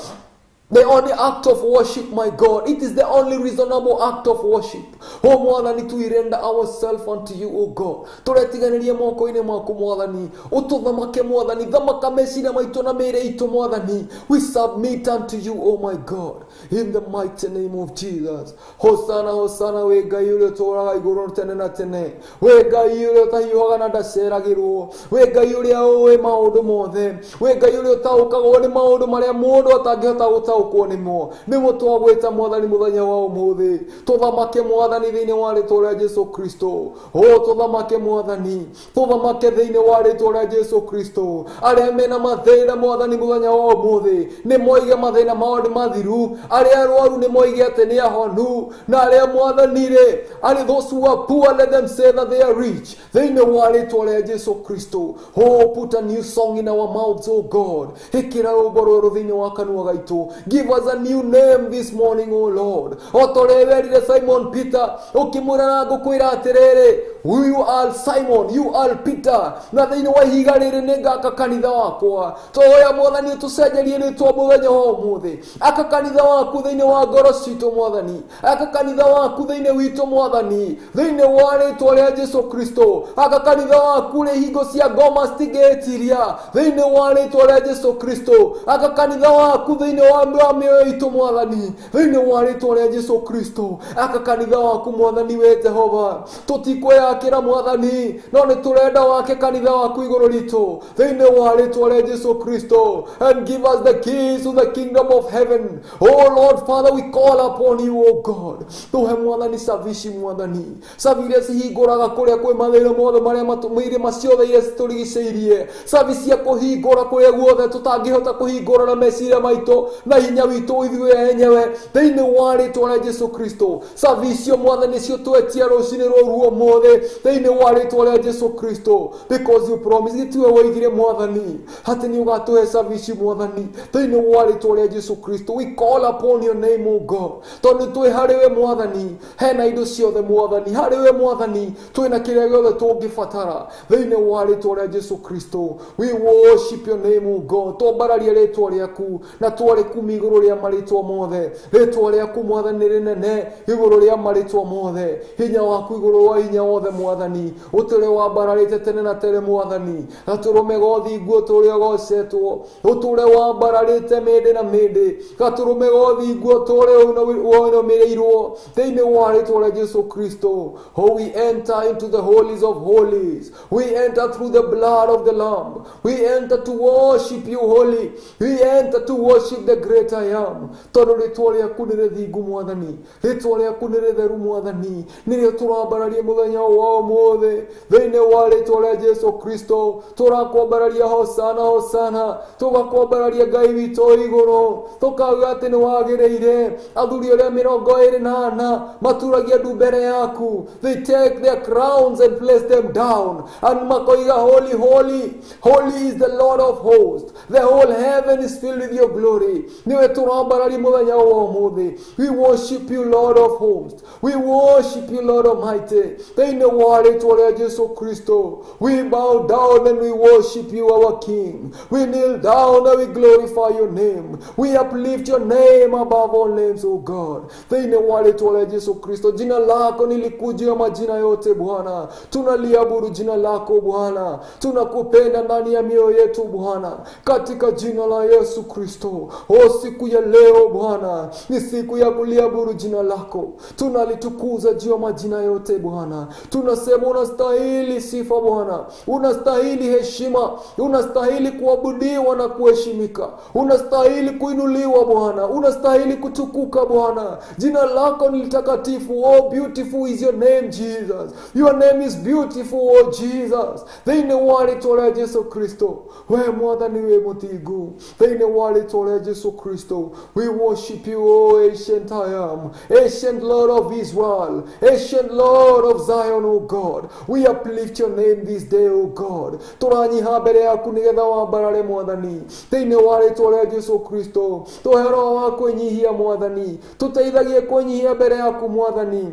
the only act of worship, my God. It is the only reasonable act of worship. O Mwathani, to render ourselves unto you, O God. Turetiganirie moko-ini maku Mwathani, ututhamake Mwathani, thamaka meciria maitu na mere itu Mwathani. We submit unto you, O my God, in the mighty name of Jesus. Hosana, hosana, we Ngai uria uturaga iguru tene na tene, we Ngai uria utahiuhaga na ndaceragirwo, we Ngai uria uwi maundu mothe, we Ngai uria utaukagwo ni maundu maria mundu atangihota gutaukwo nimo. Nimo twagwita Mwathani muthenya wa umuthi, tuthamake Mwathani thiini wa ritwa ria Jesu Kristo. O tuthamake Mwathani, tuthamake thiini wa ritwa ria Jesu Kristo. Aria mena mathina Mwathani muthenya wa umuthi ni moige mathina mao ni mathiru, aria arwaru ni moige ati ni ahonu, na aria Mwathani ri ari those who are poor, let them say that they are rich, thiini wa ritwa ria Jesu Kristo. Oh, put a new song in our mouths, O God. Hikira rwimbo rweru thiini wa kanua gaitu. Give us a new name this morning, O Lord. Otoreverire Simon Peter, ukimwira na ngukwira atiriri, you are Simon, you are Peter, na thiini wa ihiga riri ni ngaka kanitha wakwa. Twoya Mwathani utucenjerie ritwa muthenya wa umuthi, aka kanitha waku thiini wa ngoro citu Mwathani, aka kanitha waku thiini witu Mwathani, thiini wa ritwa ria Jesu Kristo. Aka kanitha waku ri hingo cia ngoma citigetiria, thiini wa ritwa ria Jesu Kristo. Aka kanitha waku thiini wa mioyo itu Mwathani, thiini wa ritwa ria Jesu Kristo. Aka kanitha waku Mwathani we Jehova, tutikweyakira Mwathani, no ni turenda wake kanitha waku iguru ritu, thiini wa ritwa ria Jesu Kristo. And give us the keys to the kingdom of heaven. Oh Lord Father, we call upon you, O God. Tuhe Mwathani savici Mwathani, savire cihinguraga kuria kwi mathina mothe maria matumire maciothe iria citurigiceirie, savicia kuhingura kuria guothe tutangihota kuhingura na meciria maitu na hinya witu ithuĩ enyewe, thiini wa ritwa ria Jesu Kristo. Savicio Mwathani cio twetia rucini ruru umuthi, thiini wa ritwa ria Jesu Kristo, because you promise gitiwe woigire Mwathani ati ni ugatuhe savici Mwathani, thiini wa ritwa ria Jesu Kristo. We call upon your name, O God, tondu twi hariwe Mwathani, hena indo ciothe Mwathani, hariwe Mwathani twina kiria giothe tungibatara, thiini wa ritwa ria Jesu Kristo. We worship your name, O God, twambararia ritwa riaku na twarikumia thũthũmi igũrũ rĩa marĩtwa mothe. Rĩtwa rĩaku Mwathani nĩ rĩnene igũrũ rĩa marĩtwa mothe. Hinya waku igũrũ wa hinya wothe Mwathani. Ũtũre wambararĩte tene na tene Mwathani. Na tũrũme gothingu ũtũre ũgocetwo. Ũtũre wambararĩte mĩndĩ na mĩndĩ. Gatũrũme gothingu ũtũre ũnũmĩrĩirwo thĩinĩ wa rĩtwa rĩa Jesu Kristo. Oh, we enter into the holies of holies. We enter through the blood of the Lamb. We enter to worship you holy. We enter to worship the great I am. Tondũ rĩtwa rĩaku nĩ rĩthingu Mwathani. Rĩtwa rĩaku nĩ rĩtheru Mwathani. Nĩrĩo tũrambararia mũthenya wa ũmũthĩ thĩinĩ wa rĩtwa rĩa Jesu Kristo. Tũrakwambararia hosana hosana. Tũgakwambararia Ngai witũ igũrũ. Tũkauga atĩ nĩ wagĩrĩire. Athuri arĩa 24 maturagia ndu mbere yaku. They take their crowns and place them down. And makoiga holy, holy, holy is the Lord of hosts. The whole heaven is filled with your glory. Niwe turambararia muthenya wa ũmũthĩ. We worship you, Lord of hosts. We worship you, Lord Almighty. Thĩinĩ wa rĩtwa rĩa Jesu Kristo. We bow down and we worship you, our King. We kneel down and we glorify your name. We uplift your name above all names, O God. Thĩinĩ wa rĩtwa rĩa Jesu Kristo. Jina lako nilikujia majina yote Bwana. Tunaliabudu jina lako Bwana. Tunakupenda ndani ya mioyo yetu Bwana. Katika jina la Yesu Kristo. O siku ya leo Bwana ni siku ya kuliabudu jina lako. Tunalitukuza juu ya majina yote Bwana. Tunasema unastahili sifa Bwana. Unastahili heshima. Unastahili kuabudiwa na kuheshimika. Unastahili kuinuliwa Bwana. Unastahili kutukuka Bwana. Jina lako ni takatifu. Oh, beautiful is your name Jesus. Your name is beautiful, oh Jesus. Thĩinĩ wa rĩtwa rĩa Jesu Kristo. We Mwathani wĩ mũthingu. Thĩinĩ wa rĩtwa rĩa Jesu Kristo. We worship you, O ancient I am. Ancient Lord of Israel. Ancient Lord of Zion, O God. We uplift your name this day, O God. Tũranyiha mbere yaku nĩgetha wambarare Mwathani. Thĩinĩ wa rĩtwa rĩa Jesu Kristo. Tũhe roho wa kwĩnyihia Mwathani. Tũteithagie kwĩnyihia mbere yaku Mwathani.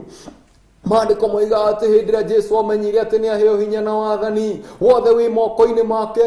Maandĩko moiga atĩ hĩndĩ ĩrĩa Jesu amenyire atĩ nĩ aheo hinya na wathani wothe wĩ moko-inĩ make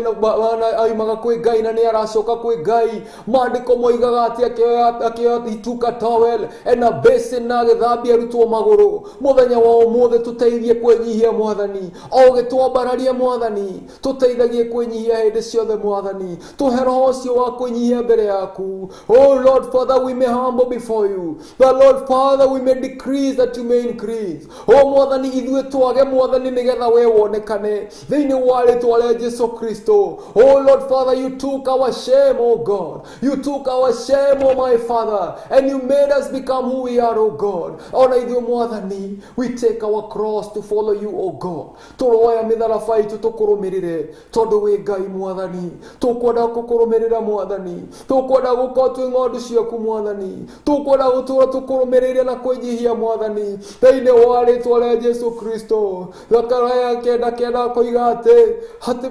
aimaga kwĩ Ngai na nĩ aracoka kwĩ Ngai. Maandĩko moigaga atĩ akĩoya ituka towel ena basin na agĩthambia arutwo magũrũ. Mũthenya wa ũmũthĩ tũteithie kwĩnyihia Mwathani. O ũgĩtwambararia Mwathani tũteithagie kwĩnyihia hĩndĩ ciothe Mwathani. Tũhe roho ũcio wa kwĩnyihia mbere yaku. Oh Lord Father, we may humble before you. The Lord Father, we may decrease that you may increase. O Mwathani ithuĩ twage Mwathani nĩgetha we wonekane thĩinĩ wa rĩtwa rĩa Jesu Kristo. Oh Lord Father, you took our shame, oh God. You took our shame, oh my Father, and you made us become who we are, oh God. Ona ithuĩ Mwathani, we take our cross to follow you, oh God. Tũroya mĩtharaba itũ tũkũrũmĩrĩre tondũ wĩ Ngai Mwathani. Tũkwenda gũkũrũmĩrĩra Mwathani. Tũkwenda gũkorwo twĩ ng'ondu ciaku Mwathani. Tũkwenda gũtũra tũkũrũmĩrĩre na kwĩnyihia Mwathani thĩinĩ wa rĩtwa rĩa Jesu Kristo. Zakaria 9:9 koiga atĩ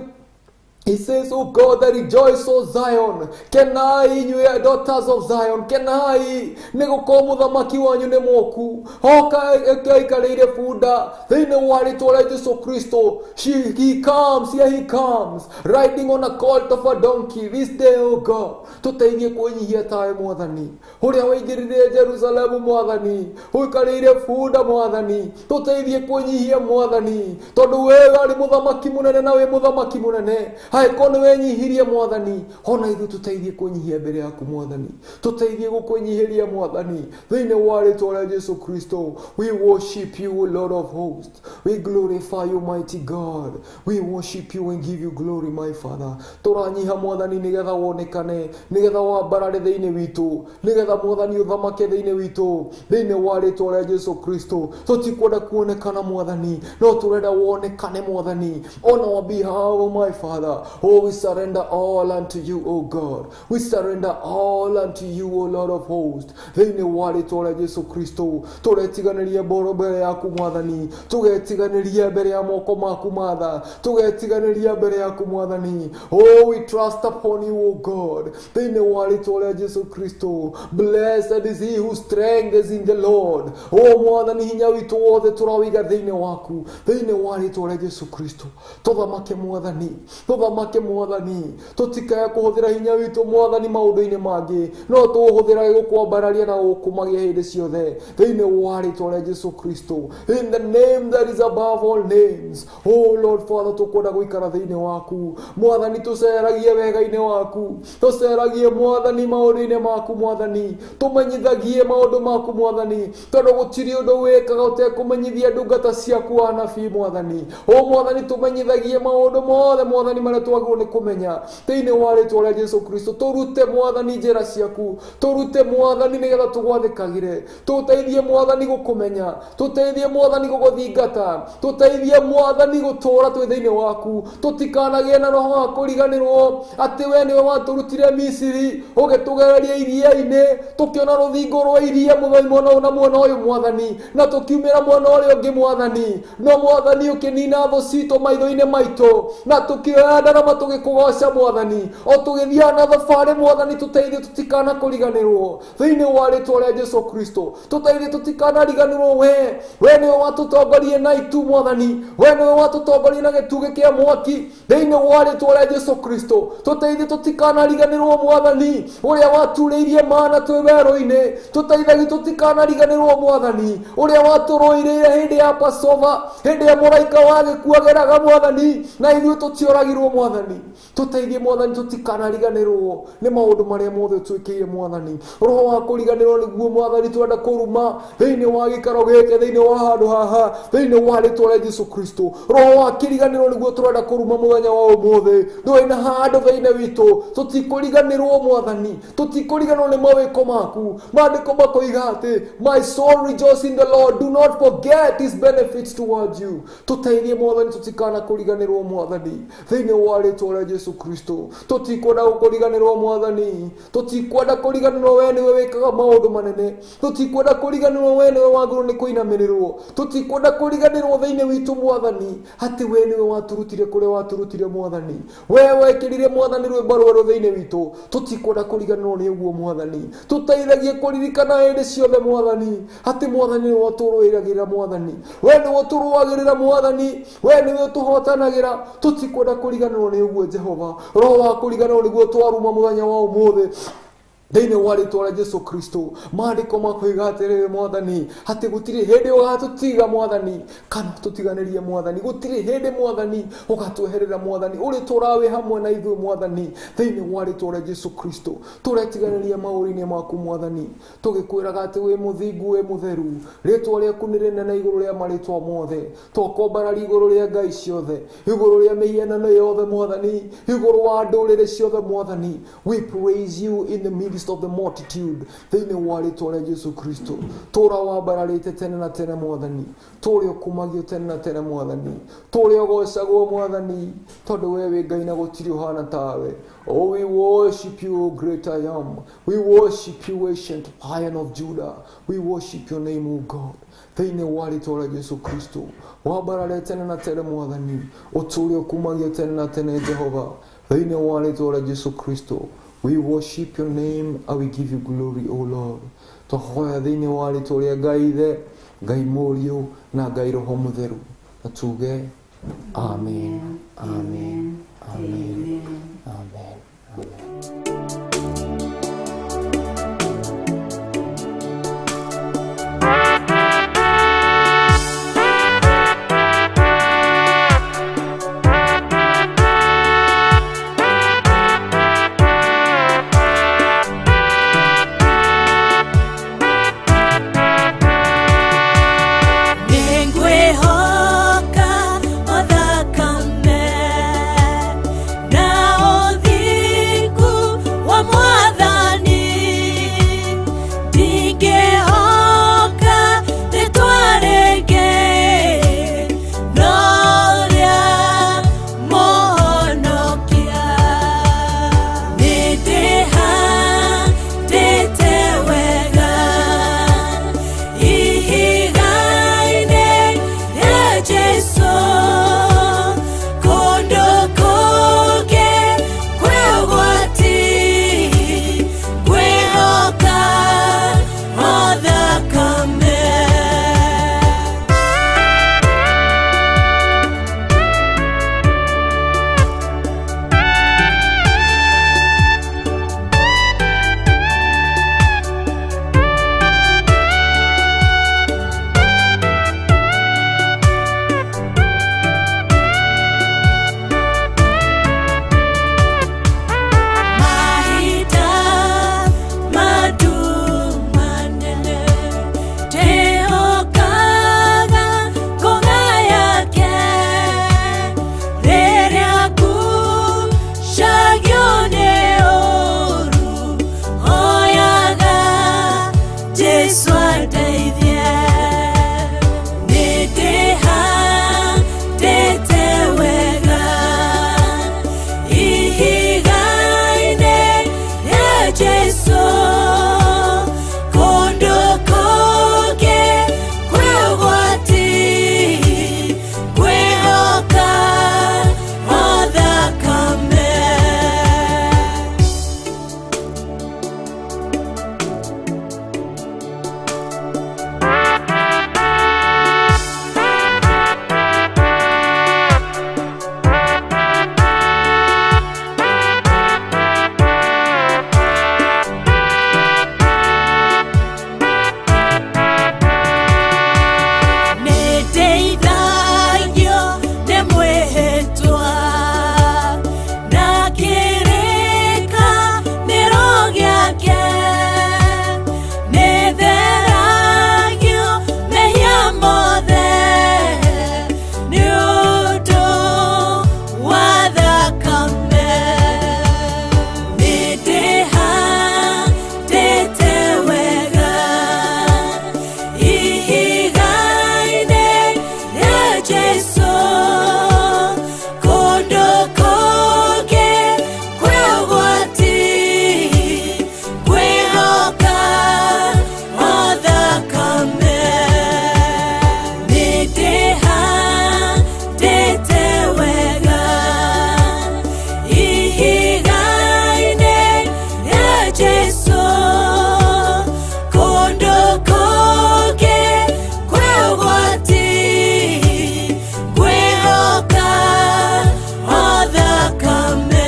He says, oh God, that rejoice, O Zion. Kenai, you daughters of Zion. Kenai, nĩgũkorwo mũthamaki wanyu nĩ mũku. Oka ĩkarĩire bunda thĩinĩ wa rĩtwa rĩa Jesu Kristo. He comes, here he comes, riding on a colt of a donkey. This day, O God, tũteithie kwĩnyihia tawe Mwathani. Ũrĩa waingĩrire Jerusalemu Mwathani, ũikarĩire bunda Mwathani. Tũteithie kwĩnyihia Mwathani, tondũ wewe arĩ mũthamaki mũnene na wĩ mũthamaki mũnene. Haiko nĩ wenyihirie Mwathani. Ona ithuĩ tũteithie kwĩnyihia mbere yaku Mwathani. Tũteithie gũkwĩnyihiria Mwathani thĩinĩ wa rĩtwa rĩa Jesu Kristo. We worship you, O Lord of hosts. We glorify you, mighty God. We worship you and give you glory, my Father. Tũranyiha Mwathani nĩgetha wonekane, nĩgetha wambarare thĩinĩ witũ, nĩgetha Mwathani ũthamake thĩinĩ witũ thĩinĩ wa rĩtwa rĩa Jesu Kristo. Tũtikwenda kuonekana Mwathani, no tũrenda wonekane Mwathani on our behalf, O my Father. Oh, we surrender all unto you, O God. We surrender all unto you, O Lord of hosts. Thĩinĩ wa rĩtwa rĩa Jesu Kristo. Tũretiganĩria mboro mbere yaku Mwathani. Tũgetiganĩria mbere ya moko maku Matha. Tũgetiganĩria mbere yaku Mwathani. Oh, we trust upon you, O God. Thĩinĩ wa rĩtwa rĩa Jesu Kristo. Blessed is he whose strength is in the Lord. Oh, Mwathani hinya witũ wothe tũrawĩiga thĩinĩ waku. Thĩinĩ wa rĩtwa rĩa Jesu Kristo. Tũthamake Mwathani. uthamake Mwathani, tutikae kuhuthira hinya witu Mwathani maundu-ini mangi, no tuhuthira gukwambararia na gukumagia hindi ciothe thiini wa ritwa ria Jesu Kristo, in the name that is above all names. Oh Lord Father, tukwenda guikara thiini waku Mwathani, tuceragie wega-ini waku, tuceragie Mwathani maundu-ini maku Mwathani, tumenyithagie maundu maku Mwathani, tondu gutiri undu wikaga utekumenyithia ndungata ciaku anabii Mwathani. O Mwathani, tumenyithagie maundu mothe Mwathani maria twagirwo ni kumenya thiini wa ritwa ria Jesu Kristo. Turute Mwathani njira ciaku, turute Mwathani nigetha tugwathikagire, tuteithie Mwathani gukumenya, tuteithie Mwathani guguthingata, tuteithie Mwathani gutura twi thiini waku, tutikanagie na roho wa kuriganirwo ati we niwe waturutire Misiri ugitugereria iria-ini, tukiona ruthingo rwa iria muthenya na mwena uyu Mwathani, na tukiumira mwena uria ungi Mwathani, no Mwathani ukinina thu citu maitho-ini maitu, na tukioyana na matugikugoca Mwathani, o tugithiana thabari Mwathani, tuteithie tutikana kuriganirwo thiini wa ritwa ria Jesu Kristo, tuteithie tutikana riganirwo we niwe watutongorie na itu Mwathani, we niwe watutongorie na gitugi kia mwaki thiini wa ritwa ria Jesu Kristo, tuteithie tutikana riganirwo Mwathani, uria waturiirie mana twi weru-ini, tuteithie tutikana riganirwo Mwathani, uria waturuiriire hindi ya Passover, hindi ya muraika wa gikuo ageraga Mwathani, na ithuĩ tutioragirwo Mwathani, tuteithie Mwathani tutikana riganirwo ni maundu maria mothe twikire Mwathani. Roho wa kuriganirwo niguo Mwathani twenda kuruma thiini wa gikaro giki, thiini wa handu haha, thiini wa ritwa ria Jesu Kristo. Roho wa kiriganirwo niguo turenda kuruma muthenya wa umuthi, ndui na handu thiini witu tutikuriganirwo Mwathani, tutikuriganirwo ni mawiko maku. Maandiko makoiga ati my soul rejoice in the Lord, do not forget his benefits towards you. Tuteithie Mwathani tutikana kuriganirwo Mwathani thiini wa ritwa ria Jesu Kristo. Tutikwenda kuriganirwo Mwathani, tutikwenda kuriganirwo we niwe wikaga maundu manene, tutikwenda kuriganirwo we niwe wagirwo ni kuinamirirwo, tutikwenda kuriganirwo thiini witu Mwathani ati we niwe waturutire kuria waturutire Mwathani, we wekirire Mwathani rwimbo rweru thiini witu, tutikwenda kuriganirwo ni uguo Mwathani. Tuteithagie kuririkana hindi ciothe Mwathani ati Mwathani niwe waturũĩragĩra Mwathani, we niwe ũtũrũagĩrĩra Mwathani, we niwe ũtũhotanagira, tutikwenda kuriganirwo ni uguo Jehova. Roho wa kuriganirwo niguo twaruma muthenya wa umuthi thiini wa ritwa ria Jesu Kristo. Maandiko makoiga atiriri Mwathani ati gutiri hindi ugatutiga Mwathani kana tutiganirie Mwathani, gutiri hindi Mwathani ugatueherera Mwathani, uri turawi hamwe na ithuĩ Mwathani thiini wa ritwa ria Jesu Kristo. Turetiganirie maũri-inĩ maku Mwathani, tugikwiraga ati wi muthingu wi mutheru, ritwa riaku ni rinene iguru ria maritwa mothe, twakombararia iguru ria ngai ciothe, iguru ria mihianano yothe Mwathani, iguru wa ndũrĩrĩ ciothe Mwathani. We praise you in the midst of the multitude thiini wa ritwa ria Jesu Kristo. Tura wambararite tene na tene Mwathani, turia ukumagio tene na tene Mwathani, turia ugocagwo Mwathani, tondu we wi ngai na gutiri uhana tawe. Oh, we worship you, great I am. We worship you, ancient Lion of Judah. We worship your name, O God. Thiini wa ritwa ria Jesu Kristo, wambararite tene na tene Mwathani, uturia ukumagio tene na tene Jehova, thiini wa ritwa ria Jesu Kristo. We worship your name and we give you glory, O Lord. Twahoya thiini wa ritwa ria Ngai Ithe, Ngai Mũriũ na Ngai Roho Mũtheru, na tuge amen, amen, amen, amen, amen. Ningwehoka o thakame rĩtwa na kĩrĩkanĩro gĩake nĩ theragio mehia mothe nĩ ũndũ wa thakame nĩndĩhandĩte wega ihiga-inĩ rĩa Jesũ kũndũ kũngĩ kwĩ ũgwati ngwĩhoka o thakame nĩndĩhandĩte wega ihiga-inĩ rĩa Jesũ kũndũ kũngĩ kwĩ ũgwati ngwĩhoka o thakame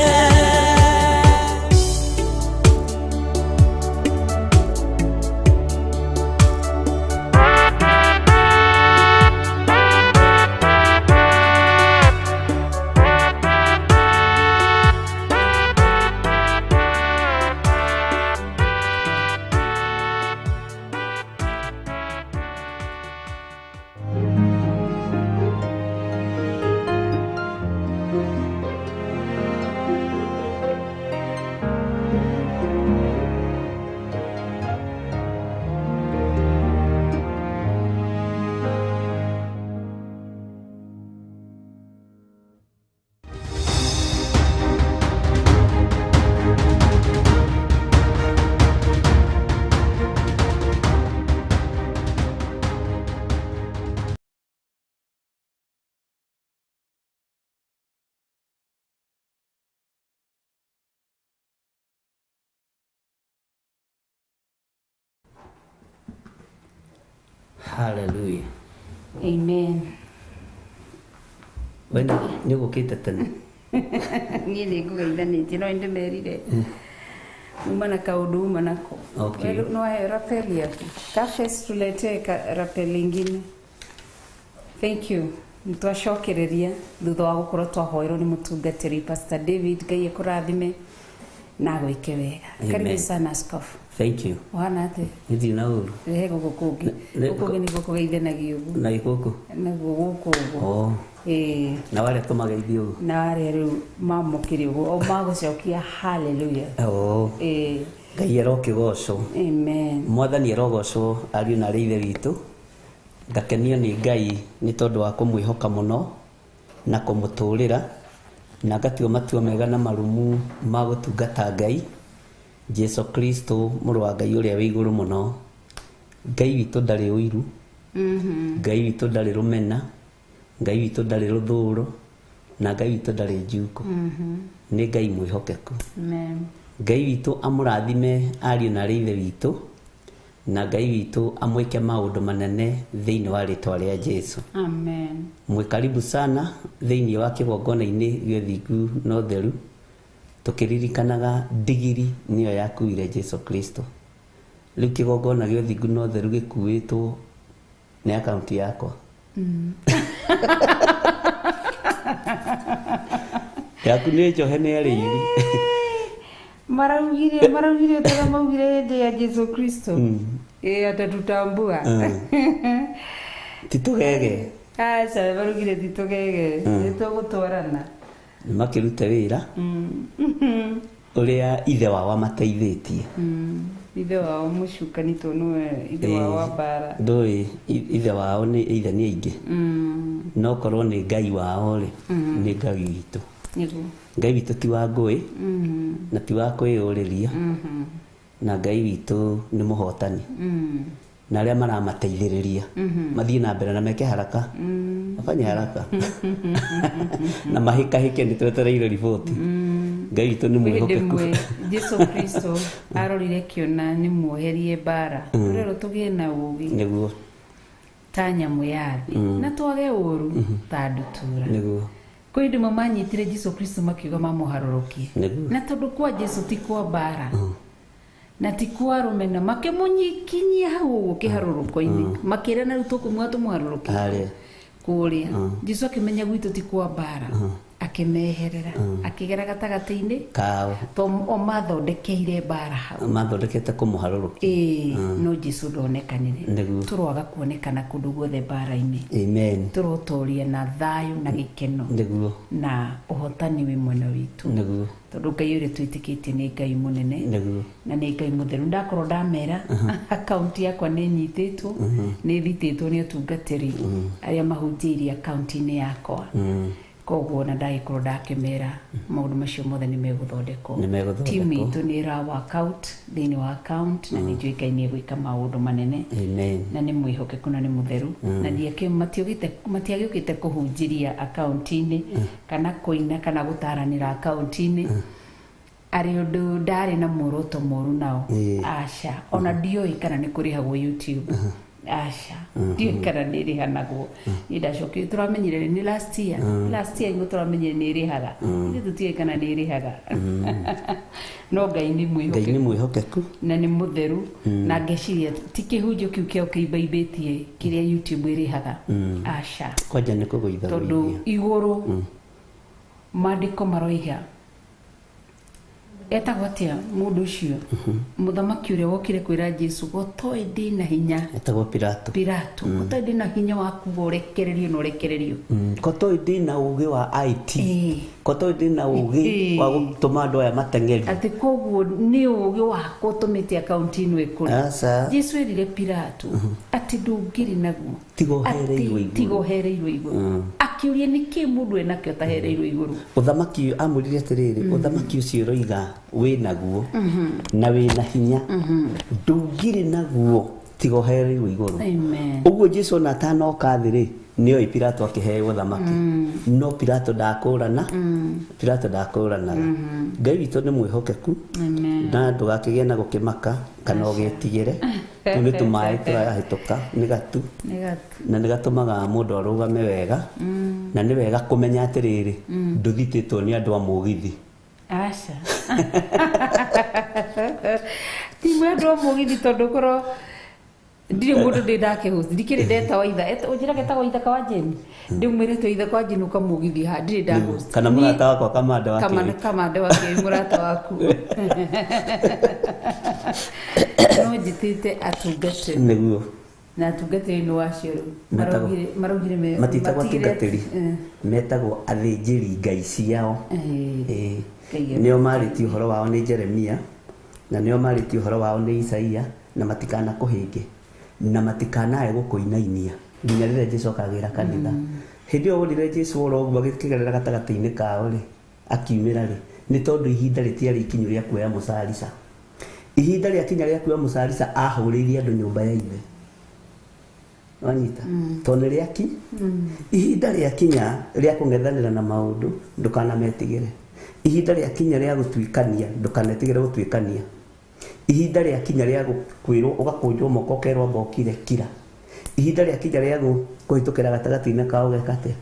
Hallelujah. Amen. Wena nĩ ũgũkĩte tene. Niĩ nĩ ngũgeithanĩtie no nĩndĩmerire uma na kaũndũ uma nako. Okay. No haheo rapeli yaku. Kafes tuletee rapeli ingine. Thank you. Nitwacokereria thutha wa gũkorwo twahoerwo nĩ mũtungatĩri Pastor David Ngai akũrathime na gwĩke wega. Karibu sana askofu. Thank you. Wana atĩ Nĩthiĩ na ũru. rehe gũkũ kũngĩ. Gũkũ kũngĩ nĩguo kũgeithanagio ũguo. Na gĩkũkũ. Naguo gũkũ ũguo. Na warĩa tũmageithie ũguo. Na warĩa rĩu mamũkĩre ũguo o magũcokia hallelujah. Ngai erokĩgocwo. Amen. Mwathani erogocwo ariũ na arĩ ithe witũ. Ngakenio nĩ Ngai nĩ tondũ wa kũmwĩhoka mũno na kũmũtũũrĩra na ngatua matua mega na marumu ma gũtungata Ngai Jesu Kristo mũrũ wa Ngai ũrĩa wĩ igũrũ mũno. Ngai witũ ndarĩ ũiru, Ngai witũ ndarĩ rũmena, Ngai witũ ndarĩ rũthũũro na Ngai witũ ndarĩ njuko. Nĩ Ngai mwĩhokeku. Amen. Ngai witũ amũrathime ariũ na arĩ ithe witũ na Ngai witũ amwĩke maũndũ manene thĩinĩ wa rĩtwa rĩa Jesu. Amen. Mwĩkaribu sana thĩinĩ wa kĩgongona-inĩ gĩa ũthingu na ũtheru tũkĩririkanaga ndigiri nĩyo yakuire Jesu Kristo. Rĩu kĩgongona gĩa ũthingu na ũtheru gĩkuĩtwo nĩ akaunti yakwa. Yaku nĩ njohe nĩ arĩiri. Maraugire tega maugire hĩndĩ ya Jesu Kristo. Atatutambua. Titũgege. Aca maraugire titũgege. Nĩtũgũtwarana. Nĩmakĩrute wĩra ũrĩa ithe wao amateithĩtie. Ithe wao mũcukani tondũ ithe wao wa mbara. Ndũĩ ithe wao nĩ ithe nĩ aingĩ. No korwo nĩ Ngai wao rĩ nĩ Ngai witũ. Ngai witũ ti wa ngũĩ na ti wa kwĩyũrĩria na Ngai witũ nĩ mũhotani. Na arĩa maramateithĩrĩria mathiĩ na mbere na meke haraka mafanye haraka na mahĩkahĩke nĩ twetereire riboti. Ngai witũ nĩ mwĩhokeku. Jesu Kristo arorire kĩona nĩ muoherie mbara rero tũgĩe na ũũgĩ nĩguo ta nyamũ ya thĩ na twage ũũru ta ndutura. Nĩguo kwĩ ndĩmwe manyitire Jesu Kristo makiuga mamũharũrũkie na tondũ kwa Jesu ti kwa mbara na ti kwa rũmena makĩmũnyikinyia hau ũguo kĩharũrũko-inĩ makĩrĩa na rĩu tũkũmua tũmũharũrũkie kuria Jesu akimenya gwitu ti kwa bara akimeherera akigera gatagati-ini kao to o mathondekeire bara hau mathondekete kumuharuruki no Jesu ndonekanire turwaga kuonekana kundu guothe bara-ini amen turotoria na thayu na gikeno niguo na uhotani wi mwena witu niguo tondu Ngai uria twitikitie ni Ngai munene niguo na ni Ngai mutheru ndakorwo ndamera akaunti yakwa ni nyititwo ni thititwo ni utungatiri aria mahunjirie akaunti-ini yakwa koguo na ndagĩkorwo ndakĩmera maũndũ macio mothe nĩ megũthondekwo timu itũ nĩ ĩra work out thĩinĩ wa account na nĩ njũĩ Ngai nĩ egwĩka maũndũ manene na nĩ mwĩhokeku na nĩ mũtheru na matiagĩũkĩte kũhunjĩria akaunti-inĩ kana kũina kana gũtaranĩra akaunti-inĩ arĩ ũndũ ndarĩ na muoroto mũru nao aca ona ndiũĩ kana nĩ kũrĩhagwo YouTube aca ndiũĩ kana nĩ ĩrĩhanagwo nĩ ndacokire tũramenyire nĩ last year nĩguo tũramenyire nĩ ĩrĩhaga ithuĩ tũtiũĩ kana nĩ ĩrĩhaga no Ngai nĩ mwĩhokeku na nĩ mũtheru na ngeciria ti kĩhunjio kĩu kĩao kĩimbaimbĩtie kĩrĩa YouTube ĩrĩhaga aca kwanja nĩ kũgũitha tondũ igũrũ maandĩko maroiga etagwo atia mundu ucio muthamaki uria wokire kwira Jesu gotoi ndi na hinya etagwo Pilato gotoi ndi na hinya wa kuga urekererio no urekererio gotoi ndi na ugi wa IT gotoi ndi na ugi wa gutuma andu aya matengeri ati koguo ni ugi wa gutumite account inu ikuri Jesu erire Pilato ati ndungiri naguo tigohereirwo iguru akiuria niki mundu enakio tahereirwo iguru uthamaki amurire atiriri uthamaki ucio roiga winaguo na wina hinya ndungiri naguo tigohereirwo iguru uguo Jesu na tanoka thiri nio Pilato akiheo uthamaki no Pilato ndakurana Ngai witũ nĩ mwĩhokeku na ndũgakĩgĩe na gũkĩmaka kana ũgĩtigĩre nĩ tũmaĩ tũrahĩtũka nĩ gatu na nĩ gatũmaga mũndũ arũgame wega na nĩ wega kũmenya atĩrĩrĩ ndũthitĩtwo nĩ andũ a mũgithi aca ti andũ a mũgithi tondũ korwo ndire mundu ndi ndakihuthi ndikiri ndeta wa itha ujira getagwo itha kwa Jeni ndimwirite itha kwa Jeni ukamugithi ha ndire ndahuthi kana murata wakwa kamanda wake murata waku no jitite atungate niguo na atungate no wacio marugire matitagwo atungatĩri metagwo athĩnjĩri Ngai ciao nĩo marĩtie ũhoro wao nĩ Jeremia na nĩo marĩtie ũhoro wao nĩ Isaia na matikana kũhĩnge na matikanae gũkũinainia nginya rĩrĩa Jesu akagira kanitha hĩndĩ ĩyo wonire Jesu ũguo agĩkĩgerera gatagatĩ-inĩ kao rĩ akiumĩra rĩ nĩ tondũ ihinda rĩtiarĩ ikinyu rĩa kuoya mũcarica ihinda rĩakinya rĩa kuoya mũcarica ahũrĩire andũ nyũmba ya ithe wanyita tondũ rĩaki ihinda rĩakinya rĩa kũng'ethanĩra na maũndũ ndũkanametigĩre ihinda rĩakinya rĩa gũtuĩkania ndũkanetigĩre gũtuĩkania ihinda rĩa kinya rĩa kwĩrwo ũgakũnjwo moko kerwo mbokire kira ihinda rĩa kinya rĩa kũhĩtũkĩra gatagatĩ-inĩ kao gekate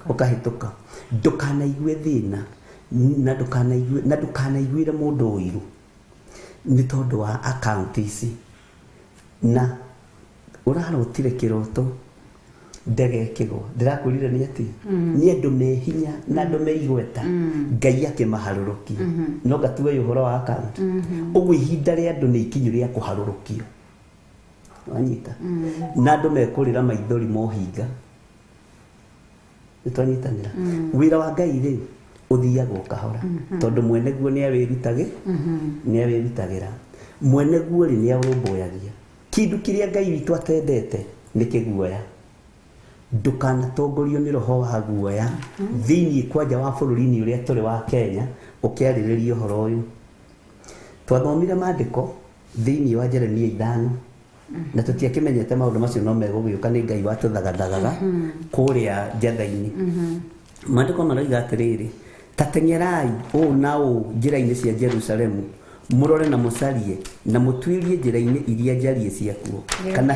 ũkahĩtũka ndũkanaigue thĩna na ndũkanaiguĩre mũndũ ũiru nĩ tondũ wa account ici na ũrarotire kĩroto ndegekĩrwo ndĩrakwĩrire nĩ atĩ nĩ andũ me hinya na andũ me igweta Ngai akĩmaharũrũkia no gatuwe ũhoro wa account ũguo ihinda rĩa andũ nĩ ikinyu rĩa kũharũrũkio wanyita na andũ mekũrĩra maithori mohinga nĩtwanyitanĩra wĩra wa Ngai rĩ ũthiagwo kahora tondũ mwene guo nĩ awĩrutagĩra mwene guo rĩ nĩ arũmbũyagia kĩndũ kĩrĩa Ngai witũ atendete nĩ kĩguoya ndũkanatongorio nĩ roho wa guoya thĩinĩ kwanja wa bũrũri-inĩ ũrĩa tũrĩ wa Kenya ũkĩarĩrĩria ũhoro ũyũ twathomire maandĩko thĩinĩ wa Jeremia 5 na tũtiakĩmenyete maũndũ macio no megũgĩũka nĩ Ngai watũthagathagaga kũrĩa njatha-inĩ maandĩko maroiga atĩrĩrĩ ta teng'erai ũũ na ũũ njĩra-inĩ cia Jerusalemu mũrore na mũcarie na mũtuĩrie njĩra-inĩ iria njariĩ ciakuo kana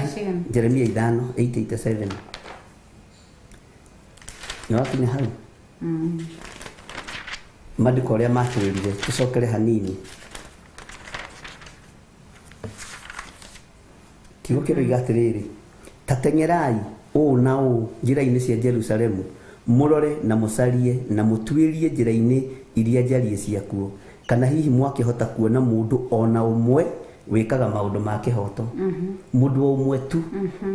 Jeremia 5:8-7 nĩ wakinya hau maandĩko ũrĩa matwĩrire tũcokere hanini kiugo kĩroiga atĩrĩrĩ ta teng'erai ũũ na ũũ njĩra-inĩ cia Jerusalemu, mũrore na mũcarie na mũtuĩrie njĩra-inĩ iria njariĩ ciakuo, kana hihi mwakĩhota kuona mũndũ ona ũmwe wĩkaga maũndũ ma kĩhoto. Mũndũ ũmwe tu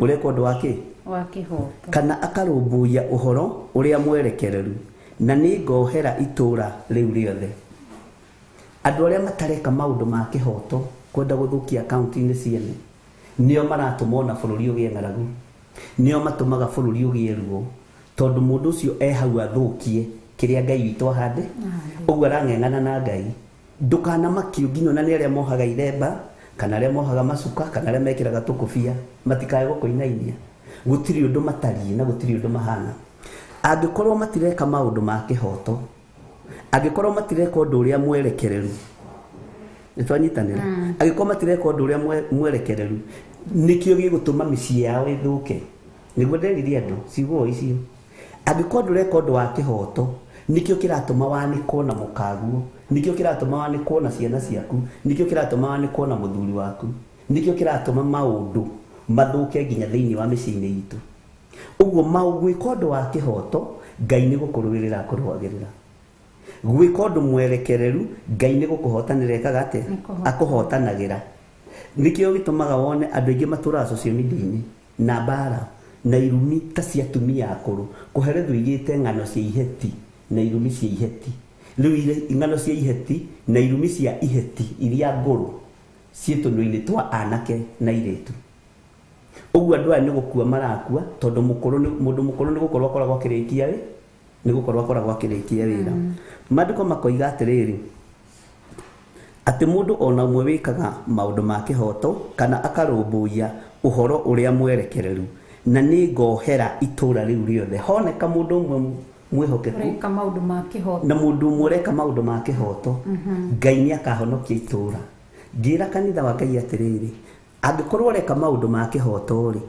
ũreka ũndũ wake wa kĩhoto, kana akarũmbũiya ũhoro ũrĩa mwerekereru, na nĩ ngohera itũũra rĩu rĩothe. Andũ arĩa matareka maũndũ ma kĩhoto kwenda gũthũkia akaunti-inĩ ciene nĩo maratũma na bũrũri ũgĩe ng'aragu, nĩo matũmaga bũrũri ũgĩe ruo, tondũ mũndũ ũcio hau athũkie kĩrĩa Ngai witũ ahande, ũguo arang'eng'ana na Ngai. Ndũkanamakio nginya na nĩ arĩa mohaga iremba, kana arĩa mohaga macuka, kana arĩa mekĩraga tũkũbia matikae gũkũinainia. Gũtirĩ ũndũ matariĩ na gũtirĩ ũndũ mahana. Angĩkorwo matireka maũndũ ma kĩhoto, angĩkorwo matireka ũndũ ũrĩa mwerekereru, nĩtwanyitanĩra, angĩkorwo matireka ũndũ ũrĩa mwerekereru, nĩkĩo gĩgũtũma mĩciĩ yao ĩthũke. Nĩguo nderirie andũ ciugo icio. Angĩkorwo ndũreka ũndũ wa kĩhoto, nĩkĩo kĩratũma wanĩkwo na mũkaguo, nĩkĩo kĩratũma wanĩkwo na ciana ciaku, nĩkĩo kĩratũma wanĩkwo na mũthuri waku, nĩkĩo kĩratũma maũndũ mathũke nginya thĩinĩ wa mĩciĩ-inĩ itũ. Ũguo gwĩka ũndũ wa kĩhoto, Ngai nĩ gũkũrũĩrĩra akũrũagĩrĩra. Gwĩka ũndũ mwerekereru, Ngai nĩ gũkũhotanĩra ekaga atĩa? Akũhotanagĩra. Nĩkĩo gĩtũmaga wone andũ aingĩ matũraga social media-inĩ na mbara na irumi ta cia atumia akũrũ kũherethwo igĩte ng'ano cia iheti na irumi cia iheti. Rĩu ng'ano cia iheti na irumi cia iheti iria ngũrũ ciĩ tũnua-inĩ twa anake na airĩtu. Ũguo andũ aya nĩ gũkua marakua, tondũ mũndũ mũkũrũ nĩ gũkorwo akoragwo akĩrĩkia wĩ, nĩ gũkorwo akoragwo akĩrĩkia wĩra. Maandĩko makoiga atĩrĩrĩ, atĩ mũndũ ona ũmwe wĩkaga maũndũ ma kĩhoto kana akarũmbũiya ũhoro ũrĩa mwerekereru, na nĩ ngohera itũũra rĩu rĩothe. Honeka mũndũ ũmwe mwĩhokeku na mũndũ ũmwe ũreka maũndũ ma kĩhoto, Ngai nĩ akahonokia itũũra. Ngĩra kanitha wa Ngai atĩrĩrĩ, angĩkorwo ũreka maũndũ ma kĩhoto rĩ,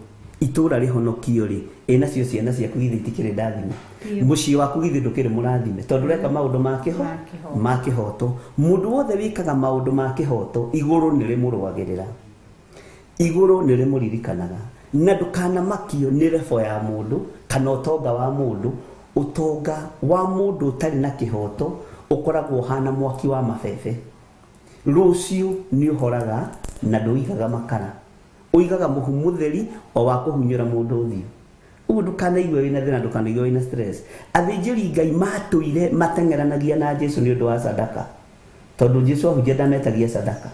itũũra rĩhonokio rĩ, nacio ciana ciaku githĩ itikĩrĩ ndathime, mũciĩ waku githĩ ndũkĩrĩ mũrathime, tondũ ũreka maũndũ ma kĩhoto. Mũndũ wothe wĩkaga maũndũ ma kĩhoto, igũrũ nĩ rĩmũrũagĩrĩra, igũrũ nĩ rĩmũririkanaga, na ndũkanamakio nĩ rebo ya mũndũ kana ũtonga wa mũndũ. Ũtonga wa mũndũ ũtarĩ na kĩhoto ũkoragwo hana mwaki wa mabebe. Rũciũ nĩ ũhoraga na ndũigaga makara, ũigaga mũhu mũtheri o wa kũhunyĩra mũndũ ũthiũ. Ũguo ndũkanaigue wĩna thĩna, ndũkanaigue wĩna stress. Athĩnjĩri Ngai matũire mateng'eranagia na Jesũ nĩ ũndũ wa sadaka, tondũ Jesũ ahunjia ndametagia sadaka.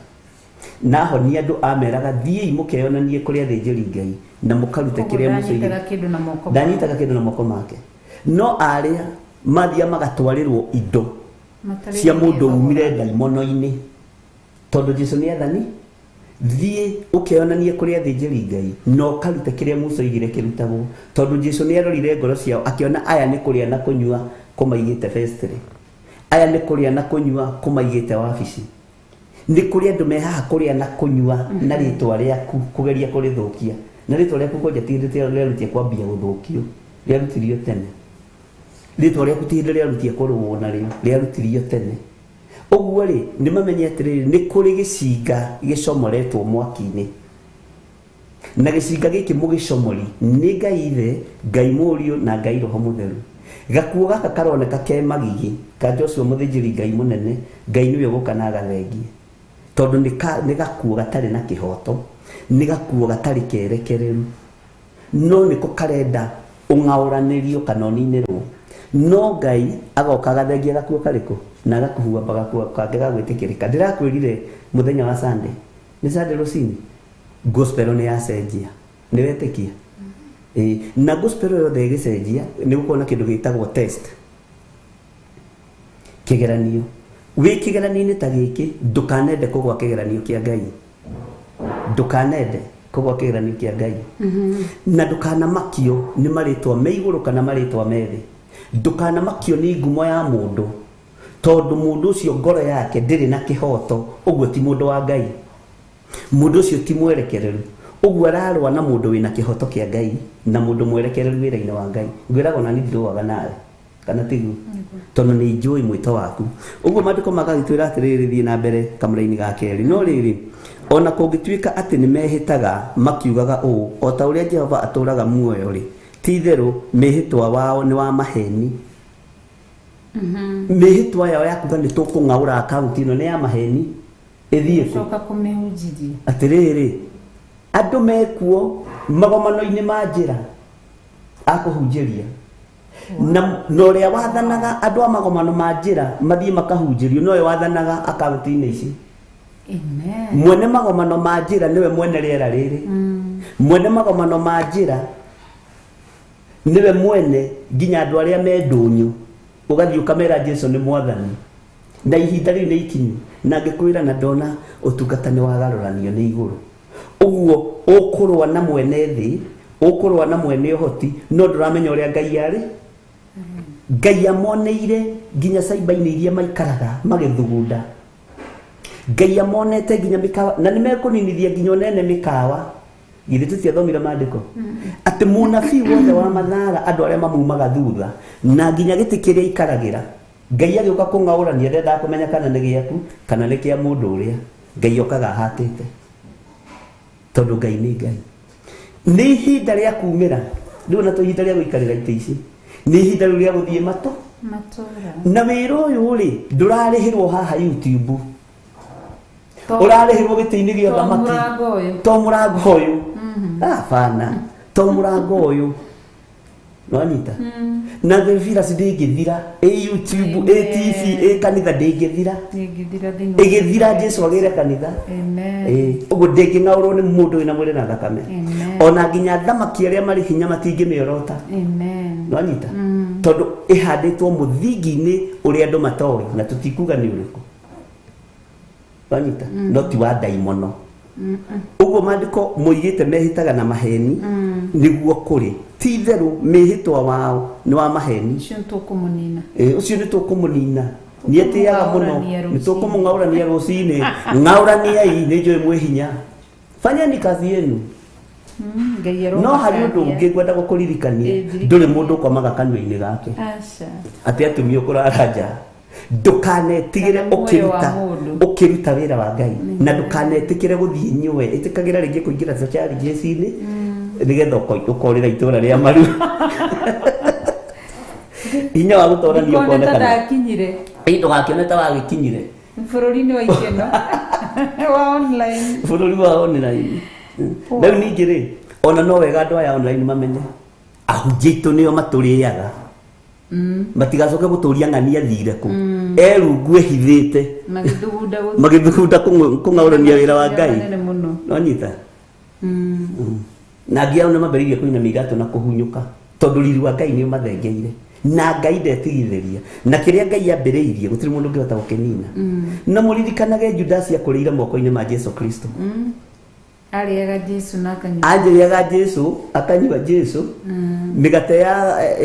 Na ahonia andũ ameraga thiĩi mũkeyonanie kũrĩ athĩnjĩri Ngai na mũkarute kĩrĩa mũcoire. Ndanyitaga kĩndũ na moko make. No arĩa mathia magatwarĩrwo indo cia mũndũ umire ndaimono-inĩ, tondũ Jesũ nĩ athani. Thiĩ ũkeyonanie kũrĩ athĩnjĩri Ngai na ũkarute kĩrĩa mũcoigire kĩrutagwo, tondũ Jesũ nĩ arorire ngoro ciao akĩona aya nĩ kũrĩa na kũnyua kũmaigĩte vestry, aya nĩ kũrĩa na kũnyua kũmaigĩte wabici, nĩ kũrĩ andũ mehaha kũrĩa na kũnyua na rĩtwa rĩaku kũgeria kũrĩthũkia, na rĩtwa rĩaku kwanja ti rĩarutia kwambia gũthũkio, rĩarutirio tene. Rĩtwa rĩaku ti hĩndĩ rĩarutia kũrũo narĩo, rĩarutirio tene. Ũguo rĩ, nĩ mamenye atĩrĩrĩ, nĩ kũrĩ gĩcinga gĩcomoretwo mwaki-inĩ, na gĩcinga gĩkĩ mũgĩcomori nĩ Ngai Ithe, Ngai Mũriũ na Ngai Roho Mũtheru. Gakuo gaka karoneka ke magigi ka Joshua mũthĩnjĩri Ngai mũnene, Ngai nĩwe ũgũka na agathengie, tondũ nĩ gakuo gatarĩ na kĩhoto, nĩ gakuo gatarĩ kerekereru, no nĩko karenda ũng'aũranĩrio kana ũninĩrwo. No Ngai agoka agathengia gakuo karĩkũ na agakuhua gakuo kangĩ gagwĩtĩkĩrĩka. Ndĩrakwĩrire mũthenya wa Sunday, nĩ Sunday rũcinĩ, gospel nĩ yacenjia, nĩ wetĩkia? Na gospel yothe ĩgĩcenjia nĩ gũkorwo na kĩndũ gĩtagwo test, kĩgeranio. Wĩ kĩgeranio-inĩ ta gĩkĩ ndũkanende kũgwa kĩgeranio kĩa Ngai, ndũkanende kũgwa kĩgeranio kĩa Ngai, na ndũkanamakio nĩ marĩtwa me igũrũ kana marĩtwa me thĩ, ndũkanamakio nĩ ngumo ya mũndũ, tondũ mũndũ ũcio ngoro yake ndĩrĩ na kĩhoto. Ũguo ti mũndũ wa Ngai, mũndũ ũcio ti mwerekereru. Ũguo ararũa na mũndũ wĩna kĩhoto kĩa Ngai na mũndũ mwerekereru wĩra-inĩ wa Ngai. Ngwĩraga ona niĩ ndirũaga nawe, kana tiguo, tondũ nĩ njũĩ mwĩto waku. Ũguo maandĩko magagĩtwĩra atĩrĩrĩ, thiĩ na mbere kamũra-inĩ ga kerĩ. No rĩrĩ, ona kũngĩtuĩka atĩ nĩ mehĩtaga makiugaga ũũ, o ta ũrĩa Jehova atũũraga muoyo rĩ, ti therũ mĩhĩtwa wao nĩ wa maheni. Mĩhĩtwa yao ya kuga nĩ tũkũng'aũra akaunti ĩno nĩ ya maheni ĩthiĩ kũ? Coka kũmĩhunjithia. Atĩrĩrĩ, andũ mekuo magomano-inĩ ma njĩra akũhunjĩria na ũrĩa wathanaga andũ a magomano ma njĩra mathiĩ makahunjĩrio nowe wathanaga akaunti-inĩ ici. Amen. Mwene magomano ma njĩra nĩwe mwene rĩera rĩrĩ. Mwene magomano ma njĩra nĩwe mwene nginya andũ arĩa me ndũnyũ ũgathiĩ ũkamera Jesu nĩ mwathani na ihinda rĩu nĩ ikinyu na ngĩkwĩra na ndona ũtungata nĩ wagarũranio nĩ igũrũ. Ũguo ũkũrũa na mwene thĩ, ũkũrũa na mwene ũhoti, no ndũramenya ũrĩa Ngai arĩ. Ngai amoneire nginya caiba-inĩ iria maikaraga magĩthugunda. Ngai amonete nginya mĩkawa na nĩ mekũninithia nginya ũnene mĩkawa. Githĩ tũtiathomire maandĩko atĩ mũnabii wothe wa mathaara andũ arĩa mamumaga thutha na nginya gĩtĩ kĩrĩa ikaragĩra Ngai agĩũka kũng'aũrania ndendaga kũmenya kana nĩ gĩaku kana nĩ kĩa mũndũ ũrĩa Ngai okaga ahatĩte tondũ Ngai nĩ Ngai. Nĩ ihinda rĩa kumĩra rĩu na ihinda rĩa gũikarĩra itĩ ici, nĩ ihinda rĩu rĩa gũthiĩ matũũra na wĩra ũyũ rĩ ndũrarĩhĩrwo haha YouTube, ũrarĩhĩrwo gĩtĩ-inĩ gĩa thamaki to mũrango ũyũ. Bana to mũrango ũyũ nwanyita na Theophilus ndĩngĩthira YouTube TV kanitha ndĩngĩthira ĩgĩthira Jesu agĩre kanitha. Ũguo ndĩngĩng'aũrwo nĩ mũndũ wĩna mwĩrĩ na thakame ona nginya thamaki arĩa marĩ hinya matingĩmĩorota. Nwanyita tondũ ĩhandĩtwo mũthingi-inĩ ũrĩa andũ matoĩ na tũtikuga nĩ ũrĩkũ. Nwanyita no ti wa ndaimono. Ũguo maandĩko moigĩte mehĩtaga na maheni nĩguo kũrĩ ti therũ mĩhĩtwa wao nĩ wa maheni. Ũcio nĩ tũkũmũnina nĩ etĩaga mũno nĩ tũkũmũng'aũrania rũcinĩ. Ng'aũraniai nĩ njũĩ mwĩ hinya, fanyeni kazi yenu. No harĩ ũndũ ũngĩ ngwenda gũkũririkania, ndũrĩ mũndũ ũkomaga kanua-inĩ gake atĩ atumia ũkũrara nja. Ndũkanetigĩre ũkĩruta wĩra wa Ngai na ndũkanetikĩre gũthiĩ nyũwe, ĩtĩkagĩra rĩngĩ kũingĩra thacarĩ Jesu-inĩ nĩgetha ũkorĩra itũũra rĩa maru. Hinya wa gũtooranio ũkonekana ndũgakĩone ta wagĩkinyire bũrũri-inĩ wa ikeno wa online. Bũrũri wa online. Rĩu ningĩ rĩ ona no wega andũ aya online mamenye ahunjia aitũ nĩo matũrĩaga. Matigacoke gũtũria ng'ania thire kũ erungu ehithĩte magĩthugunda kũng'aũrania wĩra wa Ngai. Nwanyita na angĩ ao nĩ mambĩrĩirie kũinamia iratũ na kũhunyũka tondũ riri wa Ngai nĩ ũmathegeire na Ngai ndetigithĩria na kĩrĩa Ngai ambĩrĩirie gũtirĩ mũndũ ũngĩhota gũkĩnina. Na mũririkanage Judasi akũrĩire moko-inĩ ma Jesu Kristo. Arĩaga Jesu na akanyua. Arĩaga Jesu akanyua Jesu. Mĩgate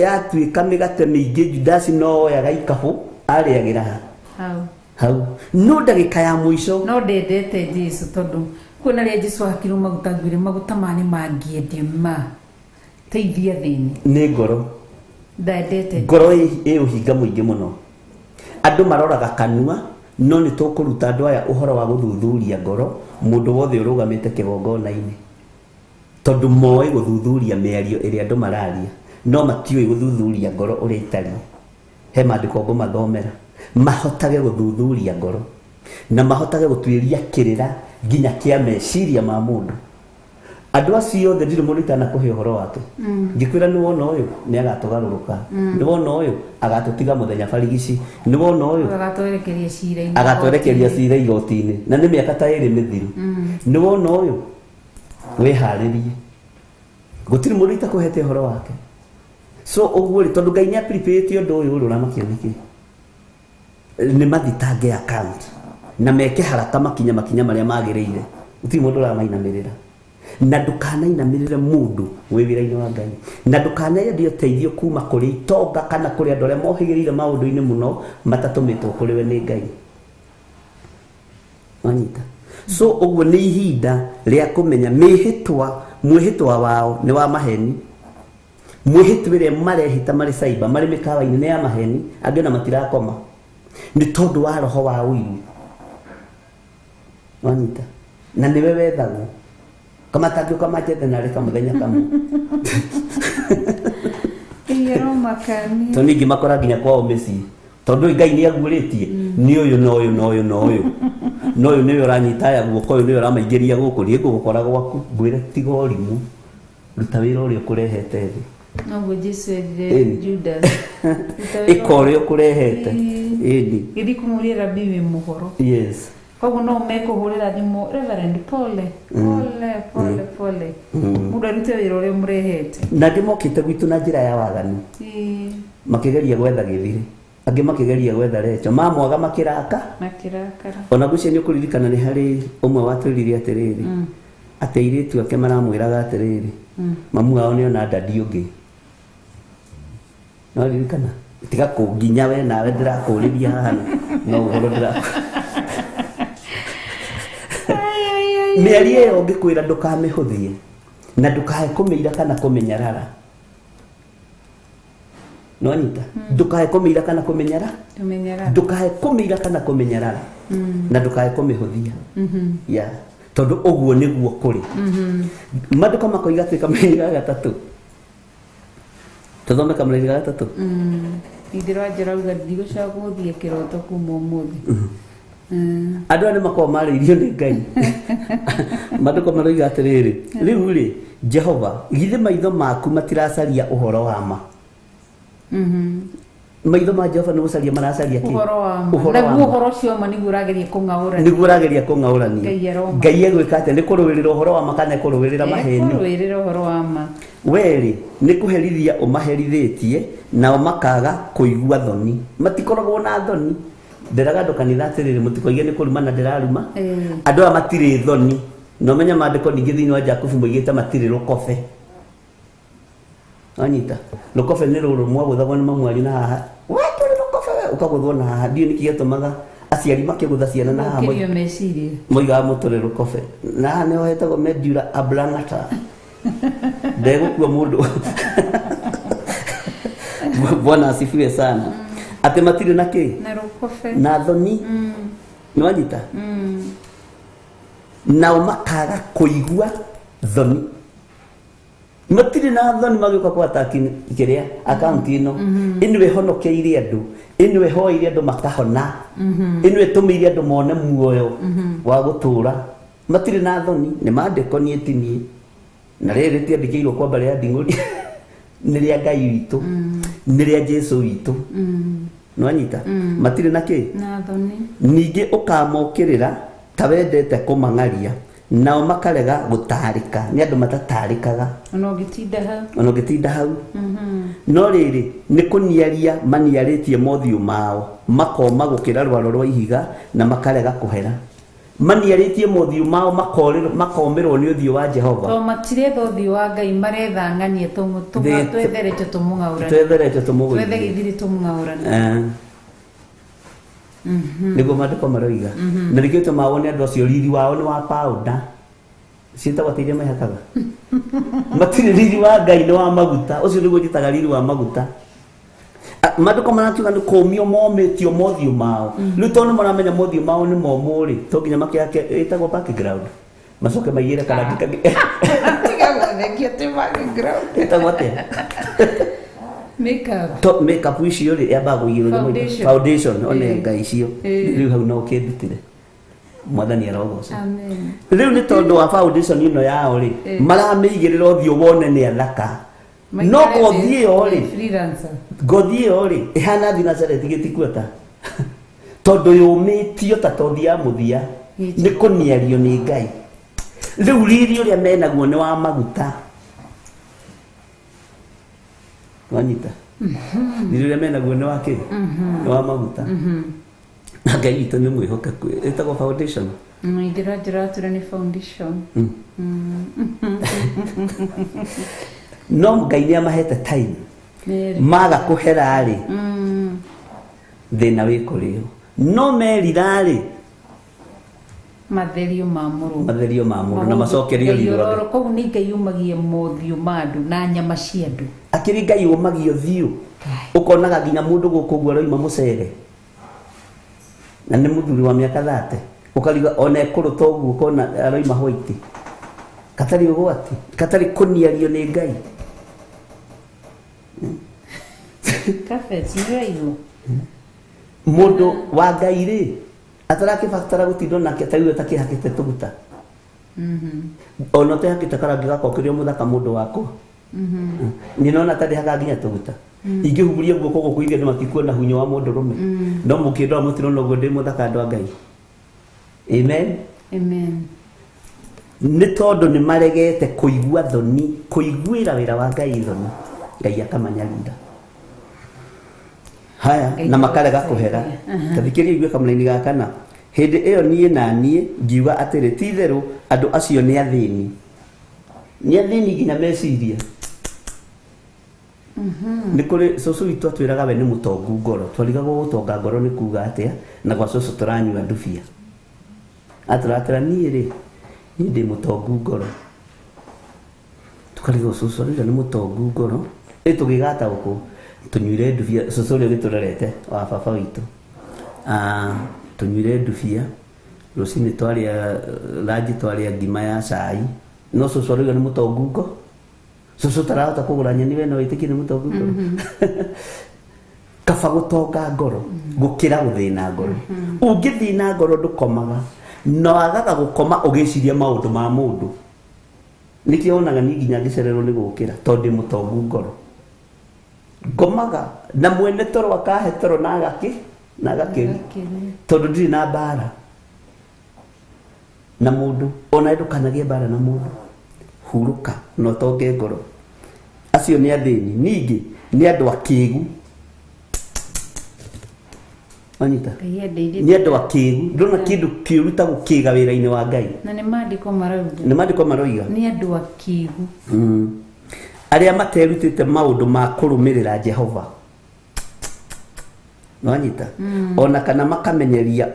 yatuĩka mĩgate mĩingĩ Judasi no oyaga ikabũ arĩagĩra hau. No ndagĩka ya mũico no ndendete Jesu tondũ kwĩna rĩa Jesu akirwo maguta ngwĩre maguta mane mangĩendio ma teithia thĩinĩ nĩ ngoro. Ndendete ngoro ĩ ũhinga mũingĩ mũno. Andũ maroraga kanua no nĩ tũkũruta andũ aya ũhoro wa gũthuthuria ngoro mũndũ wothe ũrũgamĩte kĩgongona-inĩ tondũ moĩ gũthuthuria mĩario ĩrĩa andũ mararia no matiũĩ gũthuthuria ngoro ũrĩa itariĩ. He maandĩko ngũmathomera mahotage gũthuthuria ngoro na mahotage gũtuĩria kĩrĩra nginya kĩa meciria ma mũndũ. Andũ acio othe ndirĩ mũndũ itanakũhe ũhoro wake. Ngĩkwĩra nĩ wona ũyũ nĩ agatũgarũrũka, nĩ wona ũyũ agatũtiga mũthenya barigici, nĩ wona ũyũ agatwerekeria cira igoti-inĩ na nĩ mĩaka ta ĩrĩ mĩthiru. Nĩ wona ũyũ wĩharĩrie, gũtirĩ mũndũ itakũhete ũhoro wake. So ũguo rĩ tondũ Ngai nĩ apripĩte ũndũ ũyũ ũramakio nĩkĩ nĩ mathitange account na meke haraka makinya marĩa magĩrĩire. Gũtirĩ mũndũ ũramainamĩrĩra na ndũkanainamĩrĩre mũndũ wĩ wĩra-inĩ wa Ngai na ndũkanendio ũteithio kuma kũrĩ itonga kana kũrĩ andũ arĩa mohĩgĩrĩire maũndũ-inĩ mũno matatũmĩtwo kũrĩ we nĩ Ngai. Wanyita. So ũguo nĩ ihinda rĩa kũmenya mwĩhĩtwa wao nĩ wa maheni. Mwĩhĩtwa ĩrĩa marehĩta marĩ caiba marĩ mĩkawa-inĩ nĩ ya maheni, angĩ na matirakoma nĩ tondũ wa roho wa ũiru. Wanyita. Na nĩwe wethagwo kama tangĩũka manjethe narĩ kamũthenya kamwe Iyero makani. To ningi makora nginya kwao mĩciĩ tondu Ngai nĩ agurĩtie nĩ ũyũ na ũyũ na ũyũ na ũyũ na ũyũ nĩwe ũranyita ya guoko ũyũ nĩwe ũramaingĩria gũkũ niĩ ngũgũkora gwaku ngwĩre tiga ũrimũ ruta wĩra ũrĩa ũkũrehete thĩ Noguo Jesu erire Judas ĩka ũrĩa ũkũrehete ĩni gĩthi kũmũrĩra bibi mũhoro. yes Koguo no mekũhũrĩra thimũ Reverend pole mũndũ arute wĩra ũrĩa mũrehete na ndĩmokĩte gwitũ na njĩra ya waganu makĩgeria gwetha gĩthiri angĩ makĩgeria gwetha Recho mamwaga makĩrakara ona gucio nĩ ũkũririkana nĩ harĩ ũmwe watwĩrire atĩrĩrĩ atĩ airĩtu ake maramwĩraga atĩrĩrĩ mamu wao nĩona ndadi ũngĩ no ririkana tiga kũnginya we nawe ndĩrakũrĩria haha no ũhoro mĩario ĩyo ngĩkwĩra ndũkamĩhũthie na ndũkahe kũmĩira kana kũmenyerara no nyita ndũkahe kũmĩira kana kũmenyerara ndũkahe kũmĩira kana kũmenyerara na ndũkahe kũmĩhũthia ya tondu ũguo nĩguo kũrĩ maandĩko makoiga atĩ kamũira ga gatatũ tũthome kamũira ga gatatũ ithira njĩrauga ndigũcoka gũthiĩ kĩroto kuma ũmũthĩ andũ nĩ makoragwo marĩirio nĩ Ngai maandĩko maroiga atĩrĩrĩ rĩu rĩ Jehova githĩ maitho maku matiracaria ũhoro wa ma maitho ma Jehova nĩ gũcaria maracaria kĩ ũhoro ũcio ma nĩguo ũrageria kũng'aũrania Ngai egwĩka atĩa nĩ kũrũĩrĩra ũhoro wa ma kana kũrũĩrĩra maheni werĩ nĩ kũherithia ũmaherithĩtie nao makaga kũigua thoni matikoragwo na thoni nderaga andũ kanitha atĩrĩrĩ mũtikoige nĩ kũruma na ndĩraruma andũ aya matirĩ thoni no menya maandĩko ningĩ thĩinĩ wa Jakubu moigĩte matirĩ rũkobe anyita rũkobe nĩ rũrũ mwagũthagwo nĩ mamu wanyu na haha we tũrĩ rũkobe we ũkagũthwo na haha ndiũ nĩkĩ gĩtũmaga aciari makĩgũtha ciana na haha moigaga mũtũrĩ rũkobe na haha nĩho hetagwo medulla oblongata ndegũkua mũndũ Bwana asifiwe sana atĩ matirĩ na kĩ na thoni nĩwanyita nao makaga kũigua thoni matirĩ na thoni magĩũka kwataki kĩrĩa akaunti ĩno ĩno ĩhonokeire andũ ĩno ĩhoeire andũ makahona ĩno ĩtũmĩire andũ mone muoyo wa gũtũũra matirĩ na thoni nĩ maandĩko niĩ ti niĩ na rĩrĩ rĩtiandĩkĩirwo kwamba rĩa nding'ũri nĩ rĩa Ngai witũ nĩ rĩa Jesu witũ nĩwanyita matirĩ na kĩ ningĩ ũkamokĩrĩra ta wendete kũmang'aria nao makarega gũtarĩka nĩ andũ matatarĩkaga ona ũngĩtinda hau no rĩrĩ nĩ kũniaria maniarĩtie mothiũ mao makoma gũkĩra rwaro rwa ihiga na makarega kũhera maniarĩtie mothiũ mao makomĩrwo nĩ ũthiũ wa Jehova to matirenda ũthiũ wa Ngai maretha ng'anie twetherete tũmũgũithie twethe gĩthiri tũmũng'aũranie nĩguo maandĩko maroiga na nĩkĩo tũmawone andũ acio riri wao nĩ wa powder ciĩtagwo atĩ iria mahakaga matirĩ riri wa Ngai nĩ wa maguta ũcio nĩguo njĩtaga riri wa maguta maandĩko maratuga nĩ kũmio momĩtio mothiũ mao rĩu tondũ nĩ maramenya mothiũ mao nĩ momũ rĩ to nginya makĩake ĩtagwo background macoke maigĩre karangi kangĩ ĩtagwo atĩa makeup icio rĩ yambaga kũigĩrwo nĩ foundation one Ngai icio rĩu hau no ũkĩndutire mwathani arogoca rĩu nĩ tondũ wa foundation ĩno yao rĩ maramĩigĩrĩra ũthiũ wone nĩ athaka no ngothi ĩyo rĩ ĩhana Nazareti gĩtikuota tondũ yũmĩtio ta tothi ya mũthia nĩ kũniario nĩ Ngai rĩu riri ũrĩa menaguo nĩ wa maguta wanyita riri ũrĩa menaguo nĩ wa kĩ nĩ wa maguta na Ngai witũ nĩ mwĩhokeku ĩtagwo foundation njĩra nĩ foundation no Ngai nĩ amahete time maga kũhera rĩ thĩna wĩ kũrĩo no merira rĩ matherio ma mũndũ na macokerio riũa koguo nĩ Ngai yumagia mothiũ ma andũ na nyama cia andũ akĩrĩ Ngai umagio thiũ ũkonaga nginya mũndũ gũkũ guo aroima mũcere na nĩ mũthuri wa mĩaka 30 ũkariga ona ekũrũta ũguo ũkona aroima white katarĩ ũgwati katarĩ kũniario nĩ Ngai Carpet nĩraigwo. Mũndũ wa Ngai rĩ atarakĩbatara gũtindwo nake tarĩu atakĩhakĩte tũguta. Ona ũtehakĩte karangi gakwa kĩrĩa mũthaka mũndũ wakwa. Nĩnona tarĩhaga nginya tũguta. Ingĩhumburia guoko gũkũ ithe nĩ matikuona hunyo wa mũndũ rũme. No mũkĩndora mũtirona ũguo ndĩ mũthaka andũ a Ngai. Amen. Amen. Nĩ tondũ nĩ maregete kũigua thoni, kũiguĩra wĩra wa Ngai thoni, Ngai akamanyarira. Haya na makarega kũhera. Tathikĩria igue kamũraini ga kana. Hĩndĩ ĩyo niĩ na niĩ ngiuga atĩrĩ ti itherũ andũ acio nĩ athĩni. Nĩ athĩni nginya meciria. Nĩ kũrĩ cũcũ witũ atwĩraga we nĩ mũtongu ngoro. Twarigagwo gũtonga ngoro nĩ kuuga atĩa na gwa cũcũ tũranyua ndubia. Atũratĩra niĩ rĩ niĩ ndĩ mũtongu ngoro. Tũkarigwo cũcũ arĩra nĩ mũtongu ngoro. Tũgĩgata gũkũ tunyuire ndubia cũcũ ũrĩa gĩtũrerete wa baba witũ. Tunyuire ndubia rũcinĩ twarĩa ranji twarĩa ngima ya cai. No cũcũ arĩra nĩ mũtongu ngoro. Cũcũ tarahota kũgũra nyeni we no wĩtĩkie nĩ mũtongu ngoro. Kaba gũtonga ngoro gũkĩra gũthĩna ngoro. Ũngĩthĩna ngoro ndũkomaga no agaga gũkoma ũgĩciria maũndũ ma mũndũ. Nĩkĩo wonaga niĩ nginya ngĩcererwo nĩ gũkĩra tondũ ndĩ mũtongu ngoro. Ngomaga na mwene toro akahe toro na agakĩri tondũ ndirĩ na mbara na mũndũ ona ndũkanagie mbara na mũndũ. Hurũka no tonge ngoro. Acio nĩ athĩni ningĩ nĩ andũ akĩĩgu. Anita nĩ andũ akĩĩgu ndona kĩndũ kĩũru ta gũkĩĩga wĩra-inĩ wa Ngai. Na nĩ maandĩko marauga. Nĩ maandĩko maroiga. Nĩ andũ akĩĩgu. Arĩa materutĩte maũndũ ma kũrũmĩrĩra Jehova. Wanyita ona kana makemenyeria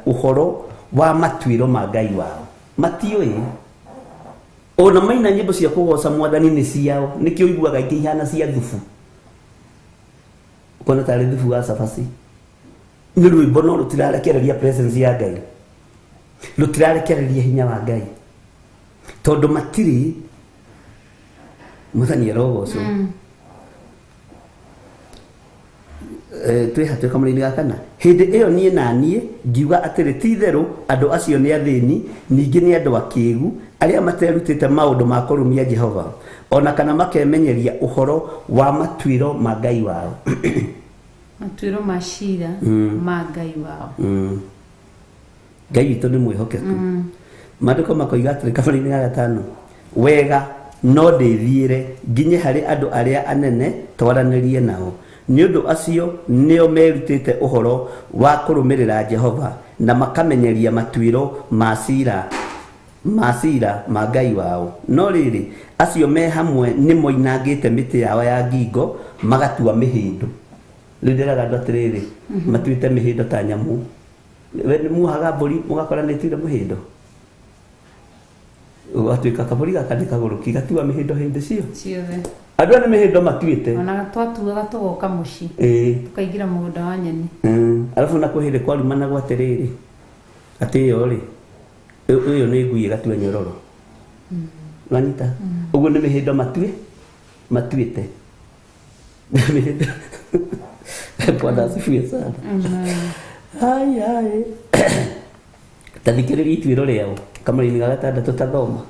ũhoro wa matuĩro ma Ngai wao. Matiũĩ ona maina nyĩmbo cia kũgoca Mwathani nĩ ciao nĩkĩo ũiguaga ingĩ ihana cia thubu. Ukona tarĩ thubu wa cabaci. Nĩ rwĩmbo no rũtirarekereria presence ya Ngai. Rũtirarekereria hinya wa Ngai. Tondũ matirĩ Mwathani arogocwo. Twĩhatwe kamũraini ga kana. Hĩndĩ ĩyo niĩ na niĩ ngiuga atĩrĩ ti itherũ andũ acio nĩ athĩni ningĩ nĩ andũ akĩĩgu arĩa materutĩte maũndũ ma kũrũmia Jehova ona kana makemenyeria ũhoro wa matuĩro ma Ngai wao. Matuĩro ma cira ma Ngai wao. Ngai witũ nĩ mwĩhokeku. Maandĩko makoiga atĩrĩ kamũraini ga gatano wega no ndĩthiĩre nginye harĩ andũ arĩa anene twaranĩrie nao. Nĩ ũndũ acio nĩo merutĩte ũhoro wa kũrũmĩrĩra Jehova na makamenyeria matuĩro ma cira ma Ngai wao. No rĩrĩ acio me hamwe nĩ moinangĩte mĩtĩ yao ya ngingo magatua mĩhĩndo. Rĩu ndĩraga andũ atĩrĩrĩ matuĩte mĩhĩndo ta nyamũ. We nĩ muohaga mbũri mũgakora nĩ ĩtuire mũhĩndo. Ũgatuĩka kabũri gaka nĩ kagũrũki gatua mĩhĩndo hĩndĩ ciothe. Andũ nĩ mĩhĩndo matuĩte. Ona twatuaga tũgoka mũciĩ. Tũkaingĩra mũgũnda wa nyeni. Alafu na kwĩhĩrĩ kwarumana gwa atĩrĩrĩ atĩ ĩyo rĩ ũyũ nĩ ngui ĩgatua nyororo. Wanyita ũguo nĩ mĩhĩndo matuĩte. Mĩhĩndo Bwana asifiwe sana. Ai tathikĩrĩria ituĩro rĩao kamũraini ga gatandatũ tathoma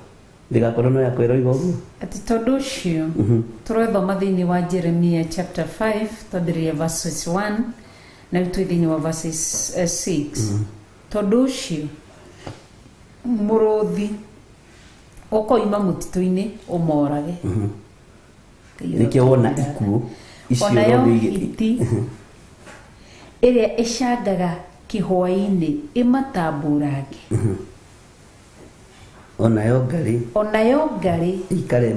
ndigakorwo no yakwĩra igoguo ati tondũ ũcio tũrethoma thĩinĩ wa Jeremia chapter 5 twambĩrĩria verses 1 na twĩ thĩinĩ wa verses 6. Tondũ ũcio mũrũthi ũkoima mũtitũ-inĩ ũmorage. Nĩkĩo wona ikuũ icio hiti ĩrĩa ĩcangaga kĩhũa-inĩ ĩmatambũrange. Onayo ngarĩ ikare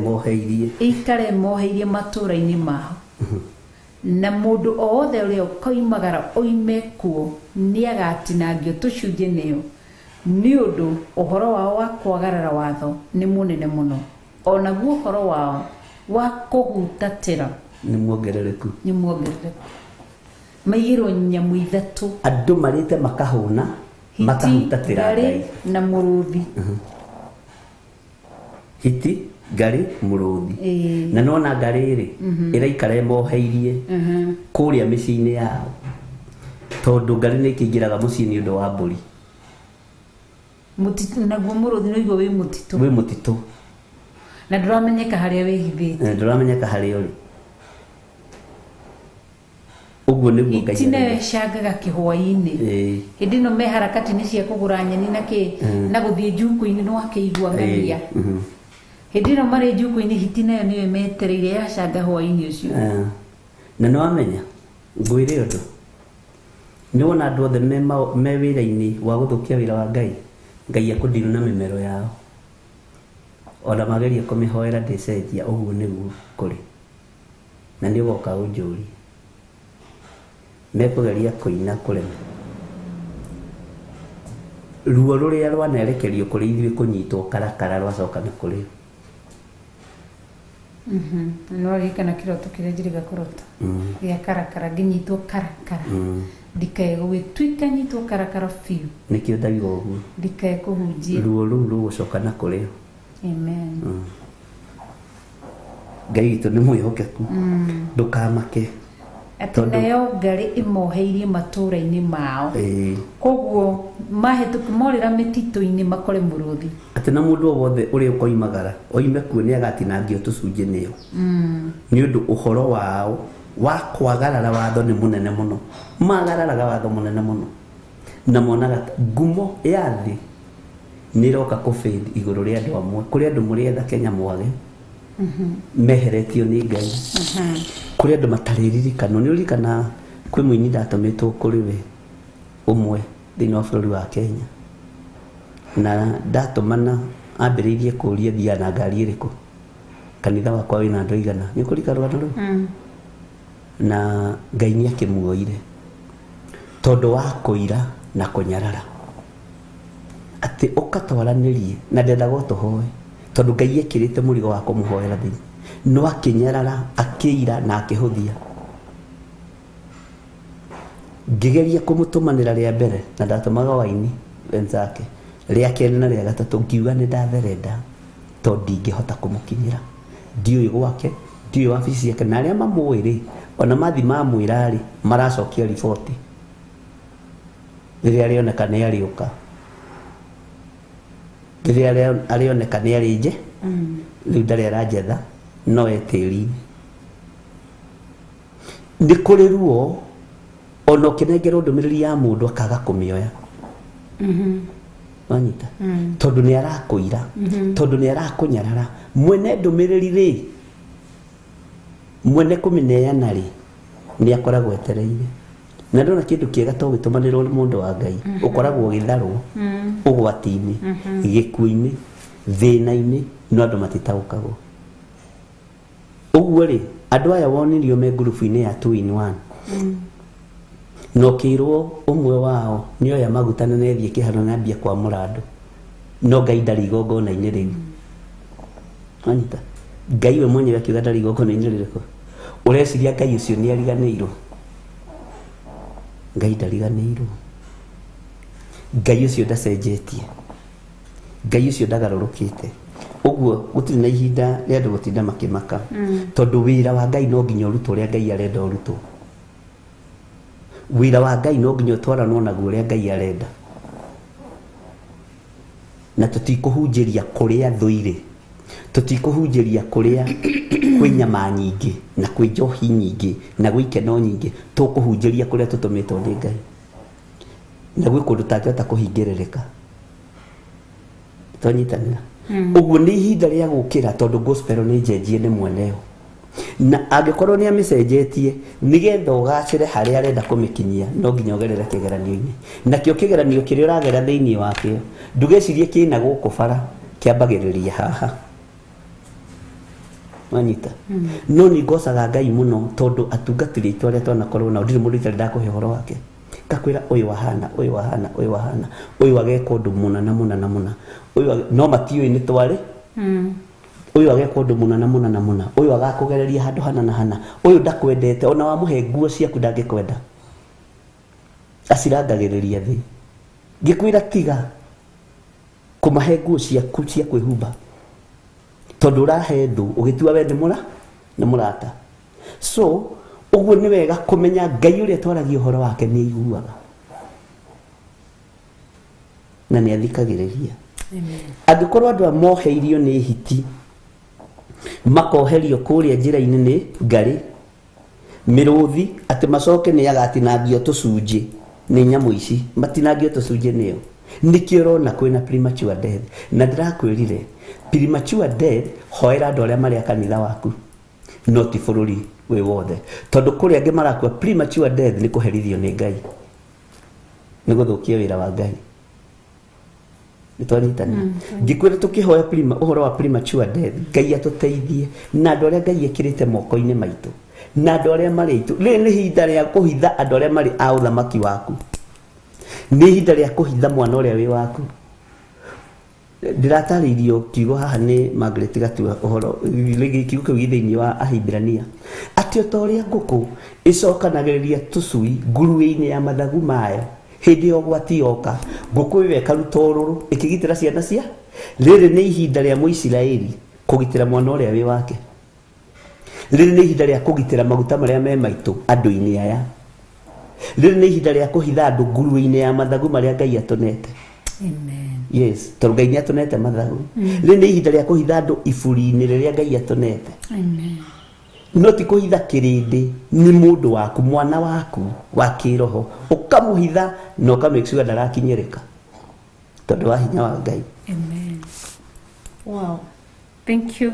moheirie matũra-inĩ mao. Na mũndũ o wothe ũrĩa ũkoimagara oime kuo nĩ agatinangio tũcunjĩ nĩyo nĩ ũndũ ũhoro wao wa kwagarara watho nĩ mũnene mũno. Onaguo ũhoro wao wa kũhutatĩra nĩ muongerereku. Maigĩrwo nyamũ ithatũ. Andũ marĩte makahũna makahutatĩra Ngai na mũrũthi. Hiti ngari muruthi na nona ngari ri iraikara emoheirie kuria miciini yao tondu ngari ni kingiraga mucii ni undu wa mburi mutitu naguo muruthi no igo wi mutitu na nduramenyeka haria wihithite nduramenyeka haria uri uguo niguo ngai itine shangaga kihwaini hindi no me harakati ni cia kugura nyeni na guthie njuku-ini no akeigua meria hindi no mari njuku-ini hitine niwe metereire ya shanga hwaini ucio na no amenya ngwire undu ni wona andu othe me wira-ini wa guthukia wira wa ngai akundiru na mimero yao ona mageria kumihoera ndicenjia uguo niguo kuri na ni ugoka unjuri mekugeria kuina kurema ruo ruria rwanerekerio kuri ithuĩ kunyitwo karakara rwacoka na kuri no gikana kiroto kiria njiriga kurota ya karakara nginyitwo karakara ndikae gugituika nyitwo karakara fiu nikio ndagiga uguo ndikae kuhunjia ruo ruu rugucoka na kuri amen ngai witũ nĩ mwĩhokeku ndukamake ati nayo ngari imoheirie matura-ini mao koguo mahituku morira mititu-ini makore muruthi ati na mundu wothe uri ukoimagara oime kuo ni agatinangio tucunji niyo ni undu uhoro wao wa kwagarara watho ni munene muno magararaga watho munene muno na monaga ngumo ya thi ni roka kufeed iguru ria andu amwe kuri andu murietha Kenya mwage meheretio ni ngai kuri andu mataririkano ni uririkana kwi muini ndatumitwo kuri we umwe thiini wa bururi wa Kenya na ndatumana ambiriirie kuria thia na ngari iriku kanitha wakwa wina andu igana ni kurika rwano ru na ngai ni akimuoire tondu wa kuira na kunyarara ati ukatwaranirie na ndenda gutuhoe tondu ngai ekirite murigo wa kumuhoera thiini no akinyarara akiira na akihuthia ngigeria kumutumanira ria mbere na ndatumaga waini wenzake ria keri na ria gatatu ngiuga ni ndatherenda tondu ndingihota kumukinyira ndiui gwake ndiui wabici yake na aria mamwiri ona mathi mamwira ri maracokia riboti riria rioneka ni ariuka riria arioneka ni arije riu ndari arajetha no etiri ndi kuri ruo ona ukinengera ndumiriri ya mundu akaga kumioya wanyita tondu ni arakuira tondu ni arakunyarara mwene ndumiriri ri mwene kumineana ri ni akoragwo etereire na ndona kindu kiega to gitumanirwo ni mundu wa ngai ukoragwo githarwo ugwati-ini gikuini thina-ini no andu matitaukagwo uguo ri andu aya wonirio me group-ini ya 2 in 1 no kirwo umwe wao ni oya maguta na nethie kihano na mbia kwa murado no ngai ndari igongona-ini riu anyita ngai we mwenyewe akiuga ndari igongona-ini ririku ureciria ngai ucio ni ariganirwo ngai ndariganirwo ngai ucio ndacenjetie ngai ucio ndagarurukite uguo gutiri na ihinda ria andu gutinda makimaka tondu wira wa ngai no nginya urutwo ria ngai arenda urutwo wira wa ngai no nginya utwaranwo naguo ria ngai arenda na tutikuhunjiria kuria thuire tutikuhunjiria kuria kwi nyama nyingi na kwi njohi nyingi na gwi ikeno nyingi tukuhunjiria kuria tutumitwo ni ngai na gwi kundu tangihota kuhingirika tonyitanira uguo ni ihinda ria gukira tondu gospel ni njenjie ni mweneo na angikorwo ni amicenjetie nigetha ugacire haria arenda kumikinyia no nginya ugerere kigeranio-ini na kio kigeranio kiria uragera thiini wakio ndugecirie kina guku bara kiambagiriria haha wanyita no ni ngocaga ngai muno tondu atungatiri itu aria twanakorwo nao ndiri mundu itari ndakuhe uhoro wake kakwira uyu wahana uyu wahana uyu wahana uyu ageka undu munana munana muna uyu no matiui ni twari uyu ageka undu munana munana muna uyu agakugereria handu hana na hana uyu ndakwendete ona wamuhe nguo ciaku ndangikwenda acirangagiriria thi ngikwira tiga kumahe nguo ciaku cia kwihumba tondu rahe ndu ugitua we ni murata. So uguo ni wega kumenya Ngai uria twaragia uhoro wake ni iguaga na ni athikagiriria. Angikorwo andu amoheirio ni hiti makoherio kuria njira-ini ni ngari miruthi ati macoke ni agatinangio tucunji ni nyamu ici matinangio tucunji niyo nikio rona kwina premature death. Na ndirakwirire premature death hoera andu aria mari kanitha waku noti bururi we wothe, tondu kuri angi marakua premature death ni kuherithio ni Ngai, ni guthukia wira wa Ngai. Nitwanyitana ngikwira tukihoya uhoro wa premature death Ngai atuteithie na andu aria Ngai ekirite moko-ini maitu na andu aria mari itu. Rĩrĩ nĩ ihinda rĩa kuhitha andu aria mari a uthamaki waku, nĩ ihinda rĩa kuhitha mwana uria wi waku. Ndirataririo kiugo haha ni Margaret Gatua uhoro kiugo kiu thiini wa Ahibirania ati otoria nguku icokanagiriria tucui nguruwe-ini ya mathagu mayo hindi yo gwati yoka nguku iwe karuta ururu ikigitira ciana cia. Rĩrĩ nĩ ihinda rĩa Muisiraeli kugitira mwana uria wi wake. Rĩrĩ nĩ ihinda rĩa kugitira maguta maria me maitu andu-ini aya. Rĩrĩ nĩ ihinda rĩa kuhitha andu nguruwe-ini ya mathagu maria Ngai atonete. Amen. Yes, tondu Ngai atonete mathagu. Rĩrĩ nĩ ihinda rĩa kuhitha andu iburi-ini riria Ngai atonete. Amen. No ti kuhitha kirindi, ni mundu waku, mwana waku wa kiroho ukamuhitha no ka make sure ndarakinyereka tondu wa hinya wa Ngai. Amen. Wow. Thank you.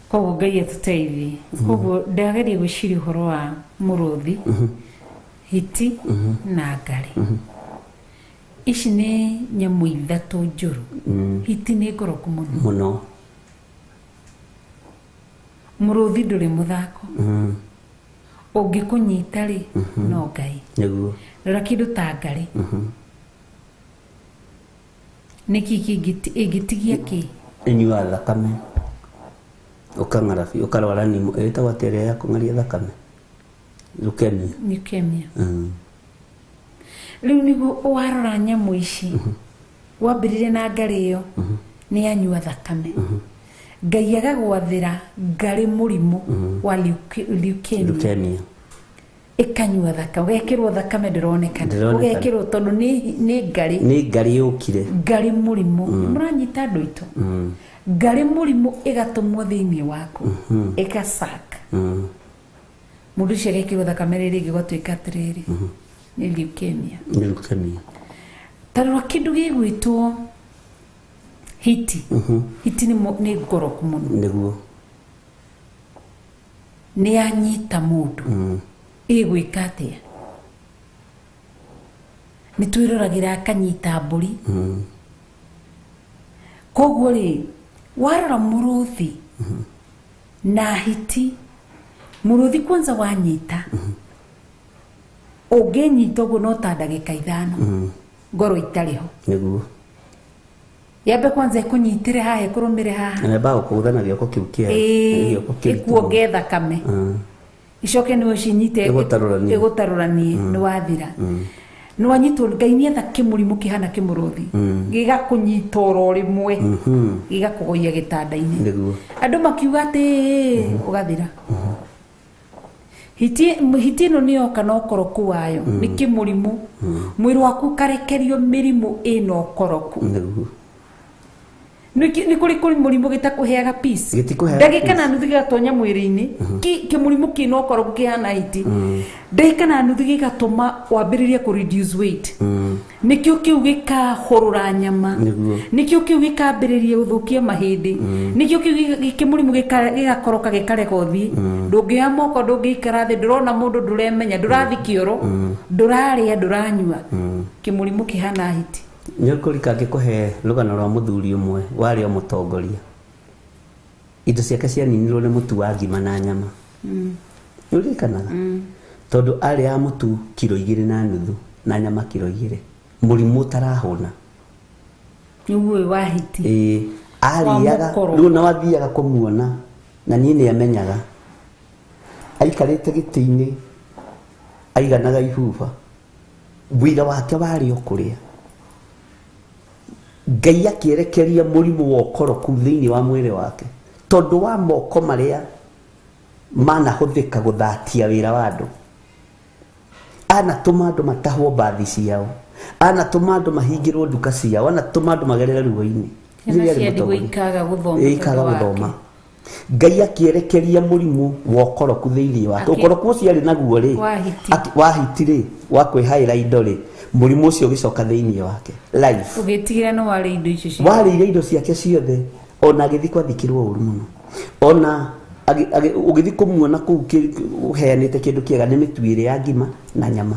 Koguo Ngai atuteithie. Koguo ndageria gwiciria uhoro wa muruthi, hiti na ngari. Ici nĩ nyamu ithatu njuru. Hiti nĩ ngoroku muno. Muruthi nduri muthako. Ungikunyita ri no Ngai. Niguo. Rora kindu ta ngari. Niki igitigia ki? Inyua thakame. Ukang'ara fi ukarwara ni etagwo tere ya kung'aria thakame. Leukemia. Riu niguo warora nyamu ici wambirire na ngari iyo ni anyua thakame. Ngai agagwathira ngari murimu wa leukemia ikanyua thakame, ugekirwo thakame ndironekana, ugekirwo tondu ni ngari yukire, ngari murimu. Muranyita andu itu ngari murimu igatumwo thiini waku ikasaka mundu ucio agekirwo thakame riri gigotwika atiriri ni leukemia. Tarora kindu gigwitwo hiti. Hiti ni ngoroku muno. Niguo. Ni anyita mundu. Igwika atia? Ni twirораgira akanyita mburi. Koguo ri warora muruthi na hiti, muruthi kwanza wanyita unginyita uguo no ta ndagika 5 ngoro itariho. Niguo. Yambe kwanza ikunyitire haha ikurumire haha. Na ba ukuthana gioko kiu kia. Ikuonge thakame. Icoke ni ucinyite igutaruranie ni wathira. Ni wanyitwo Ngai ni etha kimurimu kihana kimuruthi. Gigakunyita oro rimwe. Gigakugoia gitanda-ini. Niguo. Andu makiuga ati ugathira. Hiti no ni oka no koroku wayo. Ni kimurimu. Mwiri waku karekerio mirimu ino koroku. Niguo. Ni kuri murimu gitakuheaga peace. Ndagika na nuthu gigatonya mwiri-ini kimurimu kino koroku kihana hiti. Ndagika na nuthu gigatuma wambiririe ku reduce weight. Nikio kiu gikahurura nyama. Nikio kiu gikambiririe uthukia mahindi. Nikio kiu kimurimu gigakoroka gikarega uthii. Ndungioya moko ndungiikara thi, ndirona mundu nduremenya, ndurathi kioro, nduraria, nduranyua. Kimurimu kihana hiti. Nyokurika ngikuhe rugano rwa muthuri umwe wari o mutongoria. Indo ciake cianinirwo ni mutu wa ngima na nyama. Urikanaga? Tondu ari a mutu kilo 2.5 na nyama kilo 2. Murimu utarahuna. Niwe wa hiti. Ariaga riu na wathiaga kumuona na nie ni amenyaga. Aikarite giti-ini aiganaga ihuba. Bwira wake wari okuria. Ngai akierekeria murimu wa ukoroku thiini wa mwiri wake tondu wa moko maria manahuthika guthatia wira wa andu. Anatuma andu matahwo bathi ciao, anatuma andu mahingirwo nduka ciao, anatuma andu magerere ruo-ini. ikaga guthoma. Ngai akierekeria murimu wa ukoroku thiini wake. Ukoroku ucio ari naguo ri wahiti ri wa kwihaira indo ri murimu ucio ugicoka thiini wake life ugitigira no wari indo icio warire indo ciake ciothe, ona agithi kwathikirwo uru muno, ona ugithi kumuona kuu uheanite kindu kiega ni mitwire ya ngima na nyama,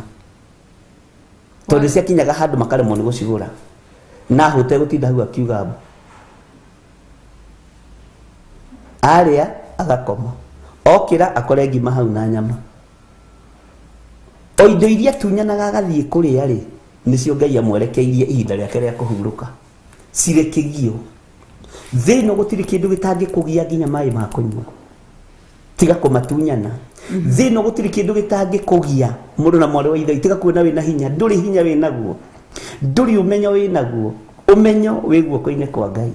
tondu ciakinyaga handu makaremwo ni gucigura na hute gutinda hau akiuga aria agakoma okira akore ngima hau na nyama. O indo iria tunyanaga agathie kuria ri nicio Ngai amwerekeirie ihinda riake ria kuhuruka cirekigio thino gutiri kindu gitangikugia nginya mai ma kunywa tiga kumatunyana. Thino gutiri kindu gitangikugia mundu na mwari wa ithe tiga kuona wina hinya, nduri hinya winaguo, nduri umenyo winaguo, umenyo wi guoko-ini kwa Ngai,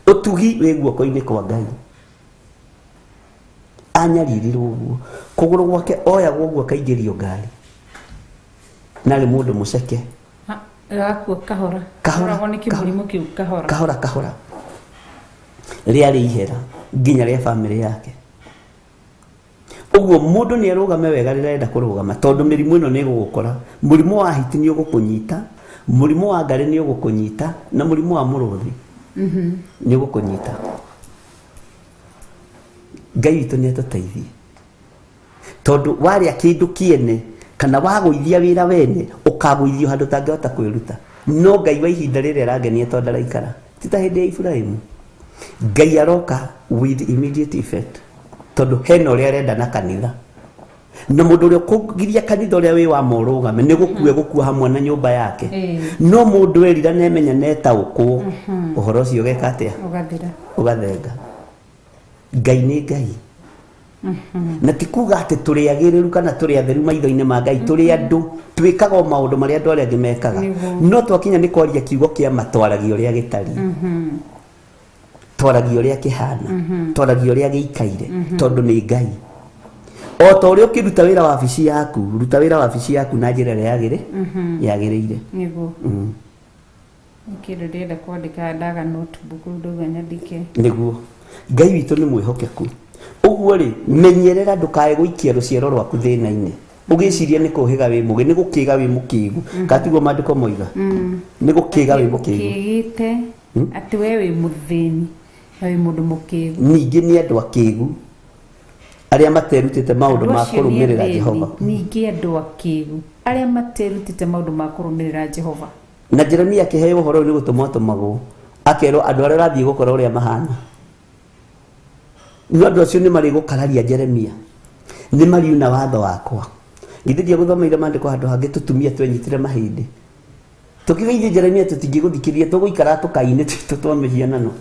utugi wi guoko-ini kwa Ngai. Anyaririrwo uguo kuguru gwake oyagwo uguo akaigirio ngari nari mundu muceke gakuo kahora ni kimurimo kiu kahora riari ihera nginya ria family yake. Uguo mundu ni arugame wega rirenda kurugama tondu mirimu ino ni gugukora. Murimu wa hiti ni ugukunyita, murimu wa ngari ni ugukunyita, na murimu wa muruthi ni ugukunyita. Ngai witu ni atuteithie tondu waria kindu kiene kana waguithia wira wene ukaguithio handu tangihota kwiruta. No Ngai wa ihinda riri arangenia tondu araikara tita hindi ya Ibrahimu. Ngai aroka with immediate effect tondu hena uria arenda na kanitha, na mundu uria kugiria kanitha uria wi wa morugame ni gukua hamwe na nyumba yake. No mundu erira nemenya netaukwo uhoro ucio geka atia ugathenga. Ngai ni Ngai. Na tikuga ati turi agiriru kana turi atheru maitho-ini ma Ngai, turi andu twikaga maundu maria andu aria angi mekaga. No twakinya ni kwaria kiugo kia matwaragio uria gitari, twaragio uria kihana, twaragio uria giikaire tondu ni Ngai. O ta uria ukiruta wira wa wabici yaku, ruta wira wa wabici yaku na njira ria yagiriire niguo kindu ndirenda kwandika ndaga notebook nduga nyandike niguo. Ngai witu ni mwihokeku. Uguo ri menyerera ndukae guikia ruciaro rwaku thina-ini ugiciria ni kuhiga wi mugi ni gukiga wi mukigu katiguo mandiko moiga ni gukiga wi mukigu kigite ati we wi muthini wi mundu mukigu. Ningi ni andu akigu aria materutite maundu ma kurumirira Jehova. Ningi andu akigu aria materutite maundu ma kurumirira Jehova. Na Jeremia akiheo uhoro ni gutumwo akerwo andu aria rathie gukora uria mahana. Ni andu acio ni mari gukararia Jeremia, ni mariuna watho wakwa. Githithia guthomeire mandiko handu hangi tutumia twenyitire mahindi tukigeithia Jeremia tutingiguthikiria tuguikara tukaine tutwamehianano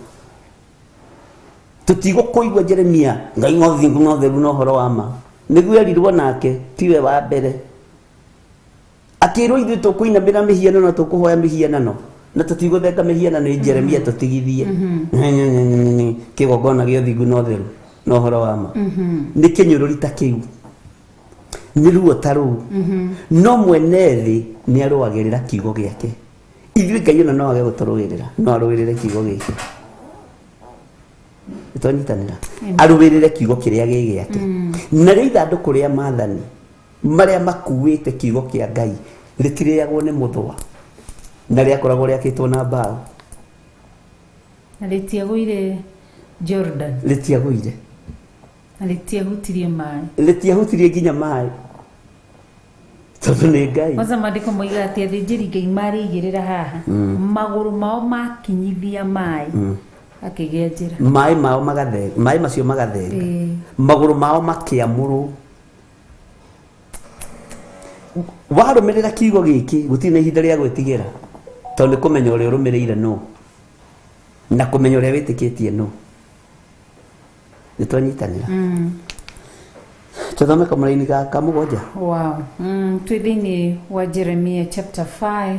tutigukuigua Jeremia Ngai ngothingu ngotheru no horo wa ma niguo erirwo nake tiwe wa mbere akirwo ithu tukuinamira mihianano tukuhoya mihianano na tutiguthenga mihianano Jeremia tutigithie kigogona gio thingu no theru no horo wa ma ni kinyururi ta kiu ni ruo taru no mwene thi ni aruagirira kiugo giake. Ithuĩ Ngai ona no age guturugirira no aruirire kiugo giki itonyitanira aruirire kiugo kiria gigiake. Na ri ithanduku ria maathani maria makuite kiugo kia Ngai ritiriagwo ni muthwa na riakoragwo riakitwo na mbao na ritiagwire Jordan ritiagwire na ritiahutirie mai ritiahutirie nginya mai tondu ni Ngai. Kwanza mandiko moiga ati athinjiri Ngai marigirira haha maguru mao makinyithia mai akigia njira mai mao magathenga mai macio magathenga maguru mao makiamuru. Warumirira kiugo giki gutiri na ihinda ria gwitigira tondu kumenya uria urumirire no na kumenya uria witikitie no nitwanyitanira tuthome kamuraini ka mugonja. Wow. Twithini wa Jeremia chapter 5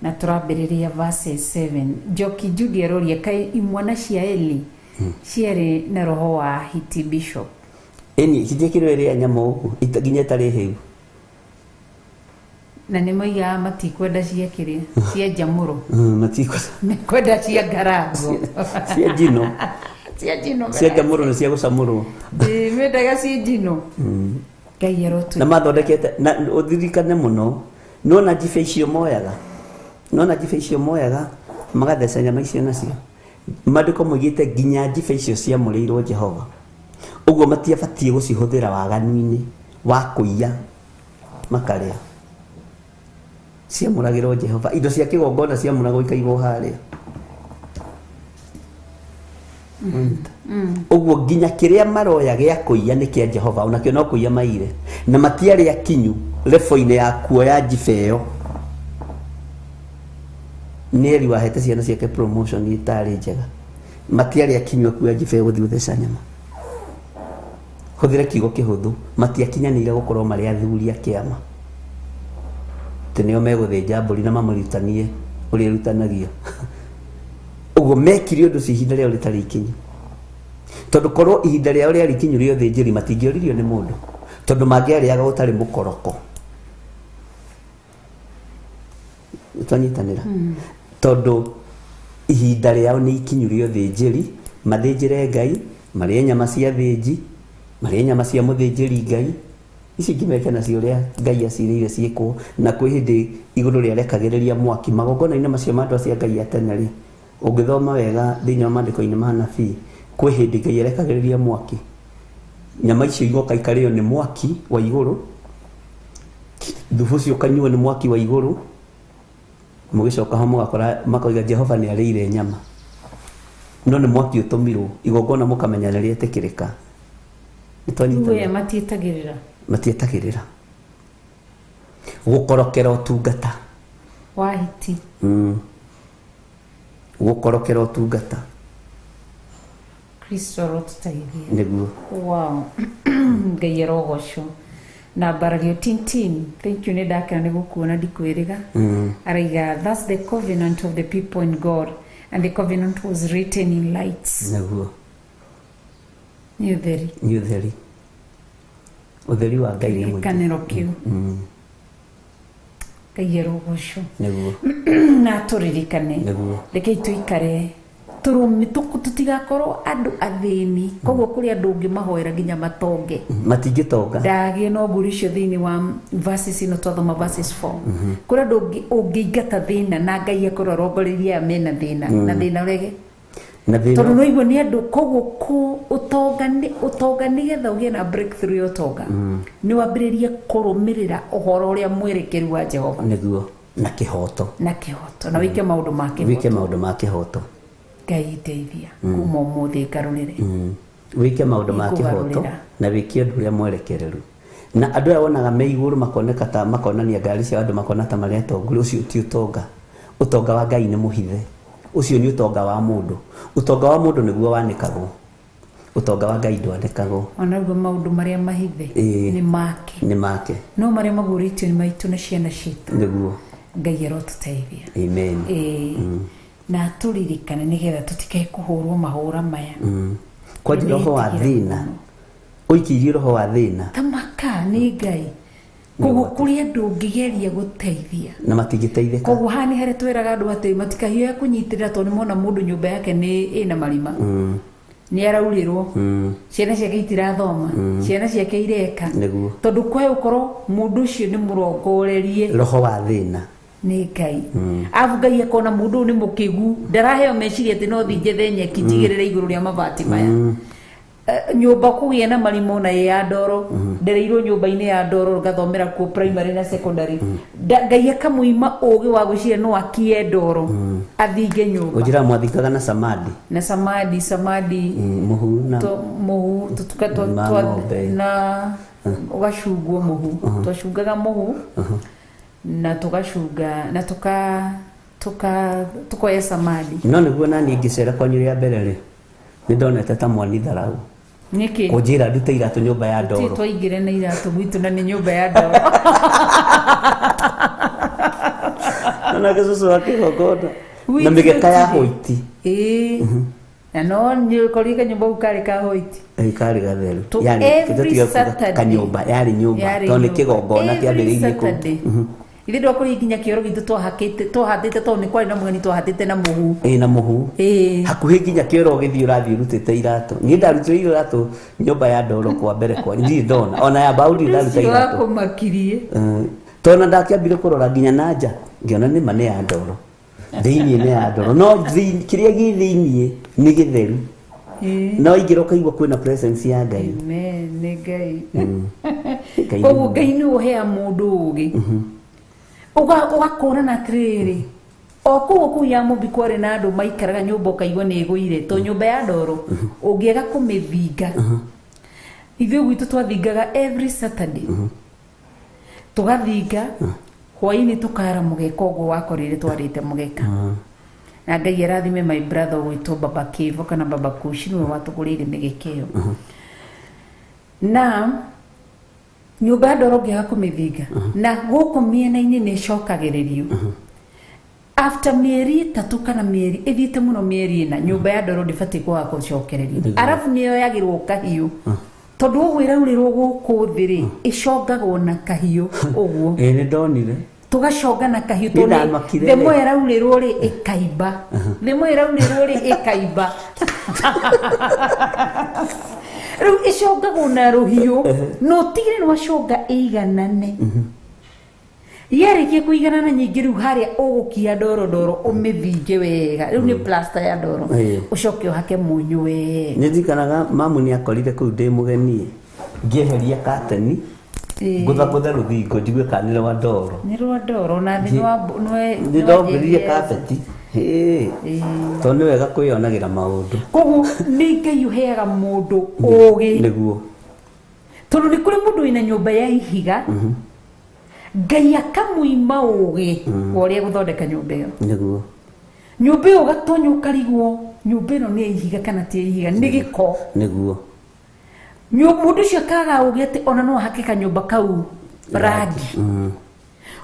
na turambĩrĩria verses 7. Njoki Judy aroria kai imwana cia Eli ciarĩ na roho wa hiti bishop. Eni kithekiro ĩrĩa nyamũ itaginya tarĩ hĩu. Na nĩ moiga matikwenda ciakĩrĩ cia njamũro. Matikwenda cia ngarango. Cia njino. Cia njino. Cia njamũro na cia gũcamũrwo. Mendaga cia njino. Ngai arotu. Na mathondekete na ũthirikane mũno. Nona jibe icio moyaga. Nona jibe icio moyaga magatheca nyama icio nacio. Maandĩko moigĩte nginya jibe icio ciamũrĩirwo Jehova. Ũguo matiabatie gũcihũthĩra waganu-inĩ wa kũiya makarĩa. Ciamũragĩrwo Jehova. Indo cia kĩgongona ciamũragwo ikaigwo harĩa. Ũguo nginya kĩrĩa maroya gĩa kũiya nĩ kĩa Jehova, onakĩo no kũiya maire. Na matiarĩ akinyu level-inĩ ya kuoya jibe ĩyo. Neri wahete ciana ciake promotion itarĩ njega. Matiarĩ akinyu kuoya jibe ĩyo gũthiĩ gũtheca nyama. Hũthĩre kiugo kĩhũthũ, matiakinyanĩire gũkorwo marĩ athuri a kĩama. Nĩo megũthĩnja mbũri na mamũrutanie ũrĩa rutanagio. Ũguo mekire ũndũ ci ihinda rĩao rĩtarĩ ikinyu. Tondũ korwo ihinda rĩao rĩarĩ ikinyu rĩa ũthĩnjĩri matingĩoririo nĩ mũndũ. Tondũ mangĩarĩaga gũtarĩ mũkoroko. Twanyitanĩra. Tondũ ihinda rĩao nĩ ikinyu rĩa ũthĩnjĩri, mathĩnjĩre Ngai, marĩe nyama cia thĩnji, marĩe nyama cia mũthĩnjĩri Ngai. Ici ngimeke nacio ũrĩa Ngai acirĩire ciĩkwo na kwĩ hĩndĩ igũrũ rĩarekagĩrĩria mwaki magongona-inĩ macio ma andũ acio Ngai atene rĩ. Ũngĩthoma wega thĩinĩ wa maandĩko-inĩ ma anabii kwĩ hĩndĩ Ngai arekagĩrĩria mwaki. Nyama icio igoka ikarĩo nĩ mwaki wa igũrũ. Thubu ũcio ũkanyuo nĩ mwaki wa igũrũ. Mũgĩcoka ho mũgakora makoiga Jehova nĩ arĩire nyama. No nĩ mwaki ũtũmirwo igongona mũkamenya nĩ rĩetĩkĩrĩka. Nĩtwanyitana. Matietagĩrĩra. Matietagĩrĩra. Gũkorokera ũtungata. Wahiti. Gũkorokera ũtungata. Kristo arotũteithia. Nĩguo. Wow. Ngai arogocwo. Na Barario Tintin, thank you nĩndakena nĩ gũkuona ndikwĩrĩga. Araiga, that's the covenant of the people in God, and the covenant was written in lights. Nĩguo. Nĩ ũtheri. Nĩ ũtheri. Ũtheri wa Ngai nĩ mũingĩ. Kanero kĩu. Ngai arogocwo. Nĩguo. Na tũririkane. Nĩguo. Rekei tũikare tutigakorwo andũ athĩni. Koguo kũrĩ andũ ũngĩ mahoera nginya matonge. Matingĩtonga. Ndagĩe no mbũri icio thĩinĩ wa verses ino twathoma verses 4. Kũrĩ andũ ũngĩingata thĩna na Ngai akorwo arongoreirie aya mena thĩna. Na thĩna ũrege. Tondũ no igwo nĩ andũ koguo ũtonga nĩgetha ũgĩe na breakthrough ya ũtonga. Nĩ wambĩrĩrie kũrũmĩrĩra ũhoro ũrĩa mwerekeru wa Jehova. Nĩguo. Na kĩhoto. Na kĩhoto. Na wĩke maũndũ ma kĩhoto. Wĩke maũndũ ma kĩhoto. Ngai teithia. Kuma ũmũthĩ ngarũrĩre. Wĩke maũndũ ma kĩhoto na wĩke ũndũ ũrĩa mwerekereru. Na andũ aya wonaga me igũrũ makoneka ta makonania ngari cia andũ makona ta marĩa atongoria. Ũcio ti ũtonga. Ũtonga wa Ngai nĩ mũhithe. Ũcio nĩ ũtonga wa mũndũ. Ũtonga wa mũndũ nĩguo wanĩkagwo. Ũtonga wa Ngai ndwanĩkagwo. Onaguo maũndũ marĩa mahithe nĩ make. Nĩ make. No marĩa magũrĩtio nĩ maitũ na ciana citũ. Nĩguo. Ngai arotũteithia. Amen. Na tũririkane nĩgetha tũtikae kũhũrwo mahũra maya. Kwanja roho wa thĩna. Ũikirie roho wa thĩna. Tamaka nĩ Ngai. Koguo kũrĩ andũ ũngĩgeria gũteithia na matingĩteithĩka. Koguo hani harĩa twĩraga andũ atĩ matikahio kũnyitĩrĩra tondũ mona mũndũ nyũmba yake ĩna marima. Nĩ araurĩrwo. Ciana ciake itirathoma. Ciana ciake ireka. Tondũ kwa ũkorwo mũndũ ũcio nĩ mũrongorerie roho wa thĩna. Nĩ Ngai. Afu Ngai akona mũndũ nĩ mũkĩgu. Ndaraheo meciria atĩ no thiĩ njethe nyeki njigĩrĩre igũrũ rĩa mabati maya. Nyũmba kũgĩa na marimo na ya ndoro. Ndereirwo nyũmba-inĩ ya ndoro ngathomera kuo primary na secondary. Ngai akamũima ũgĩ wa gwĩciria no akie ndoro athinge nyũmba. Ũnjĩra mwathikaga na samadi. Na samadi mũhu na mũhu na ũgacungwo mũhu. Twacungaga mũhu na tũgacunga na tukoya samadi. No nĩguo nani ngĩcera kwanyu rĩa mbere rĩ nĩndonete ta mwani tharau. Nĩkĩ? Kũnjĩra ndute iratũ nyũmba ya ndoro. Twaingĩre na iratũ gwitũ na nĩ nyũmba ya ndoro. ona gesusu wake gogona na migeka ya hoiti na no ni kolika nyumba ukari ka hoiti kari gatheru yani kidatiga kanyumba yari nyumba tone kigogona kiambiriirie ku ithe ndokuri nginya kioro gitu twahatite to ni kwari na mugeni twahatite na muhu na muhu hakuhi nginya kioro githii urathi rutite irato ni ndarutire irato nyumba ya ndoro kwa mbere kwa ndi ndona ona ya baudi ndaruta irato wako makirie tona ndakiambire kurora nginya nanja ngiona ni mane ya ndoro thiini ne ya ndoro no kiria gi thiini ni githeru no igiroka igwa kwina presence ya Ngai amen ne Ngai koguo Ngai ni uhea mundu ugi ugakora na triri okuo ya mubi kware na andu maikaraga nyumba kaigwa ni igwire to nyumba ya ndoro ungiega kumithinga ithuĩ gwitũ twathingaga every Saturday tugathinga hwaini tukara mugeka ũguo wakorire twarĩte mugeka na Ngai arathime my brother gwitũ baba Kivo kana baba Kushi niwe watũgũrĩire mĩgeka ĩyo na nyumba ya ndoro ũngĩaga kũmĩthinga na gũkũ mĩena-inĩ nĩ ĩcokagĩrĩrio after mieri 3 kana mieri ĩthiĩte mũno mieri 4 nyumba ya ndoro ndĩbatiĩ kwaga gũcokererio arabu nĩyoyagĩrwo kahiũ tondu ũguo ĩraurĩrwo gũkũ thĩ rĩ ĩcongagwo na kahiũ ũguo nĩ ndonire tugaconga na kahiũ tondũ themo ĩraurĩrwo rĩ ĩkaimba themo ĩraurĩrwo rĩ ĩkaimba rĩu ĩcongagwo na rũhiũ no tigire nĩ waconga ĩiganane yarĩkia kũiganana nyingĩ rĩu harĩa ũgũkia ndoro ũmĩthinge wega rĩu nĩ plaster ya ndoro ũcoke ũhake mũnyũ wega nĩ ndikanaga mamu nĩ akorire kũu ndĩ mũgeni ngĩeheria kateni ngũthagũtha rũthingo njigue kana nĩ rwa ndoro nĩ rwa ndoro na thĩ nĩ ndombirie kapeti tondũ nĩ wega kwĩonagĩra maũndũ koguo nĩ Ngai ũheaga mũndũ ũũgĩ nĩguo tondũ nĩ kũrĩ mũndũ wĩna nyũmba ya ihiga Ngai akamũima ũũgĩ wa ũrĩa gũthondeka nyũmba ĩyo nĩguo nyũmba ĩyo ũgatonya ũkarigwo nyũmba ĩno nĩ ihiga kana ti ihiga nĩ gĩko nĩguo mũndũ ũcio akaga ũũgĩ atĩ ona no ahake kanyũmba kau rangi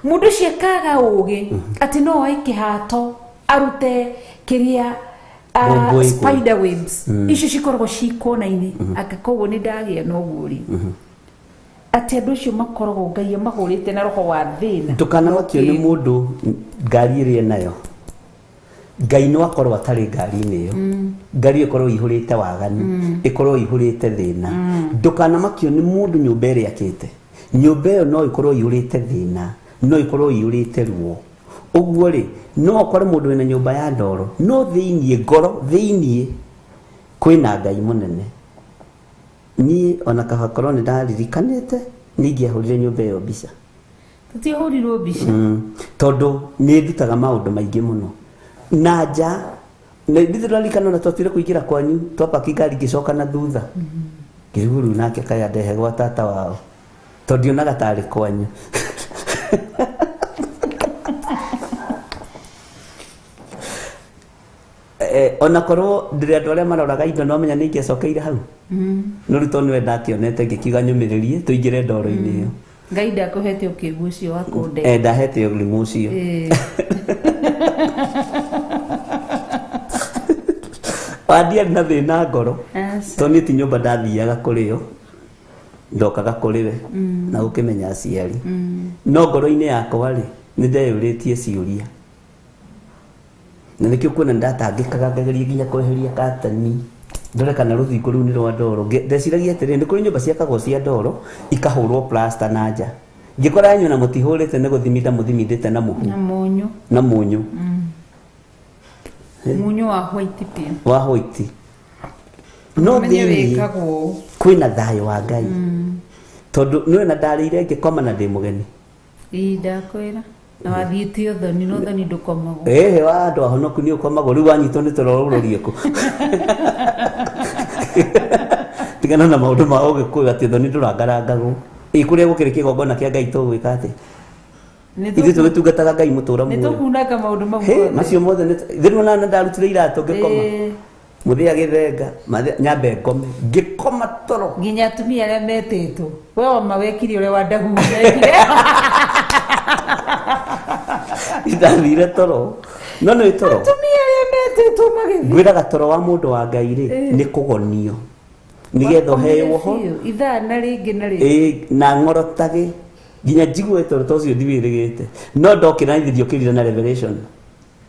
mũndũ ũcio akaga ũũgĩ atĩ no oe kĩhato arute kĩrĩa spider webs icio cikoragwo cikona-inĩ akakoguo nĩ ndagĩa na ũguo rĩ atĩ andũ acio makoragwo Ngai amahũrĩte na roho wa thĩna ndũkanamakio nĩ mũndũ ngari ĩrĩa nayo Ngai no akorwo atarĩ ngari-inĩ ĩyo ngari ĩkorwo ihũrĩte waganu ĩkorwo ihũrĩte thĩna ndũkanamakio nĩ mũndũ nyũmba ĩrĩa akĩte nyũmba ĩyo no ĩkorwo ihũrĩte thĩna no ĩkorwo ihũrĩte ruo ũguo rĩ no ũkore mũndũ wĩna nyũmba ya ndoro no thĩiniĩ ngoro thĩiniĩ kwĩna Ngai mũnene niĩ ona kaba korwo nĩ ndaririkanĩte nĩ ingĩahũrire nyũmba ĩyo mbica tũtiahũrirwo mbica tondũ nĩ ndutaga maũndũ maingĩ mũno na nja ndĩrarikana ona twatire kũingĩra kwanyu twapaki ngari ngĩcoka na thutha ngĩrigwo rĩu nake kaya ndehe gwa tata wao tondũ ndionaga tarĩ kwanyu ona korwo ndĩrĩ andũ arĩa maroraga indo no menya nĩ ingĩcokeire hau no rĩu tondũ nĩwe ndakĩonete ngĩkiuga nyũmĩrĩrie tũingĩre ndoro-inĩ ĩyo Ngai ndakũhete ũkĩgu ũcio wa kũnde ndahete ũrimũ ũcio wandiarĩ na thĩna ngoro tondũ niĩ ti nyũmba ndathiaga kũrĩ o ndokaga kũrĩ we na gũkĩmenya aciari no ngoro-inĩ yakwa rĩ nĩ ndeyũrĩtie ciũria na nĩkĩo kuona ndatangĩkaga ngageria nginya kweheria katani ndore kana rũthingo rũu nĩ rwa ndoro ndeciragia atĩrĩ nĩ kũrĩ nyũmba ciakagwo cia ndoro ikahũrwo plaster na nja ngĩkora yanyu na mũtihũrĩte nĩ gũthimithia mũthimithĩte na mũhu na mũnyũ mũnyũ wa white pia wa white no thĩinĩ kwĩna thayũ wa Ngai tondũ nĩwe na ndarĩire ngĩkoma na ndĩ mũgeni ndakwĩra na wathiĩte ũthoni no ũthoni ndũkomagwo wa andũ ahonoku nĩ ũkomagwo rĩu wanyitwo nĩ toro ũrũrie kũ tigana na maũndũ ma ũgĩkũyũ atĩ ũthoni ndũrangarangagwo kũrĩa gũkĩrĩ kĩgongona kĩa Ngai tũgwĩka atĩ ithuĩ tũgĩtungataga Ngai mũtũra muoyo nĩtũkunanga maũndũ macio mothe thĩrĩ ona ndarutire iratũ ngĩkoma mũthĩa gĩthenga nyambe ngome ngĩkoma toro nginya atumia arĩa metĩtwo we wama wekire ũrĩa wa ndahu wekire ndathire toro no nĩ toro atumia arĩa metĩtwo magĩthiĩ ngwĩraga toro wa mũndũ wa Ngai rĩ nĩ kũgonio nĩgetha ũheo ho ithaa na rĩngĩ na rĩngĩ na ng'orotage nginya njigue toro tocio ndiwĩrĩgĩte no ndokĩra nithio kĩrira na revelation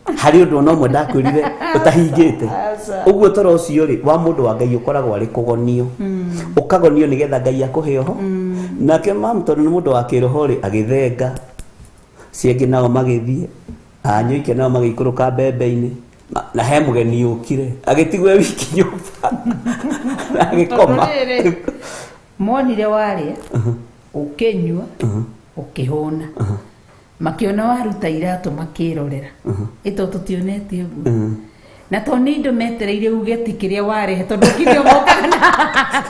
harĩ ũndũ no mwe ndakwĩrire ũtahingĩte ũguo toro ũcio rĩ wa mũndũ wa Ngai ũkoragwo arĩ kũgonio ũkagonio nĩgetha Ngai akũhe ho nake mamu tondũ nĩ mũndũ wa kĩroho rĩ agĩthenga ciengĩ nao magĩthiĩ anyuike nao magĩikũrũka mbembe-inĩ na he mũgeni ũkire agĩtigwo wiki nyũmba agĩkoma monire warĩa ũkĩnyua ũkĩhũna makĩona waruta iratũ makĩrorera ĩto tũtionete ũguo na to nĩ indo metereire uge ti kĩrĩa warehe tondũ kĩrĩa mokana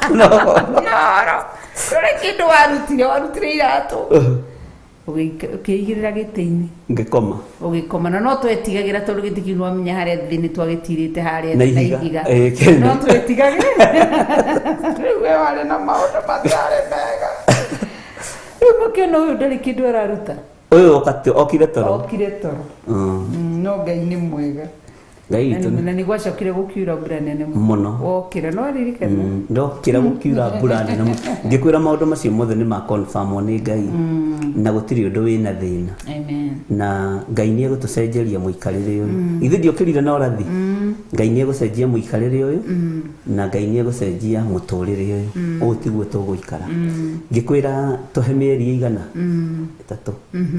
no rore kĩndũ warutire iratũ ũkĩigĩrĩra gĩtĩ-inĩ ũgĩkoma na no twetigagĩra tondũ gĩtĩ kĩu nĩwamenya harĩa thĩ nĩ twagĩtirĩte harĩa na ihiga no twetigagĩra rĩu we warĩ na maũndũ matiarĩ mega rĩu makĩona ũyũ ndarĩ kĩndũ araruta ũyũ okire toro no Ngai nĩ mwega na nĩ gwacokire gũkiura mbura nene mũno wokĩra no aririkana ndokĩra gũkiura mbura nene ngĩkwĩra maũndũ macio mothe nĩ ma confirmwo nĩ Ngai na gũtirĩ ũndũ wĩna thĩna na Ngai nĩ egũtũcenjeria mũikarĩre ũyũ ithuĩ ndiokĩrire na ũrathi Ngai nĩ egũcenjia mũikarĩre ũyũ na Ngai nĩ egũcenjia mũtũrĩre ũyũ ũũ tiguo tũgũikara ngĩkwĩra tũhe mĩeri ĩigana 3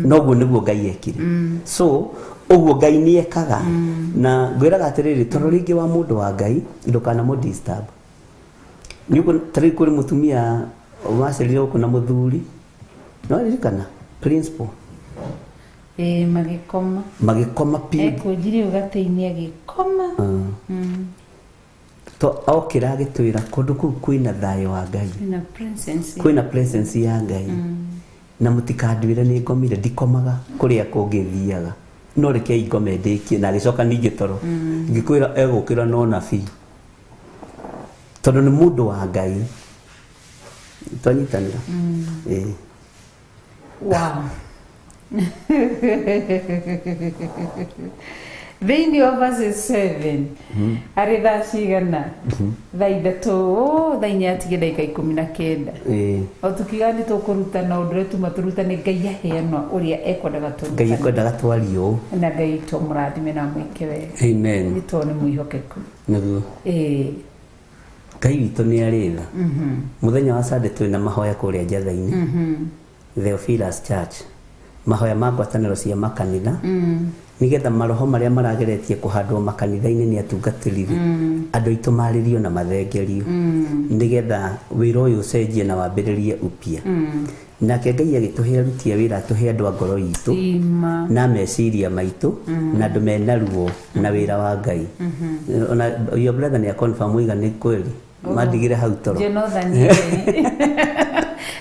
noguo nĩguo Ngai ekire so ũguo Ngai nĩ ekaga na ngwĩraga atĩrĩrĩ toro rĩngĩ wa mũndũ wa Ngai ndũkana mũ disturb nĩguo tarĩ kũrĩ mũtumia wacerire gũkũ na mũthuri no ririkana principal magĩkoma pi ekũnjire ũgatĩ-inĩ agĩkoma okĩra agĩtwĩra kũndũ kũu kwĩna thayũ wa Ngai kwĩna presence ya Ngai na mũtikandwĩre nĩ ngomire ndikomaga kũrĩa kũngĩthiaga no rekei ngome ndĩkie na agĩcoka ningĩ toro ngĩkwĩra egũkĩra no nabii tondũ nĩ mũndũ wa Ngai twanyitanĩra wow thĩinĩ wa verses 7 arĩ thaa cigana thaa ithatũ thaa-inĩ yatige ndagĩka 19 o tũkiuga nĩ tũkũrutana ũndũ ũrĩa tuma tũrutane Ngai aheanwa ũrĩa ekwendaga tũrutane Ngai ekwendaga twario na Ngai tũmũrathime na mwĩke wega amen nĩ tondũ nĩ mwĩhokeku nĩguo Ngai witũ nĩ arĩ tha mũthenya wa Sunday twĩna mahoya kũrĩa njatha-inĩ Theophilus Church mahoya ma ngwatanĩro cia makanitha nigetha maroho marĩa marageretie kũhandwo makanitha-inĩ nĩ atungatĩrire andũ aitũ marĩrio na mathengerio nigetha wĩra ũyũ ũcenjie na wambĩrĩrie upya nake Ngai agĩtũhe aruti a wĩra atũhe andũ a ngoro itũ na meciria maitũ na andũ mena ruo na wĩra wa Ngai ona your brother nĩ confirm ũiga nĩ kweli mandigire hau toro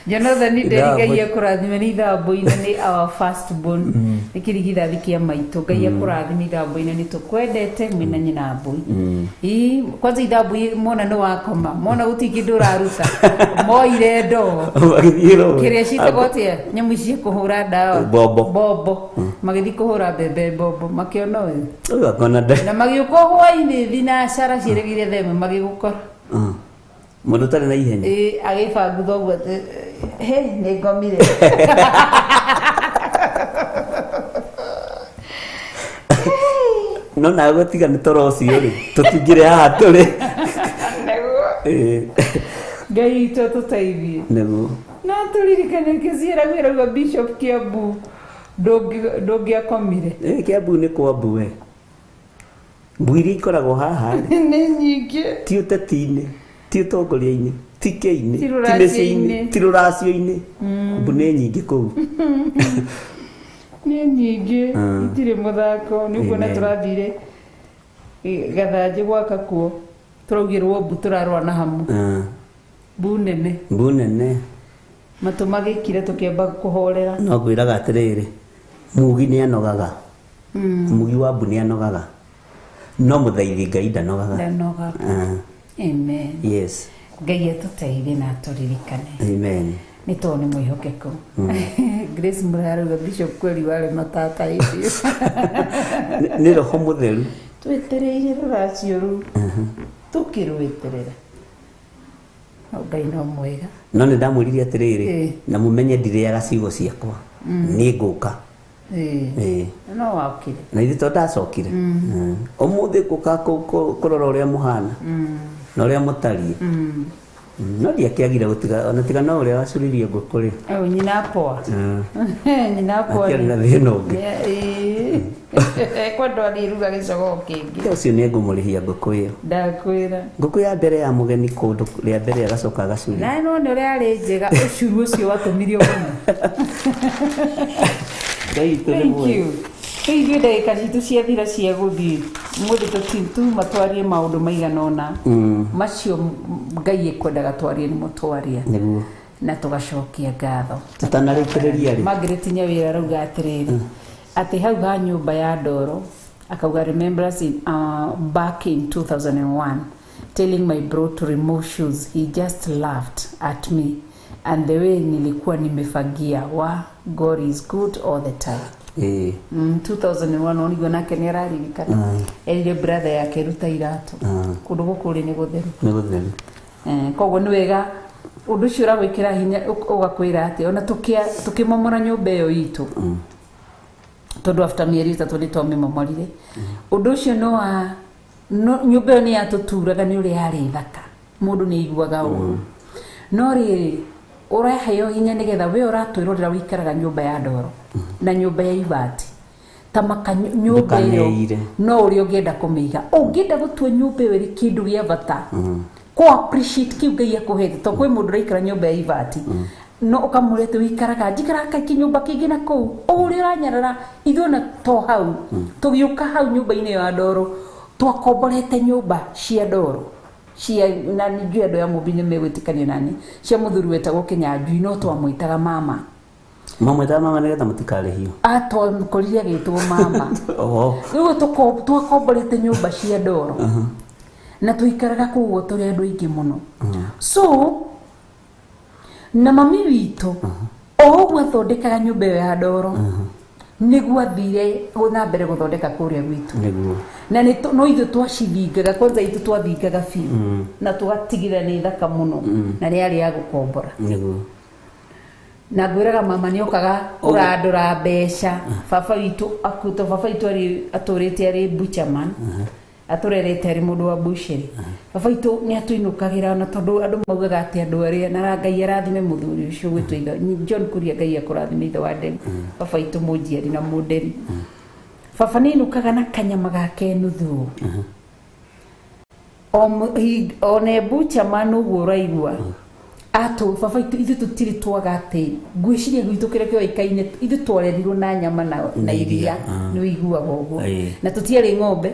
Jonathan nderigagia kũrathima nĩ ithambo-inĩ nĩ our first born nĩ kĩrigithathi kĩa maitũ Ngai akũrathima ithambo-inĩ nĩ tũkwendete mwĩna nyina mbũi kwanza ithambo mona nĩ wakoma mona gũtirĩ kĩndũ ũraruta moire ndoo kĩrĩa citagwo atĩa nyamũ cia kũhũra ndawa mbombo magĩthiĩ kũhũra mbembe mbombo makĩona ũyũ na magĩũka hwainĩ thinacara ciĩrĩgĩire theme magĩgũkora mũndũ ũtarĩ na ihenya agĩbangutha ũguo nĩ ngomire no nawe gũtiga nĩ toro ũcio rĩ tũtingire haha tũrĩ Ngai witũ tũteithie nĩguo na tũririkane kĩciaragĩragwo Bishop Kiambu ndũngĩakomire Kiambu nĩ kwambu we mbui iria ikoragwo haha nĩ nyingĩ ti ũteti-inĩ ti ũtongoria-inĩ ti kĩ-inĩ ti mĩciĩ-inĩ ti rũracio-inĩ mbu nĩ nyingĩ kũu nĩ nyingĩ itirĩ mũthako nĩguo na tũrathire gathanjĩ gwaka kuo tũraugĩrwo mbu tũrarũa na hamu mbu nene matũ magĩkire tũkĩamba kũhorera no ngwĩraga atĩrĩrĩ mugi nĩ anogaga mugi wa mbu nĩ anogaga no mũthaithi Ngai ndanogaga amen yes Ngai atũteithie na atũririkane amen nĩ tondũ nĩ mwĩhokeku. Grace Mũrarauga Bishop kweli wale matata hivi. Nĩ roho mũtheru. Twetereire rũracio rũu tũkĩrweterera. Ngai no mwega. No nĩ ndamwĩrire atĩrĩrĩ na mũmenye ndirĩaga ciugo ciakwa nĩ ngũka. No wakire. Na ithuĩ tondũ ndacokire ũmũthĩ ngũka kũrora ũrĩa mũhana na ũrĩa mũtariĩ. No ndiakĩagire gũtiga ona tiga no ũrĩa wacuririe ngũkũ rĩ. Nyina poa. Nyina poa. Akĩarĩ na thĩna ũngĩ. Kwenda aliruga gĩcogo kĩngĩ. Ũcio nĩ ngũmũrĩhia ngũkũ ĩyo. Ndakwĩra. Ngũkũ ya mbere ya mũgeni kũndũ rĩa mbere agacoka agacuria. Na no nĩ ũrĩa arĩ njega ũcuru ũcio watũmirio mũno. Thank you. Hihi ndagĩka citũ ciathira cia gũthiĩ mũthĩ tũtuma twarie maũndũ maigana ũna macio Ngai ekwendaga twarie nĩ mũtwaria na tũgacokia ngatho. Tũtanarĩkĩrĩria rĩ. Margaret Nyawĩra arauga atĩrĩrĩ atĩ hau ha nyũmba ya ndoro akauga remembrance in, back in 2001 telling my bro to remove shoes, he just laughed at me and the way nilikuwa nimefagia wa God is good all the time. 2001 onigwo nake nĩ araririkana erire brother yake ruta iratu kũndũ gũkũ nĩ gũtheru. Koguo nĩ wega ũndũ ũcio ũragwĩkĩra hinya ũgakwĩra atĩ ona tũkĩmomora nyũmba ĩyo itũ tondũ after mĩeri 3 nĩ twamĩmomorire ũndũ ũcio nyũmba ĩyo nĩ yatũturaga nĩ ũrĩa yarĩ thaka mũndũ nĩ aiguaga ũru no rĩrĩ ũraheo hinya nĩgetha we ũratwĩrorera wĩikaraga nyũmba ya ndoro na nyũmba ya ibati ta maka nyũmba ĩyo no ũrĩa ũngĩenda kũmĩiga ũngĩenda gũtua nyũmba ĩyo ĩrĩ kĩndũ gĩa bata ko appreciate kĩu Ngai akũhete to kwĩ mũndũ ũraikara nyũmba ya ibati no ũkamũrete wĩikaraga njikaraga kaingĩ nyũmba kĩngĩ na kũu ũrĩa ũranyarara ithuĩ na to hau tũgĩũka hau nyũmba-inĩ ya ndoro twakomborete nyũmba cia ndoro cia na nijue andũ ya mũbini megwĩtĩkania nani cia mũthuri wetagwo Kĩnyanjui no twamwĩtaga mama. Mwamwĩtaga mama nĩgetha mũtikarĩhio. Twamũkorire agĩtwo mama. Rĩu twakomborete nyũmba cia ndoro na tũikaraga kũu tũrĩ andũ aingĩ mũno. So na mami witũ ũguo athondekaga nyũmba ĩyo ya ndoro nĩguo athire na mbere gũthondeka kũrĩa gwitũ na no ithuĩ twacithingaga kwanza itũ twathingaga biũ na tũgatigĩra nĩ thaka mũno na rĩarĩ ya gũkombora na ngwĩraga mama nĩ okaga kũrandũra mbeca baba witũ akutwo baba witũ atũrĩte arĩ butcherman atũrerete arĩ mũndũ wa busheri baba witũ nĩ atũinũkagĩra na tondũ andũ maugaga atĩ andũ arĩa na Ngai arathime mũthuri ũcio gwĩtũ John Kuria Ngai akũrathime ithe wa Nderi baba witũ mũnjiari na mũnderi baba nĩ ainũkaga na kanyama gake nuthu one butcherman ũguo ũraigua baba witũ ithuĩ tũtirĩ twaga atĩ ngwĩciria gwitũ kĩrĩa kĩoĩkaine ithuĩ twarerirwo na nyama na iria nĩ ũiguaga ũguo na tũtiarĩ ng'ombe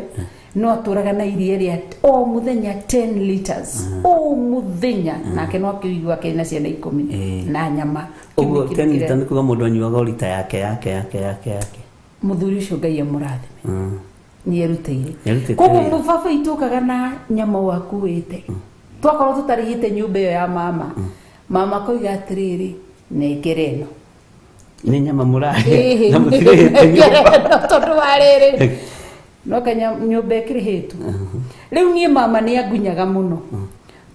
no atũraga na iria rĩa o mũthenya 10 liters o mũthenya nake no akĩigua kena ciana 10 na nyama ũguo 10 liters nĩ kuga mũndũ anyuaga lita yake mũthuri ũcio Ngai amũrathime nĩ erutĩire koguo baba itũkaga na nyama wakuĩte twakorwo tũtarĩhĩte nyũmba ĩyo ya mama koiga atĩrĩrĩ nengere ĩno nĩ nyama mũrahe na mũtirĩhĩte nyũmba tondũ wa rĩrĩ no nyũmba ĩkĩrĩhĩtwo rĩu niĩ mama nĩ angunyaga mũno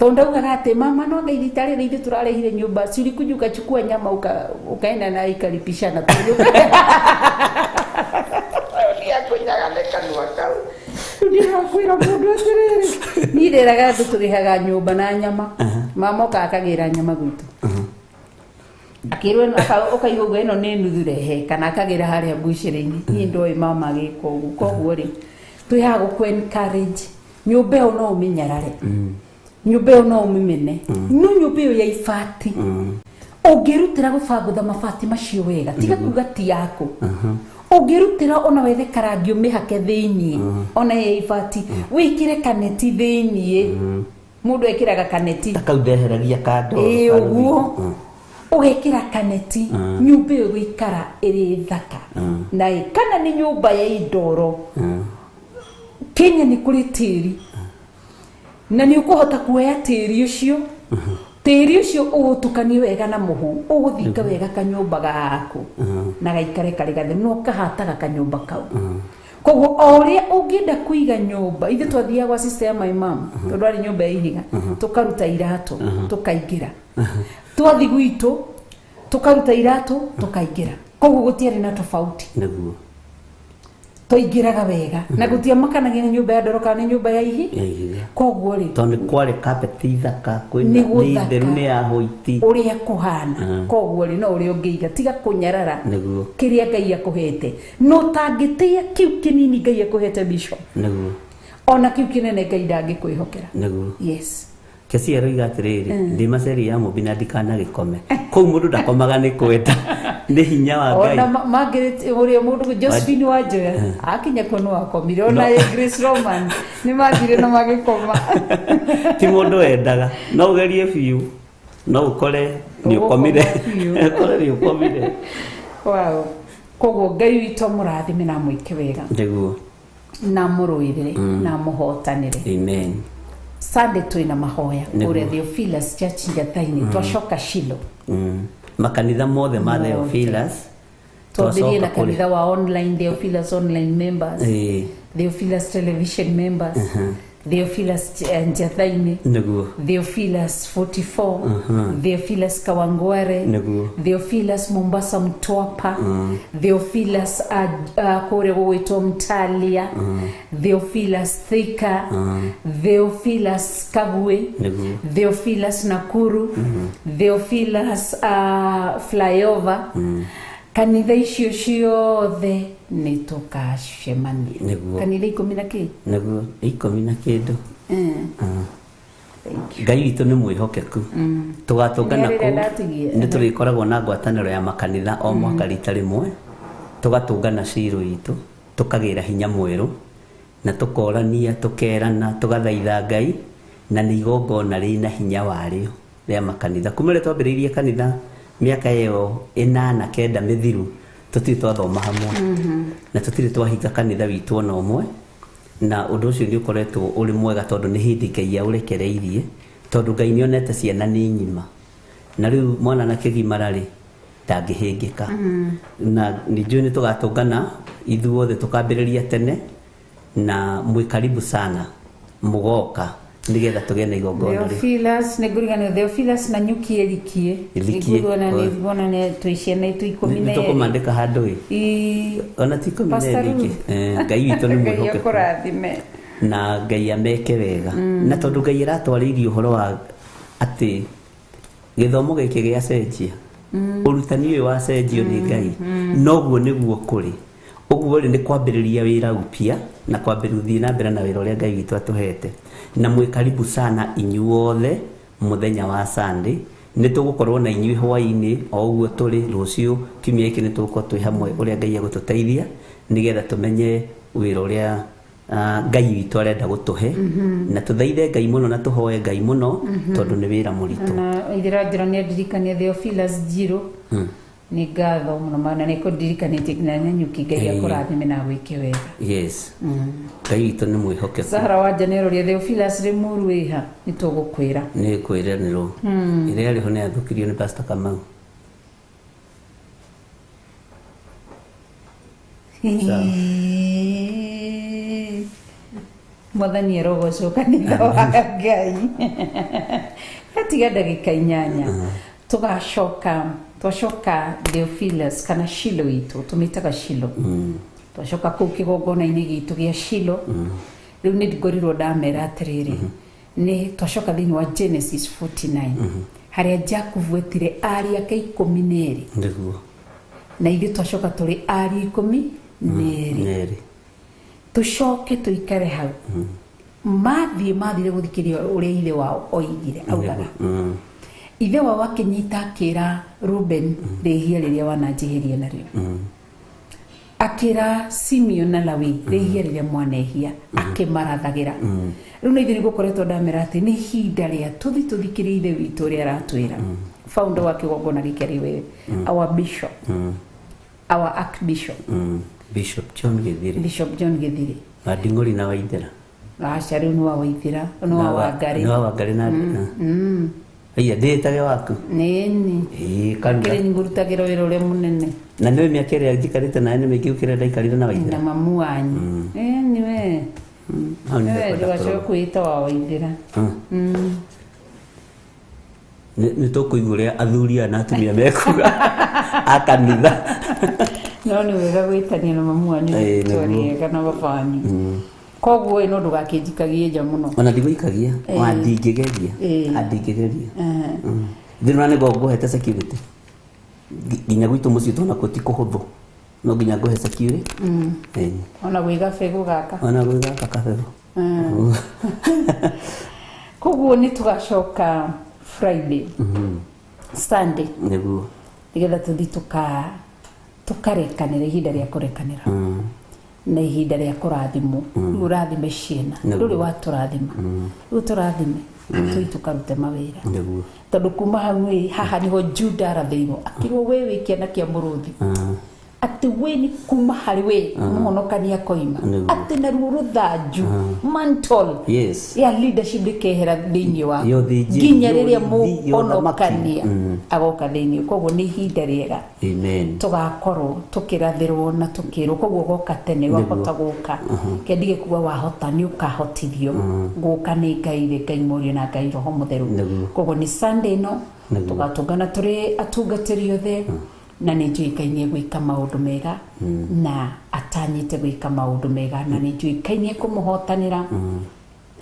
tondũ ndaugaga atĩ mama no Ngai rita rĩrĩ ithuĩ tũrarĩhire nyũmba cirikuju ukachukua nyama ukaenda na ikaripishana nĩangunyaga nekanua kau ndĩrakwĩra mũndũ atĩrĩrĩ niĩ ndĩraga andũ tũrĩhaga nyũmba na nyama mama akagĩra nyama gwitũ akĩrwo ũkaigua ũguo ĩno nĩ nuthu rehe kana akagĩra harĩa mbucĩrĩ-inĩ niĩ ndoĩ mama agĩka ũguo koguo rĩ twĩhaga gũkũ encourage nyũmba ĩyo no ũmĩnyarare nyũmba ĩyo no ũmĩmene no nyũmba ĩyo ya ibati ũngĩrutĩra gũbangũtha mabati macio wega tiga kuga ti yaku ũngĩrutĩra ona wethe karangi ũmĩhake thĩiniĩ ona ya ibati wĩkĩre kaneti thĩiniĩ mũndũ ekĩraga kaneti takau ndeheragia kando ũguo ũgekĩra kaneti nyũmba ĩyo gũikara ĩrĩ thaka na kana nĩ nyũmba ya indoro Kenya nĩ kũrĩ tĩri na nĩ ũkũhota kuoya tĩri ũcio tĩri ũcio ũgũtukanio wega na mũhu ũgũthinga wega kanyũmba gaku na gaikare karĩ gatheru no kahataga kanyũmba kau koguo o ũrĩa ũngĩenda kũiga nyũmba ithe twathiaga gwa sister ya my mom tondũ arĩ nyũmba ya ihiga tũkaruta iratũ tũkaingĩra twathi gwitũ tũkaruta iratũ tũkaingĩra koguo gũtiarĩ na tofauti Naguo. twaingĩraga wega na gũtiamakanagia nĩ nyũmba ya ndoro kana nĩ nyũmba ya ihi koguo rĩ Tondũ kwarĩ carpet ithaka kwĩna nĩ theru nĩ ya white. ũrĩa kũhana koguo rĩ no ũrĩa ũngĩiga tiga kũnyarara Nĩguo. kĩrĩa Ngai akũhete no tangĩtĩa kiu kĩnini Ngai akũhete bishop Nĩguo. ona kiu kĩnene Ngai ndangĩkwĩhokera Nĩguo. yes Kesi aroiga atĩrĩrĩ ndi maceri ya mũbina ndikana gĩkome kũu mũndũ ndakomaga nĩ kwenda nĩ hinya wa Ngai ona mangĩrĩte ũrĩa mũndũ Josephine Wanjoya akinya kuo no akomire ona Grace Roman nĩ mathire na magĩkoma ti mũndũ wendaga no ũgerie biũ no ũkore nĩ ũkomire ũkore nĩ ũkomire wow koguo Ngai witũ mũrathime na mwĩke wega Nĩguo. na mũrũĩrĩre na mũhotanĩre Amen. Sunday twina mahoya ure Theophilus Church Njathainĩ twacoka Shilo Makanitha mothe ma Theophilus twambirie na kanitha wa online Theophilus online members eh Theophilus television members Theophilus Njathainĩ Nĩguo. Theophilus 44 Theophilus Kawangware Nĩguo. Theophilus Mombasa Mtwapa Theophilus kũrĩa gũgwĩtwo Mtalia Theophilus Thika Theophilus Kagwe Nĩguo. Theophilus Nakuru Theophilus Flyover kanitha icio ciothe nĩ tũkacemania Nĩguo. kanitha 10 na kĩ Nĩguo. 10 na kĩndũ. Ngai witũ nĩ mwĩhokeku tũgatũngana kũu nĩ tũrĩkoragwo na ngwatanĩro ya makanitha o mwaka rita rĩmwe tũgatũngana Shilo itũ tũkagĩra hinya mwerũ na tũkorania tũkerana tũgathaitha Ngai na nĩ igongona rĩna hinya warĩo rĩa makanitha kuma rĩrĩa twambĩrĩirie kanitha mĩaka ĩyo 8-9 mĩthiru tũtirĩ twathoma hamwe na tũtirĩ twahinga kanitha witũ ona ũmwe na ũndũ ũcio nĩ ũkoretwo ũrĩ mwega tondũ nĩ hĩndĩ Ngai aũrekereirie tondũ Ngai nĩ onete ciana nĩ nyima na rĩu mwana na kĩgimara rĩ ndangĩhĩngĩka na nĩnjũĩ nĩ tũgatũngana ithuothe tũkambĩrĩria tene na mwĩ karibu sana mũgoka nigetha tũgĩe na igongona Theophilus nĩngũriganĩrwo Theophilus na Nyuki Erikie nĩguona nĩ tũiciana itu 12 nĩ tũkũmandĩka handũ ona ti 12 Ngai witũ nĩ mwĩhokeku na Ngai ameke wega na tondũ Ngai aratwarĩirie ũhoro wa atĩ gĩthomo gĩkĩ gĩacenjia ũrutani ũyũ wacenjio nĩ Ngai noguo nĩguo kũrĩ ũguo rĩ nĩ kwambĩrĩria wĩra upya na kwambĩrĩria na mbere na wĩra ũrĩa Ngai witũ atũhete na mwĩ karibu sana inyuothe mũthenya wa Sunday nĩ tũgũkorwo na inyuĩ hwaĩ-inĩ o ũguo tũrĩ rũciũ kiumia gĩkĩ nĩ tũgũkorwo twĩ hamwe ũrĩa Ngai agũtũteithia nĩgetha tũmenye wĩra ũrĩa Ngai witũ arenda gũtũhe na tũthaithe Ngai mũno na tũhoe Ngai mũno tondũ nĩ wĩra mũritũ na ithira njĩra nĩ ndirikania Theophilus Njiro nĩ ngatho mũno mana nĩ kũndirikanĩtie na Nyuki Ngai akũrathime na gwĩke wega yes Ngai witũ nĩ mwĩhokeku Sahara wanja nĩ rũria Theophilus Rĩmuru wĩha nĩ tũgũkwĩra nĩ kwĩranĩrwo ĩrĩa rĩho nĩ athũkirio nĩ Pastor Kamau mwathani arogocwo kanitha wa Ngai atiga ndagĩka 8 twacoka Theophilus kana Shilo itũ tũmĩtaga Shilo twacoka kũu kĩgongona-inĩ gitũ gĩa Shilo rĩu nĩ ngorirwo ndamera atĩrĩrĩ nĩ twacoka thĩinĩ wa Genesis 49 harĩa Jacob etire ariũ ake 12 nĩguo na ithuĩ twacoka tũrĩ ariũ 12 tũcoke tũikare hau mathire gũthikĩria ũrĩa ithe wao oigire augaga ithe wao akĩnyita akĩra Ruben rĩhia rĩrĩa wananjĩhĩria narĩo akĩra Simeon na Lawi rĩhia rĩrĩa mwanehia akĩmarathagĩra rĩu na ithe nĩ gũkoretwo ndamera atĩ nĩ ihinda rĩa tũthikĩrie ithe witũ ũrĩa aratwĩra founder wa kĩgongona gĩkĩ arĩ we our bishop our archbishop Bishop John Githiri Nding'ũri na Waithĩra aca rĩu nĩ wa Waithĩra nĩ wa Wangari na Iya ndĩtage waku. Nini. Kanitha. Kile ngurutagĩra wĩra ũrĩa mũnene. Na nĩwe mĩaka ĩrĩa njikarĩte nawe nĩ mĩingĩ gũkĩra ndaikarire na Waithĩra. Na mamu wanyu. Niwe. Niwe ndĩgacoka kwĩta wa Waithĩra. Nĩ tũkũigua ũrĩa athuri na atumia mekuga a kanitha. No nĩ wega gwĩtania na mamu wanyu twarĩega na baba wanyu. Koguo no ndũgakĩnjikagie nja mũno. Ona ndigũikagia, ndingĩgeria. Ndingĩgeria. Thĩna nĩ ngũhete security. Nginya gwitũ mũciĩ twana kũti kũhũthũ. No nginya ngũhe security. Ona gwĩ gabegũ gaka. Ona gwĩ gaka kabegũ. Koguo nĩ tũgacoka Friday. Sunday. Nĩguo. Nĩgetha tũthi tũkarekanĩra ihinda rĩa kũrekanĩra. Na ihinda rĩa kũrathimwo. Rĩu ũrathime ciana. Ndũrĩ watũrathima. Rĩu tũrathime. Tũi tũkarute mawĩra. Tondũ kuma hau haha nĩho Juda arathĩirwo. Akĩrwo we wĩ kĩana kĩa mũrũthi. Atĩ we nĩ kuma harĩ we mũhonokania koima. Atĩ naruo rũthanju mantle ya leadership rĩkehera thĩinĩ wa nginya rĩrĩa mũhonokania agoka thĩinĩ. Koguo nĩ ihinda rĩega tũgakorwo tũkĩrathĩrwo na tũkĩrwo. Koguo goka tene wahota gũka kendige kuga wahota nĩ ũkahotithio gũka nĩ Ngai Ngai Mũriũ na Ngai Roho Mũtheru. Koguo nĩ Sunday no tũgatũngana tũrĩ atungatĩri othe na nĩ njuĩkaine gwĩka maũndũ mega na atanyĩte gwĩka maũndũ mega na nĩ njuĩkaine kũmũhotanĩra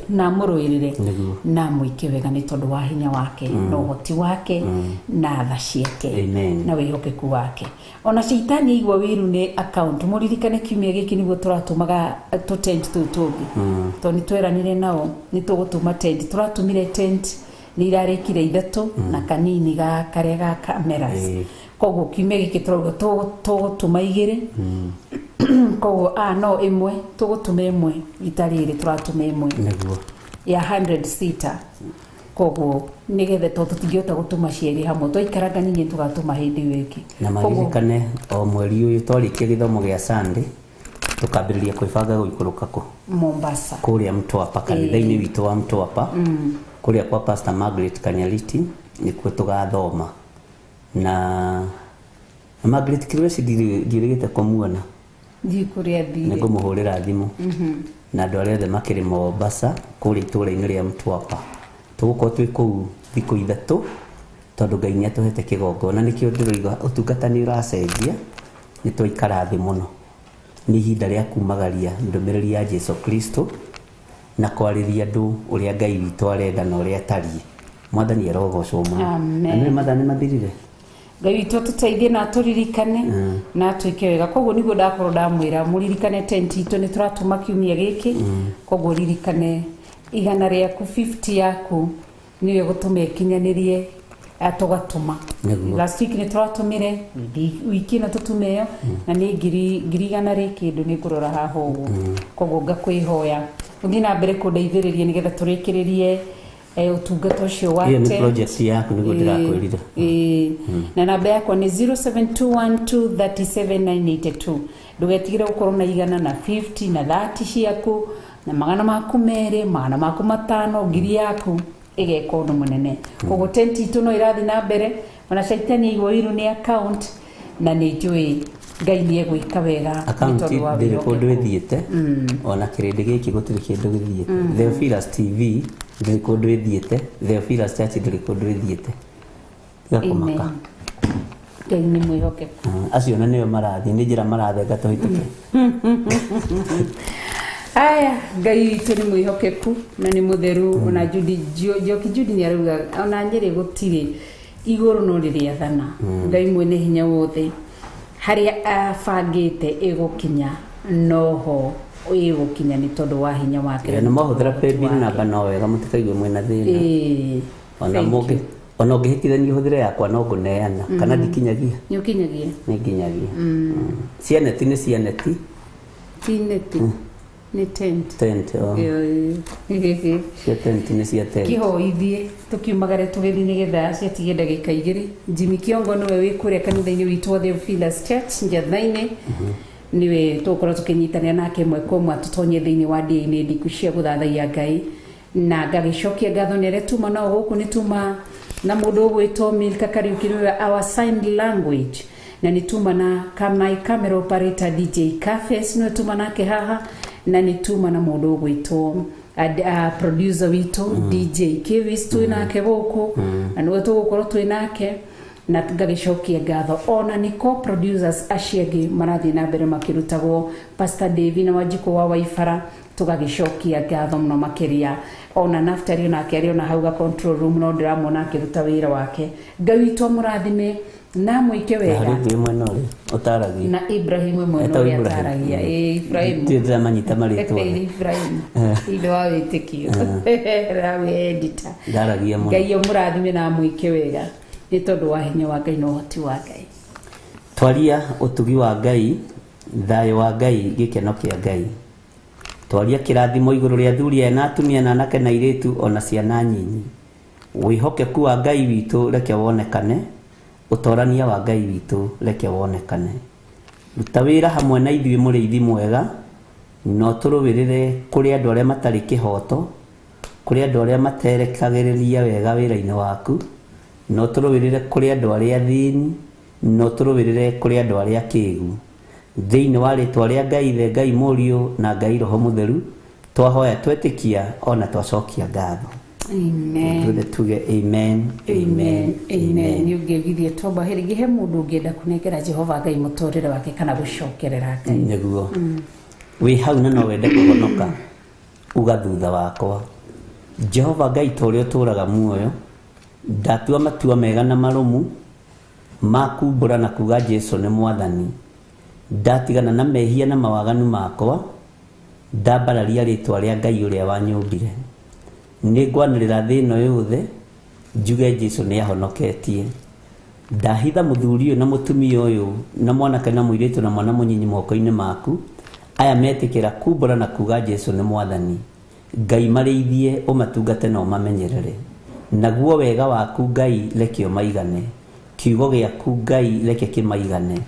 na mũrũĩrĩre na mwĩke wega nĩ tondũ wa hinya wake na ũhoti wake na tha ciake na wĩhokeku wake. Ona Shaitani igua wĩru nĩ account mũririkane kiumia gĩkĩ nĩguo tũratũmaga tent tũu tũngĩ tondũ nĩ tweranire nao nĩ tũgũtũma tent. Tũratũmire tent nĩ irarĩkire ithatũ na kanini ga karĩa ga cameras. Koguo kiumia gĩkĩ tũrauga tũgũtũma igĩrĩ. Koguo no ĩmwe tũgũtũma ĩmwe itarĩrĩ tũratũma ĩmwe ya 100 seater. Koguo nĩgetha tũtingĩhota gũtũma cierĩ hamwe twaikaraga ningĩ tũgatũma hĩndĩ ĩyo ĩngĩ. Na maririkane o mweri ũyũ twarĩkia gĩthomo gĩa Sunday tukambĩrĩria kwĩbanga gũikũrũka kũ Mombasa kũrĩa Mtwapa kanitha-inĩ witũ wa Mtwapa kũrĩa kwa Pastor Margaret Kanyariti nĩkuo tũgathoma. Na Margaret Kirwesi ndirĩgĩte kũmuona ndikũrĩa thirĩ nĩngũmũhũrĩra thimũ na andũ arĩa othe makĩrĩ Mombasa kũrĩa itũũra-inĩ rĩa Mtwapa. Tũgũkorwo twĩ kũu thikũ ithatũ tondũ Ngai nĩatũhete kĩgongona. Nĩkĩo ndĩroiga ũtungata nĩ ũracenjia nĩ twaikara thĩ mũno. Nĩ ihinda rĩa kumagaria ndũmĩrĩri ya Jesu Kristo na kwarĩria andũ ũrĩa Ngai witũ arenda na ũrĩa atariĩ. Mwathani arogocwo mũno. Na nĩ mathani mathirire. Ngai witũ tũteithie na tũririkane na twĩke wega. Koguo nĩguo ndakorwo ndamwĩra mũririkane tent itũ nĩ tũratũma kiumia gĩkĩ. Koguo ririkane 100 rĩaku 50 yaku nĩwe gũtũma ĩkinyanĩrie tũgatũma. Last week nĩ tũratũmire wiki ĩno tũtume ĩyo na nĩ 100 rĩ kĩndũ nĩ ngũrora haha ũguo. Koguo ngakwĩhoya ũthiĩ na mbere kũndeithĩrĩria nĩgetha tũrĩkĩrĩrie utungata ũcio wa tent. Ni project yaku nĩguo ndĩrakwĩrire. Na namba yakwa nĩ 0721237982. Ndũgetigĩre gũkorwo na 100 na 50 na 30 ciaku na 200 maku 200 maku 5 ngiri yaku ĩgeka ũndũ mũnene. Koguo tent itũ no ĩrathiĩ na mbere. Ona Shaitani igua wĩru nĩ account na nĩ njũĩ Ngai nĩ egwĩka wega nĩ tondũ wa wĩra kũndũ ĩthiĩte. Ona kĩrĩndĩ gĩkĩ gũtirĩ kĩndũ gĩthiĩte. Theophilus TV ndĩrĩ kũndũ ĩthiĩte. Theophilus Church ndĩrĩ kũndũ ĩthiĩte. Gakomaka. Ngai nĩ mwĩhokeku. Acio na nĩo marathiĩ nĩ njĩra marathenga tũhĩtũke. Aya Ngai witũ nĩ mwĩhokeku na nĩ mũtheru. Ona Judy Judy nĩ arauga ona Nyeri gũtirĩ igũrũ no rĩrĩa thana. Ngai mwene hinya wothe harĩa abangĩte ĩgũkinya noho ĩgũkinya nĩ tondũ wa hinya wake. Na mahũthĩra paybill namba no wega mũtikaigue mwena thĩna. Ona ũngĩhĩtithania ũhũthĩre yakwa no ngũneana kana ndikinyagia. Nĩ ũkinyagia. Nĩ nginyagia. Cianeti nĩ cianeti. Cianeti. Nĩ tent. Tent. Cia tent nĩ cia tent. Kĩhoithie tũkiumagare tũgĩthiĩ nĩgetha ciatige ndagĩka 2. Jimmy Kiongo nĩwe wĩ kũrĩa kanitha-inĩ witũ wa Theophilus Church Njatha-inĩ. Niwe tũkorwo tũkĩnyitanĩra nake ĩmwe kwa ĩmwe tũtonye thĩinĩ wa ndĩa-inĩ ndiku cia gũthathaiya Ngai na ngagĩcokia ngatho nĩ arĩa tuma nao gũkũ nĩ tuma na mundu ugwitwo Milka Kariuki niwe our sign language na nituma na kama camera operator DJ Cafes no tuma nake haha na nituma na mundu ugwitwo producer wito DJ Kivis tu nake goko na niwe tugukorwo twi nake na tugagicokia ngatho ona niko producers aciagi marathi na mbere makirutagwo Pastor David na Wanjiku wa Waifara tugagicokia ngatho muno makiria ona naftari na kerio na hauga control room no ndiramona akiruta wira wake Ngai witũ mũrathime na muike wega utaragia na Ibrahim mwe ataragia Ibrahim tira manyita maritwa Ibrahim ile wa witikio rawe editor ndaragia mu Ngai mũrathime na muike wega ni tondu wa hinya wa Ngai no hoti wa Ngai twaria utugi wa Ngai thayo wa Ngai gikeno kia Ngai twaria kirathimo iguru ria thuria na atumia na anake na iritu ona ciana nyinyi wihokeku wa Ngai witu reke wonekane utorania wa Ngai witu reke wonekane ruta wira hamwe na ithuĩ mũrĩithi mwega no tũrũwĩrĩre kũrĩ andũ arĩa matarĩ kĩhoto kũrĩ andũ arĩa materekagĩrĩria wega wĩra-inĩ waku no tũrũwĩrĩre kũrĩ andũ arĩa athĩni no tũrũwĩrĩre kũrĩ andũ arĩa akĩĩgu thĩinĩ wa rĩtwa rĩa Ngai the Ngai Mũriũ na Ngai Roho Mũtheru twahoya twetĩkia ona twacokia ngatho amen tuge amen amen amen ni ungegithie tomba heri he mundu ungienda kunengera Jehova Ngai mutorere wake kana gucokerera Ngai niguo wi hau na no wende kuhonoka uga thutha wakwa Jehova Ngai tũrĩa ũtũraga muoyo ndatua matua mega na marumu makumbũra na kuga Jesu nĩ mwathani ndatigana na mehia na mawaganu makwa ndambararia rĩtwa rĩa Ngai ũrĩa wanyũmbire nĩngwanĩrĩra thĩ ĩno yothe njuge Jesu nĩ ahonoketie ndahitha mũthuri ũyũ na mũtumia ũyũ na mwanake na mũirĩtu na mwana mũnyinyi moko-inĩ maku aya metĩkĩra kumbũra na kuga Jesu nĩ mwathani Ngai marĩithie ũmatungate na ũmamenyerere naguo wega waku Ngai reke ũmaigane kiugo gĩaku Ngai reke kĩmaigane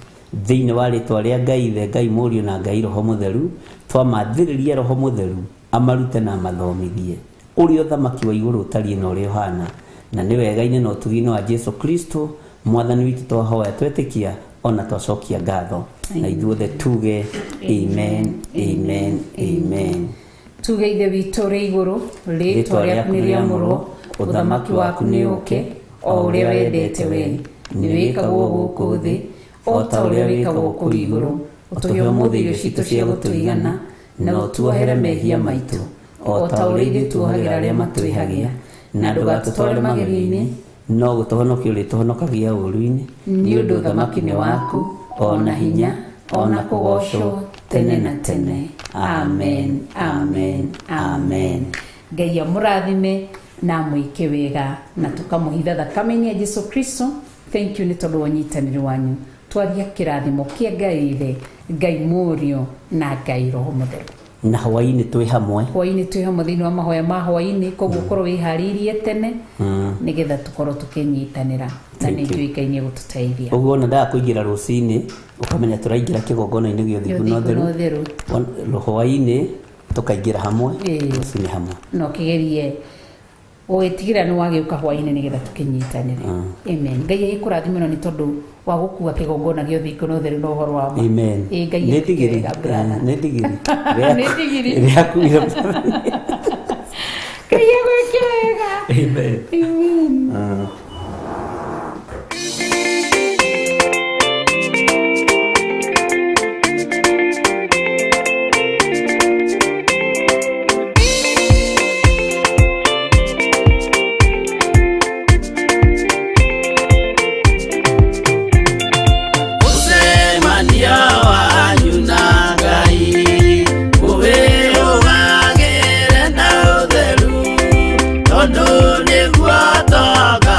thĩinĩ wa rĩtwa rĩa Ngai the Ngai Mũriũ na Ngai Roho Mũtheru twamathĩrĩria Roho Mũtheru amarute na amathomithie ũrĩa ũthamaki wa igũrũ ũtariĩ na ũrĩa ũhana na nĩ wega-inĩ na ũtugi-inĩ wa Jesu Kristo mwathani witũ twahoya twetĩkia ona twacokia ngatho na ithuothe tuge amen amen amen tuge ithe witũ rĩ igũrũ rĩtwa rĩaku nĩ rĩamũrwo ũthamaki waku nĩ ũke o ũrĩa wendete we nĩ wĩkagwo gũkũ thĩ o ta ũrĩa wĩkagwo kũu igũrũ ũtũhe ũmũthĩ irio citũ cia gũtũigana na ũtuohere mehia maitũ o ta ũrĩa ithuĩ tuohagĩra arĩa matwĩhagia na ndũgatũtware magerio-inĩ no gũtũhonokia ũrĩa tũhonokagia ũũru-inĩ nĩ ũndũ ũthamaki nĩ waku ona hinya ona kũgocwo tene na tene amen amen amen Ngai amũrathime na mwĩke wega na tũkamũhitha thakame-inĩ ya Jesu Kristo thank you nĩ tondũ wa ũnyitanĩri wanyu twaria kĩrathimo kĩa Ngai ithe Ngai Mũriũ na Ngai Roho Mũtheru na hwaĩ-inĩ twĩ hamwe thĩinĩ wa mahoya ma hwaĩ-inĩ koguo korwo wĩharĩirie tene nĩgetha tũkorwo tũkĩnyitanĩra na nĩ njũĩ Ngai nĩ egũtũteithia ũguo ona ndaga kũingĩra rũcinĩ ũkamenya tũraingĩra kĩgongona-inĩ gĩa ũthingu na ũtheru hwaĩ-inĩ tũkaingĩra hamwe rũcinĩ hamwe no kĩgerie ũgĩtigĩra nĩ wagĩũka hwaĩ-inĩ nĩgetha tũkĩnyitanĩre amen Ngai agĩkũrathime no nĩ tondũ wa gũkua kĩgongona gĩa ũthingu na ũtheru na ũhoro wa ma amen Ngai nĩ ndigiri rĩakuire Ngai agwĩke wega amen Nĩguo toga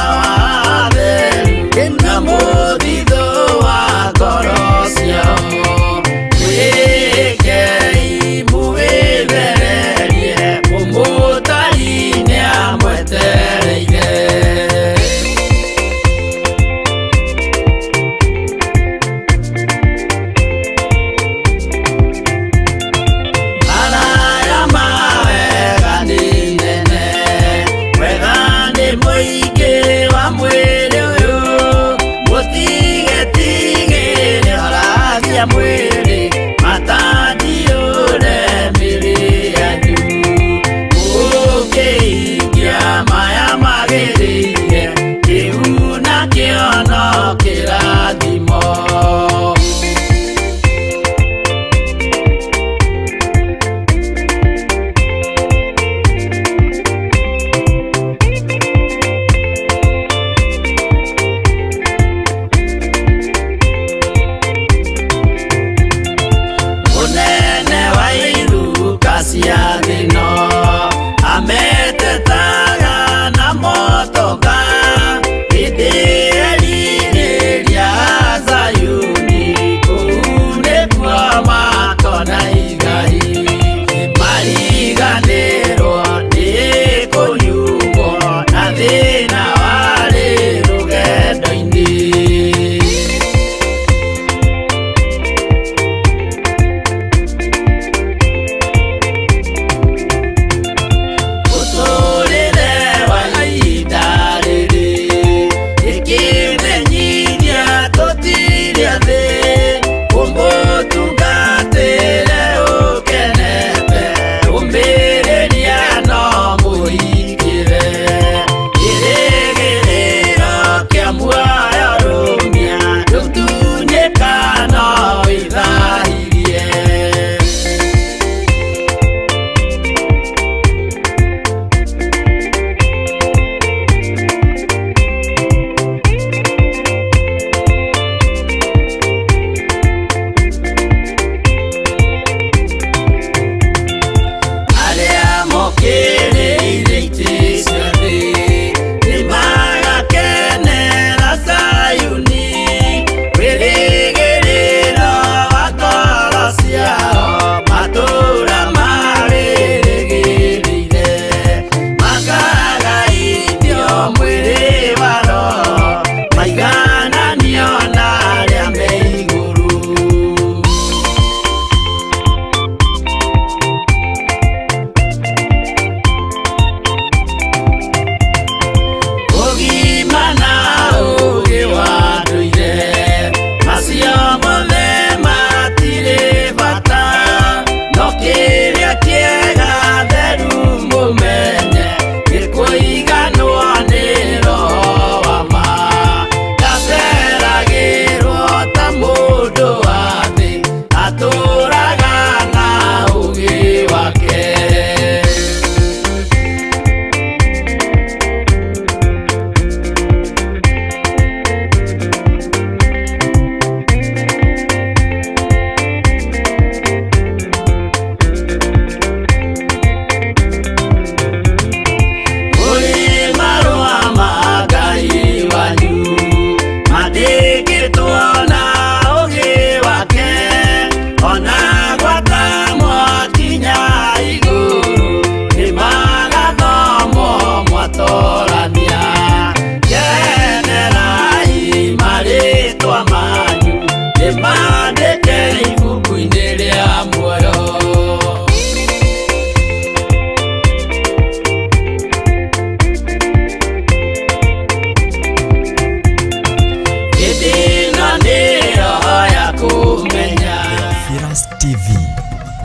TV,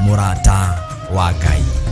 mũrata wa Ngai.